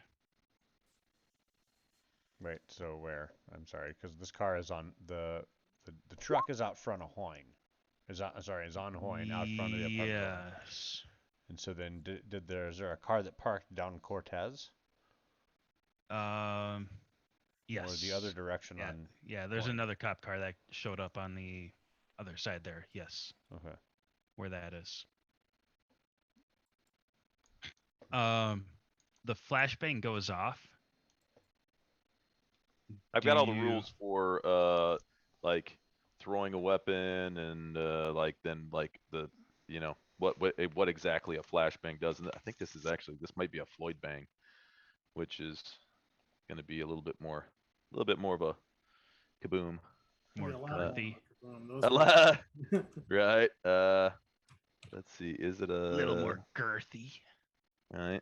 Wait, so where? I'm sorry, because this car is on the truck is out front of Hoyne. Is on Hoyne out front of the apartment building. Yes. And so then is there a car that parked down Cortez? Yes. Or the other direction Yeah, on yeah, there's Hoyne? another cop car that showed up on the other side there. Yes. Okay. Where that is. The flashbang goes off. I've Do got all the you- rules for like throwing a weapon and like the what exactly a flashbang does. And I think this might be a Floyd bang, which is going to be a little bit more of a kaboom. More Yeah, a lot girthy. Those A are- lot. Right. Let's see. Is it a A little more girthy. All right.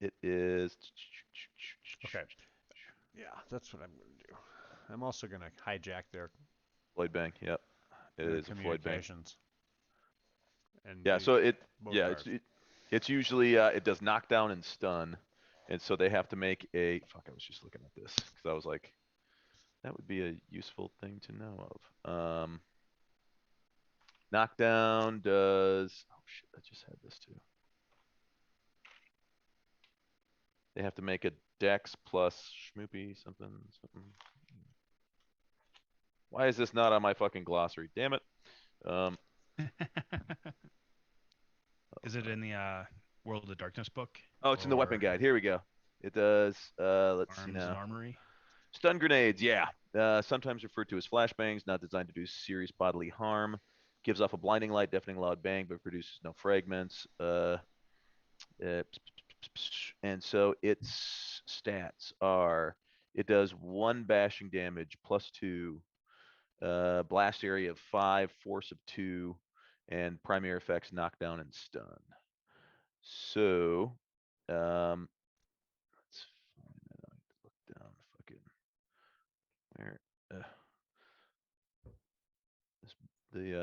It is. Okay. Yeah, that's what I'm gonna do. I'm also gonna hijack their Floyd bang. Yep. It their is a Floyd bang. communications. And Yeah. do So both it's cars. it's usually it does knockdown and stun, and so they have to make a. Fuck. I was just looking at this because I was like, that would be a useful thing to know of. Knockdown does. Oh shit! I just had this too. They have to make a dex plus schmoopy something. Why is this not on my fucking glossary? Damn it. Is it in the World of Darkness book? Oh, it's in the weapon Or guide. Here we go. It does. Let's see Arms now. and Armory? Stun grenades, yeah. Sometimes referred to as flashbangs, not designed to do serious bodily harm. Gives off a blinding light, deafening loud bang, but produces no fragments. And so its stats are: it does 1 bashing damage, +2, blast area of 5, force of 2, and primary effects knockdown and stun. So, let's find that. I have to look down. Fucking where?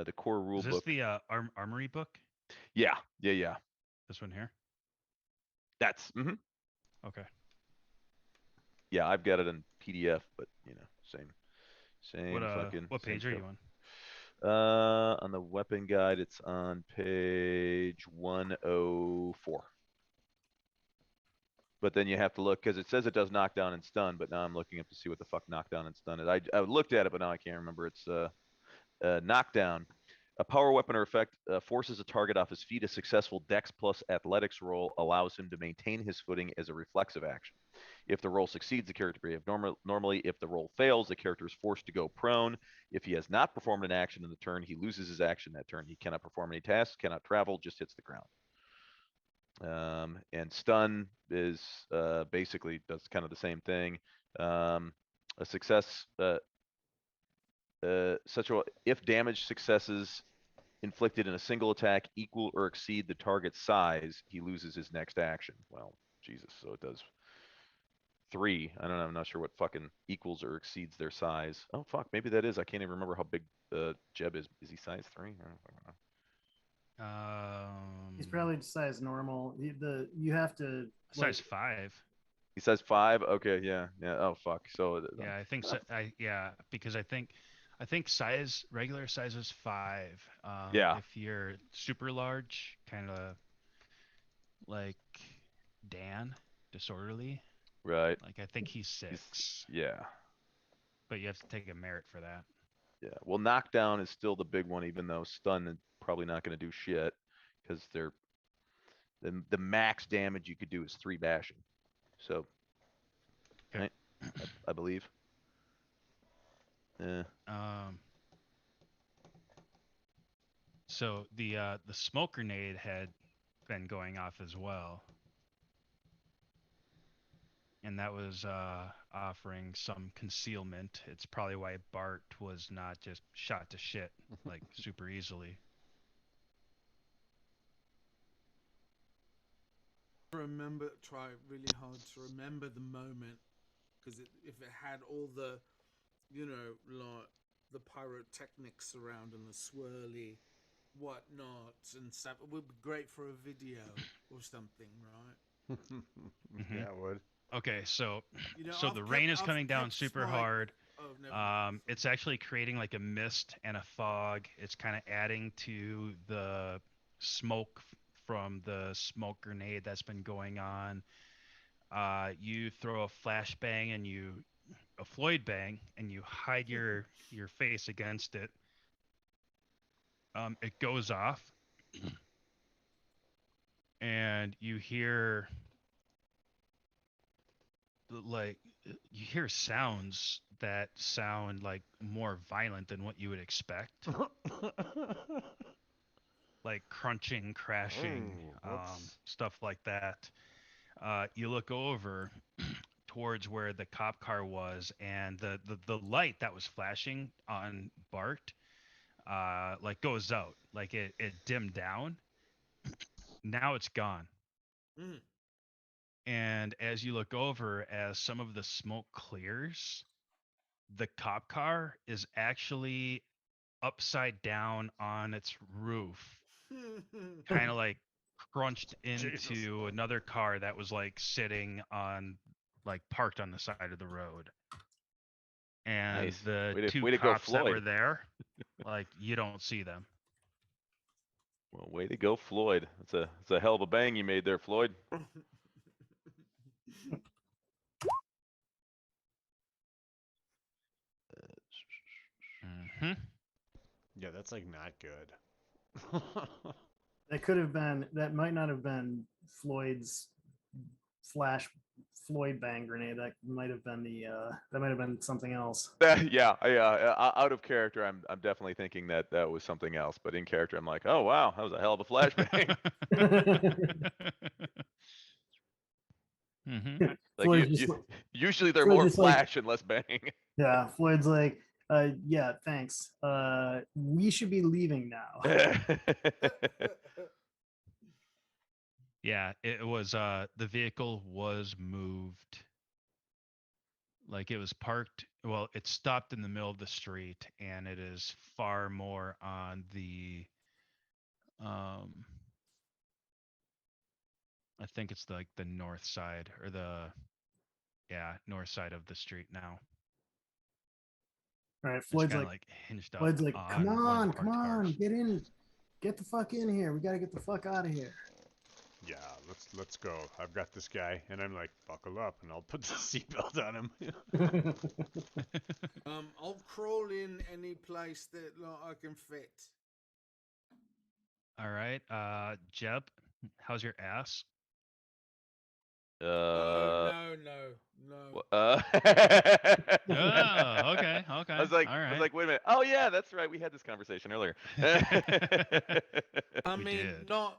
The core rule Is this book. the Armory book? Yeah. This one here? That's. Okay. Yeah, I've got it in PDF, but same What fucking. what same page are stuff. you On the weapon guide, it's on page 104. But then you have to look because it says it does knockdown and stun, but now I'm looking up to see what the fuck knockdown and stun is. I looked at it, but now I can't remember. It's knockdown. A power weapon or effect forces a target off his feet. A successful Dex plus Athletics roll allows him to maintain his footing as a reflexive action. If the roll succeeds, the character behaves normally. If the roll fails, the character is forced to go prone. If he has not performed an action in the turn, he loses his action that turn. He cannot perform any tasks, cannot travel, just hits the ground. And stun is basically does kind of the same thing. A success, if damage successes inflicted in a single attack equal or exceed the target's size, he loses his next action. Well, Jesus, so it does 3. I don't know. I'm not sure what fucking equals or exceeds their size. Oh fuck, maybe that is. I can't even remember how big Jeb is. Is he size 3? I don't know. He's probably size normal. You have to size 5. He says 5. Okay, yeah. Oh fuck. So yeah, I think so. Because I think regular size is 5. Yeah. If you're super large, kind of like Dan, disorderly. Right. Like I think he's 6. Yeah. But you have to take a merit for that. Yeah. Well, knockdown is still the big one, even though stun is probably not going to do shit because the max damage you could do is 3 bashing. So, okay. Right? I believe. So the smoke grenade had been going off as well. And that was offering some concealment. It's probably why Bart was not just shot to shit like super easily. Try really hard to remember the moment, because if it had all the, like the pyrotechnics around and the swirly whatnot and stuff, it would be great for a video or something, right? Yeah, it would. Okay, so I've the rain is kept- coming I've down kept super my- hard. Oh, never mind. It's actually creating like a mist and a fog. It's kind of adding to the smoke from the smoke grenade that's been going on. You throw a flashbang and a Floyd bang, and you hide your face against it. It goes off, and you hear sounds that sound like more violent than what you would expect. Like crunching, crashing, stuff like that. You look over towards where the cop car was, and the light that was flashing on Bart like goes out, like it dimmed down. Now it's gone. Mm. And as you look over, as some of the smoke clears, the cop car is actually upside down on its roof, kind of like crunched into another car that was like sitting on, like parked on the side of the road. And Nice. the Way to two go, cops that were Floyd. there, like you don't see them. Well, way to go, Floyd. It's a hell of a bang you made there, Floyd. Yeah, that's like not good. That could have been. That might not have been Floyd's Floyd bang grenade. That might have been That might have been something else. Yeah. Out of character, I'm definitely thinking that was something else. But in character, I'm like, oh wow, that was a hell of a flashbang. Like Floyd's usually they're Floyd's more just like- flash and less bang. Yeah, Floyd's like, yeah, thanks. We should be leaving now. Yeah, it was the vehicle was moved. Like it was parked, well, it stopped in the middle of the street, and it is far more on the I think it's like the north side, or north side of the street now. All right, It's Floyd's kinda, like, hinged up Floyd's like, come on one on, part come on, cars. get in, get the fuck in here. We gotta get the fuck out of here. Yeah, let's go. I've got this guy, and I'm like, buckle up, and I'll put the seatbelt on him. I'll crawl in any place that I can fit. All right, Jeb, how's your ass? No. Oh, okay. I was like, All right. wait a minute. Oh yeah, that's right. We had this conversation earlier. I We mean, did. not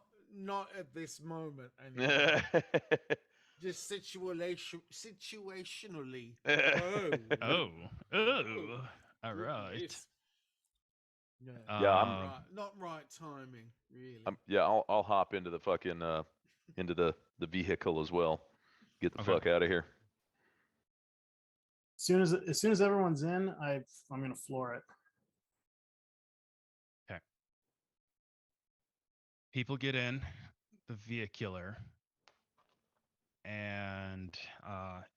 at this moment. Anyway. Just situationally. Oh. All right. It's- Yeah. Yeah, I'm- not right timing, really. I'll hop into the fucking into the vehicle as well. Get the Okay. fuck out of here. As soon as everyone's in, I'm gonna floor it. Okay. People get in the vehicular, and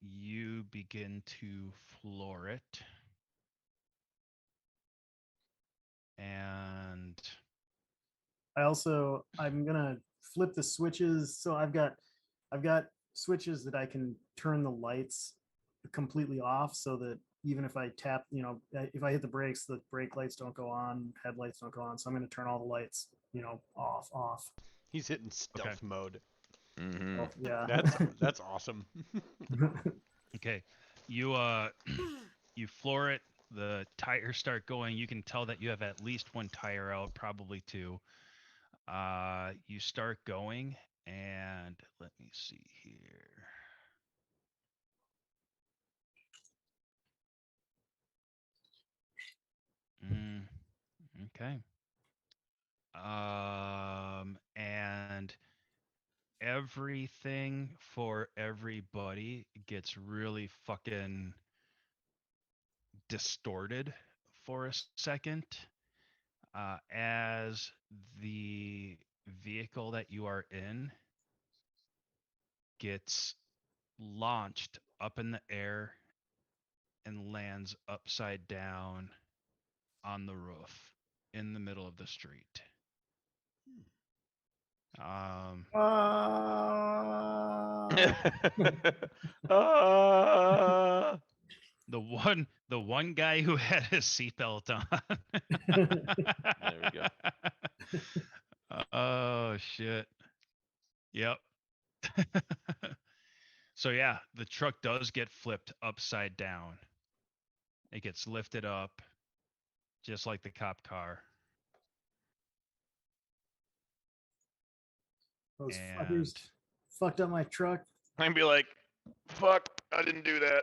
you begin to floor it. And I'm gonna flip the switches. So I've got switches that I can turn the lights completely off, so that even if I tap, if I hit the brakes, the brake lights don't go on, headlights don't go on. So I'm gonna turn all the lights, off. He's hitting stealth mode. Mm-hmm. Oh, yeah. That's awesome. okay, you you floor it. The tires start going. You can tell that you have at least one tire out, probably two. You start going, and let me see here. Okay. And everything for everybody gets really fucking distorted for a second as the vehicle that you are in gets launched up in the air and lands upside down on the roof in the middle of the street. The one guy who had his seatbelt on. There we go. Oh shit. Yep. So yeah, the truck does get flipped upside down. It gets lifted up just like the cop car. Those fuckers fucked up my truck. I'd be like, fuck, I didn't do that.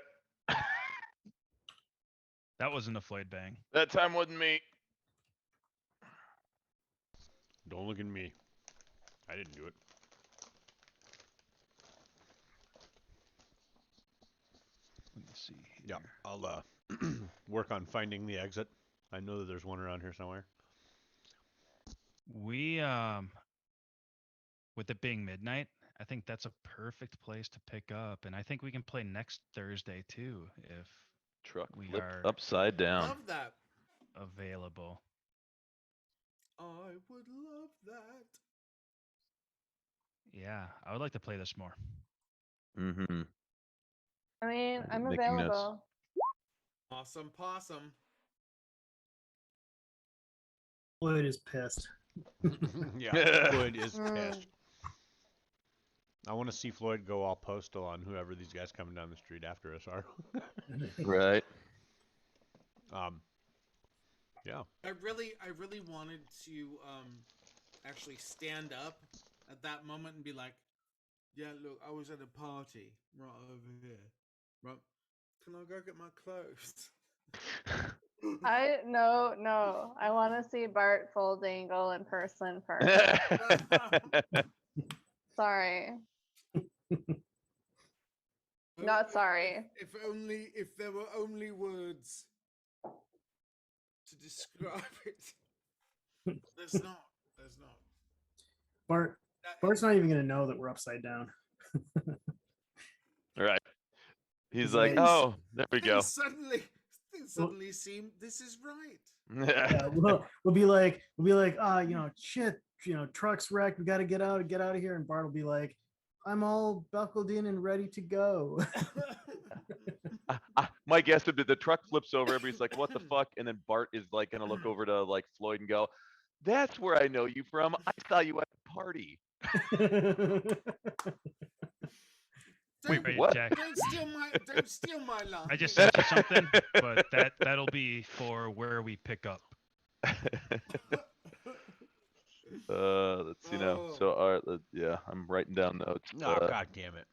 That wasn't a Floyd bang. That time wasn't me. Don't look at me. I didn't do it. Let me see here. Yeah, I'll work on finding the exit. I know that there's one around here somewhere. We with it being midnight, I think that's a perfect place to pick up, and I think we can play next Thursday too if Truck we flipped are upside down. Love that. available. I would love that. Yeah, I would like to play this more. Mm-hmm. I mean, I'm Making notes. available. Awesome possum. Floyd is pissed. Yeah, Floyd is pissed. I want to see Floyd go all postal on whoever these guys coming down the street after us are. Right. Yeah. I really wanted to actually stand up at that moment and be like, yeah, look, I was at a party right over here. Right. Can I go get my clothes? No. I want to see Bart full dangle in person first. Sorry. Not sorry. If there were only words to describe it. There's not. Bart's not even gonna know that we're upside down. Right. He's He's like, like- oh, there we go. Suddenly suddenly seem this is right. Yeah, we'll be like, shit, truck's wrecked. We got to get out of here. And Bart will be like, I'm all buckled in and ready to go. My guess would be the truck flips over. Everybody's like, "What the fuck?" And then Bart is like gonna look over to like Floyd and go, "That's where I know you from. I saw you at a party." Wait, what? Jack. Don't steal my line. I just sent you something, but that'll be for where we pick up. Let's see now. So, all right, yeah, I'm writing down notes. Oh, God damn it.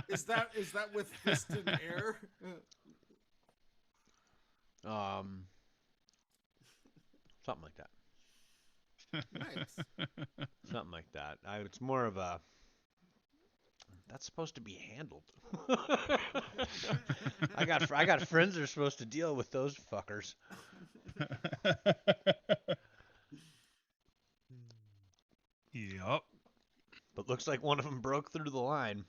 Is that with fist in air? Something like that. Nice. Something like that. It's more of a. That's supposed to be handled. I got friends that are supposed to deal with those fuckers. Yup. But looks like one of them broke through the line.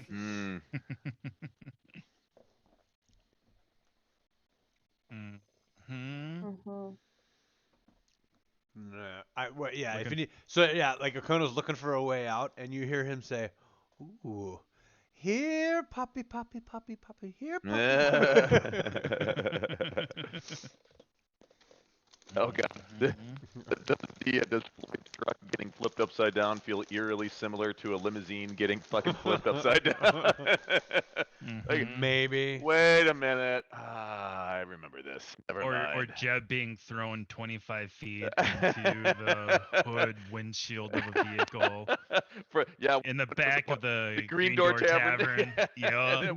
Mm. Yeah. If you need, so yeah, like Okono's looking for a way out, and you hear him say, "Ooh, here, puppy, puppy, puppy, puppy, here, puppy." Oh God. Does Floyd's truck getting flipped upside down feel eerily similar to a limousine getting fucking flipped upside down? Like, maybe. Wait a minute. I remember this. Never mind. Or Jeb being thrown 25 feet into the hood windshield of a vehicle. In the back of the Green Door Tavern. Yeah.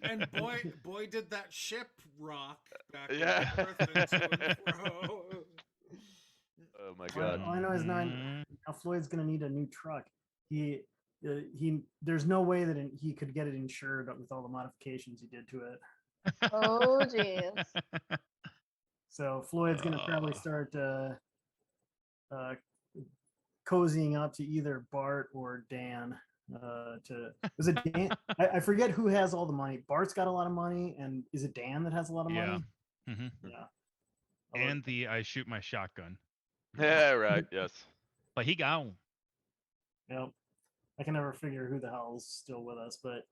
And boy did that ship rock back Yeah. and forth and to and fro. Oh my God. All I know is now Floyd's gonna need a new truck. He there's no way that he could get it insured with all the modifications he did to it. Oh jeez. So Floyd's gonna probably start cozying up to either Bart or Dan. Was it Dan? I forget who has all the money. Bart's got a lot of money, and is it Dan that has a lot of money? Mm-hmm. Yeah. And I shoot my shotgun. Yeah, right. Yes. But he gone. Yep. I can never figure who the hell's still with us, but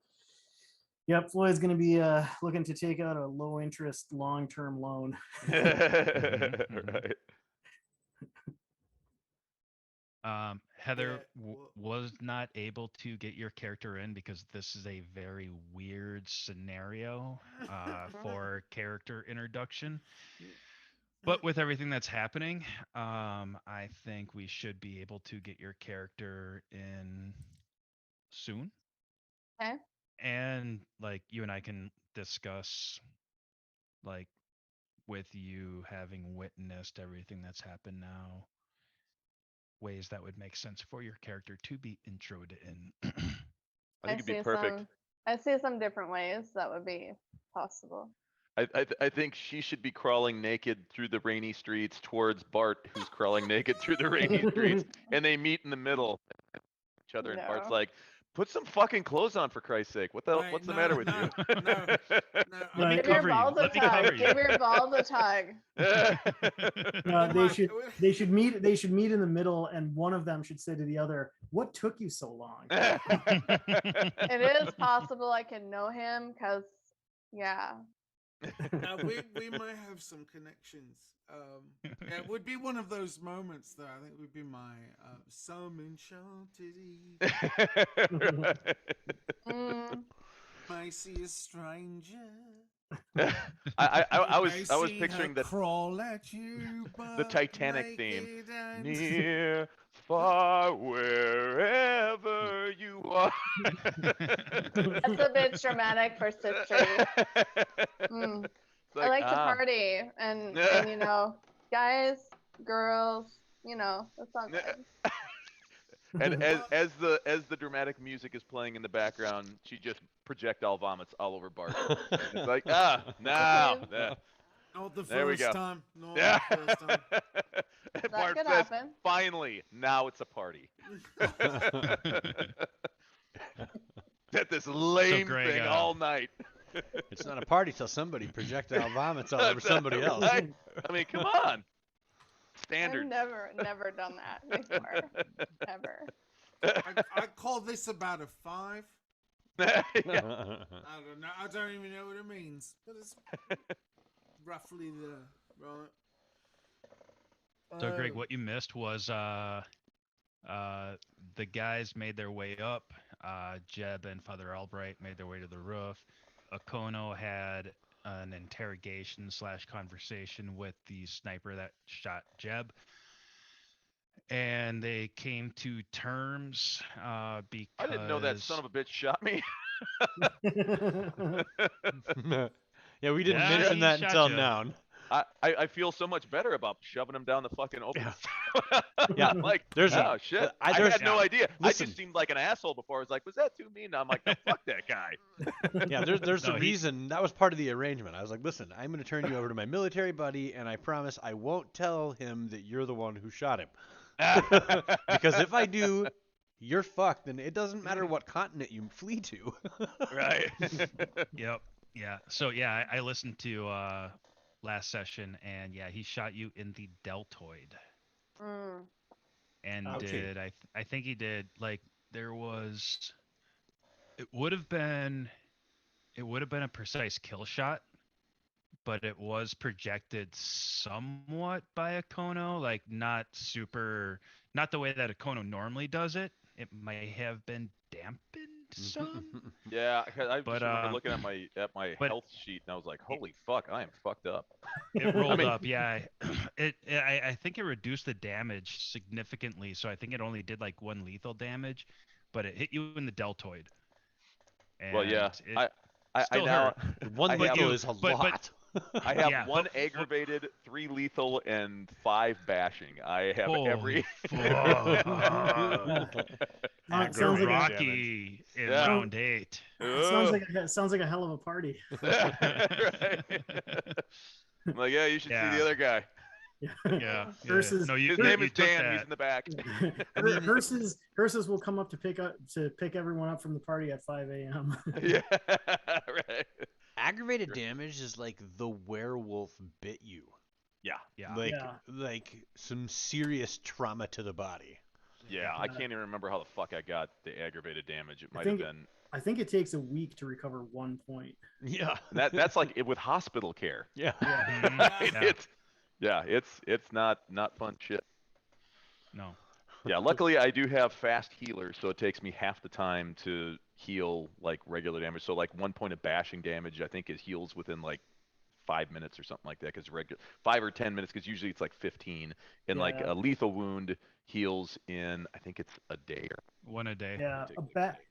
yep, Floyd's going to be looking to take out a low interest long-term loan. Right. Heather was not able to get your character in because this is a very weird scenario for character introduction. But with everything that's happening, I think we should be able to get your character in soon. Okay. And like you and I can discuss, like with you having witnessed everything that's happened now, ways that would make sense for your character to be introed in. I think it'd be perfect. I see some different ways that would be possible. I think she should be crawling naked through the rainy streets towards Bart, who's crawling naked through the rainy streets, and they meet in the middle, each other, and Bart's like, "Put some fucking clothes on, for Christ's sake! What's the matter with you?" Let me cover you. Let me cover you. Give your balls a tug. No, they should meet in the middle, and one of them should say to the other, "What took you so long?" It is possible I can know him because, yeah. We might have some connections. It would be one of those moments that I think would be my some enchanted I see a stranger. I was picturing that crawl at you, the Titanic theme. Near, far, wherever you are. That's a bit dramatic for sister. I like to party and guys, girls, that's all good. And as the dramatic music is playing in the background, she just projectile vomits all over Bart. It's like, now. Not the There we first go. time. Not Yeah. the first time. And That Bart could says, happen. finally, now it's a party. Get this lame Greg, thing It's not a party till somebody projectile vomits all over somebody else. Right? I mean, come on. Standard. I've never done that before. Ever. I call this about a 5. Yeah. I don't know. I don't even know what it means, but it's roughly the right. So, Greg, what you missed was the guys made their way up. Jeb and Father Albright made their way to the roof. Akono had an interrogation / conversation with the sniper that shot Jeb. And they came to terms because... I didn't know that son of a bitch shot me. Yeah, we didn't mention that until now. I feel so much better about shoving him down the fucking open. Yeah, like, there's oh shit. I had no idea. I just seemed like an asshole before. I was like, was that too mean? I'm like, no, fuck that guy. Yeah, there's a reason. That was part of the arrangement. I was like, listen, I'm going to turn you over to my military buddy, and I promise I won't tell him that you're the one who shot him. Because if I do, you're fucked, and it doesn't matter what continent you flee to. Right. Yep. Yeah. So yeah, I listened to last session, and yeah, he shot you in the deltoid. And did I think he did, like, there was, it would have been a precise kill shot, but it was projected somewhat by Akono, like not the way that Akono normally does it. It might have been dampened some. Yeah, I just remember looking at my health sheet, and I was like, holy fuck, I am fucked up. It rolled up, yeah. I think it reduced the damage significantly, so I think it only did like 1 lethal damage, but it hit you in the deltoid. And well, yeah, I still now hurt. 1 lethal is a lot. I have 1 aggravated, 3 lethal, and 5 bashing. I have every. Sounds like Rocky in round 8. Sounds like a hell of a party. Right. I'm like, yeah, you should see the other guy. Yeah. Versus, no, his name is Dan. He's in the back. Hearses will come up to pick everyone up from the party at 5 a.m. Yeah, right. Aggravated damage is like the werewolf bit you. Yeah. Like some serious trauma to the body. Yeah, I can't even remember how the fuck I got the aggravated damage. It might have been. I think it takes a week to recover 1 point. Yeah. That's like it with hospital care. Yeah. It's not fun shit. No. Yeah, luckily I do have fast healers, so it takes me half the time to heal like regular damage. So like 1 point of bashing damage, I think, is heals within like 5 minutes or something like that. Because 5 or 10 minutes, because usually it's like 15. And like a lethal wound heals in, I think it's a day or 1 a day. Yeah,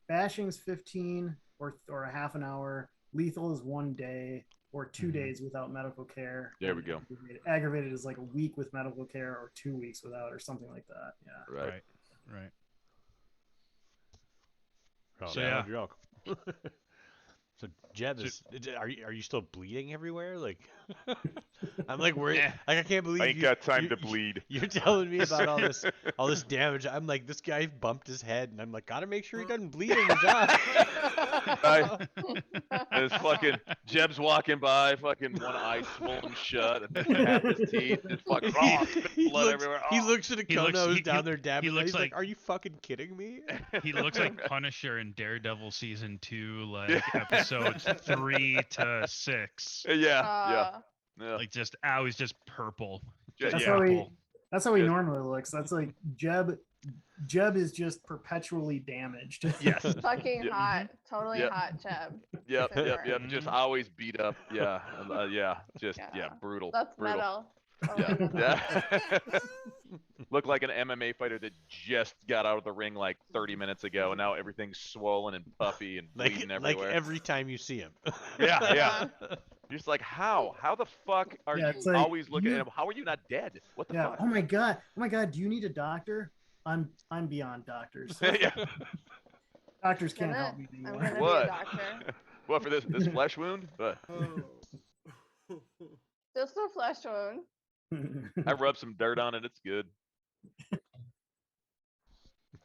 bashing's 15 or a half an hour. Lethal is 1 day or 2 days without medical care. There we go. Aggravated is like a week with medical care or 2 weeks without, or something like that. Yeah. Right. Oh, so yeah. Joke. So Jeb, are you still bleeding everywhere? Like, I'm like worried. Like, I can't believe I ain't got time to bleed. You're telling me about all this damage. I'm like, this guy bumped his head, and I'm like, gotta make sure he doesn't bleed in his eye. This fucking Jeb's walking by, fucking one eye swollen shut, and then half his teeth, and fucking blood everywhere. He looks at Akono who's down there dabbing. He looks he's like, "Are you fucking kidding me?" He looks like Punisher in Daredevil season 2, like episodes 3 to 6. Yeah. Like just he's just purple. That's how he normally looks. That's like Jeb is just perpetually damaged. Yes. Fucking hot. Totally hot, Jeb. Yep. Just always beat up. Yeah. Just brutal. That's brutal. metal. Yeah. Look like an MMA fighter that just got out of the ring like 30 minutes ago, and now everything's swollen and puffy and bleeding everywhere. Like every time you see him. Yeah. You're just like, how? How the fuck are you like, always looking at him? How are you not dead? What the fuck? Oh my god, do you need a doctor? I'm beyond doctors. Doctors can't help me anymore. I'm gonna What? be a doctor. What, for this flesh wound? Just a flesh wound. I rubbed some dirt on it. It's good.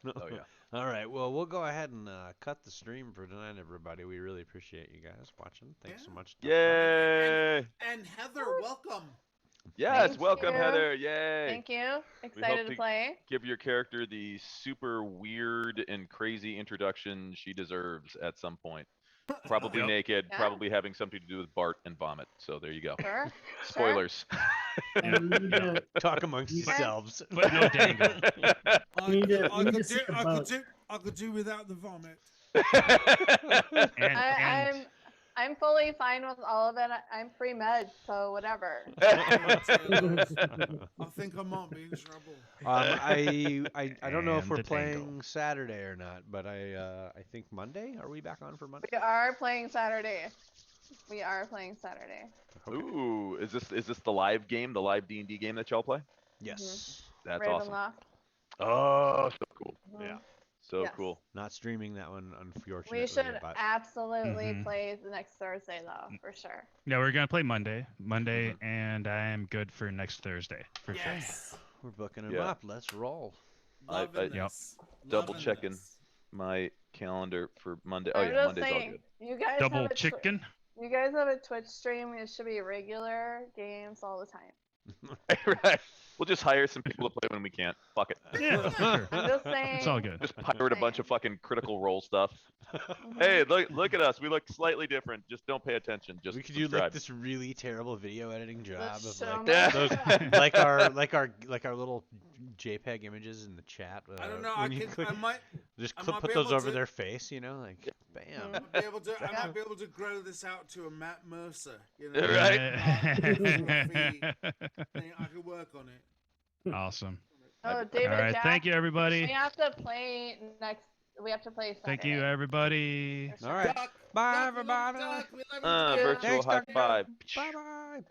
Oh yeah. All right. Well, we'll go ahead and cut the stream for tonight, everybody. We really appreciate you guys watching. Thanks so much. Yay! And Heather, welcome. Yes, Thank welcome, you. Heather. Yay! Thank you. We Excited hope to play. Give your character the super weird and crazy introduction she deserves at some point. Probably Yep. naked, Yeah. probably having something to do with Bart and vomit. So there you go. Sure. Spoilers. And we need to, Talk amongst Yeah. yourselves. But no dangle. we need to, we need to skip I could do without the vomit. And I'm fully fine with all of it. I'm free med, so whatever. I think I might be in trouble. I don't know if And we're the tango. playing Saturday or not, but I think Monday. Are we back on for Monday? We are playing Saturday. We are playing Saturday. Ooh, is this the live game, the live D&D game that y'all play? Yes. That's awesome. Ravenloft. Oh, so cool. Yeah. So Yes. cool. Not streaming that one, unfortunately. We should but absolutely Mhm. play the next Thursday, though, for sure. yeah, we're gonna play Monday, and I am good for next Thursday for Yes. we're booking them Yeah. up. Let's roll. Loving Yep. this. Double Loving checking this. my calendar for Monday. Oh I'm yeah, just Monday's all saying, good. you guys sure. Double have a chicken. you guys have a Twitch stream. It should be regular games all the time. Right. We'll just hire some people to play when we can't. Fuck it. Yeah, sure. I'm just saying. It's all good. Just pirate a bunch of fucking Critical Role stuff. Mhm. Hey, look at us. We look slightly different. Just don't pay attention. Just We could do like subscribe. this really terrible video editing job Just of show like me those, that. like our little JPEG images in the chat. I don't know. I when you can. click- I might. just I clip, might put be those able over to- their face, you know, like bam. Mm. I might be able to. I might be able to grow this out to a Matt Mercer. You know. Right. I could work on it. Awesome. Oh, David. All right. Jack, Thank you, We everybody. have to play next. We have to play Saturday. Thank you, everybody. All right. Duck, Bye, duck, everybody. duck, we love you, duck. Virtual Thanks, high Dr. five. Bye bye.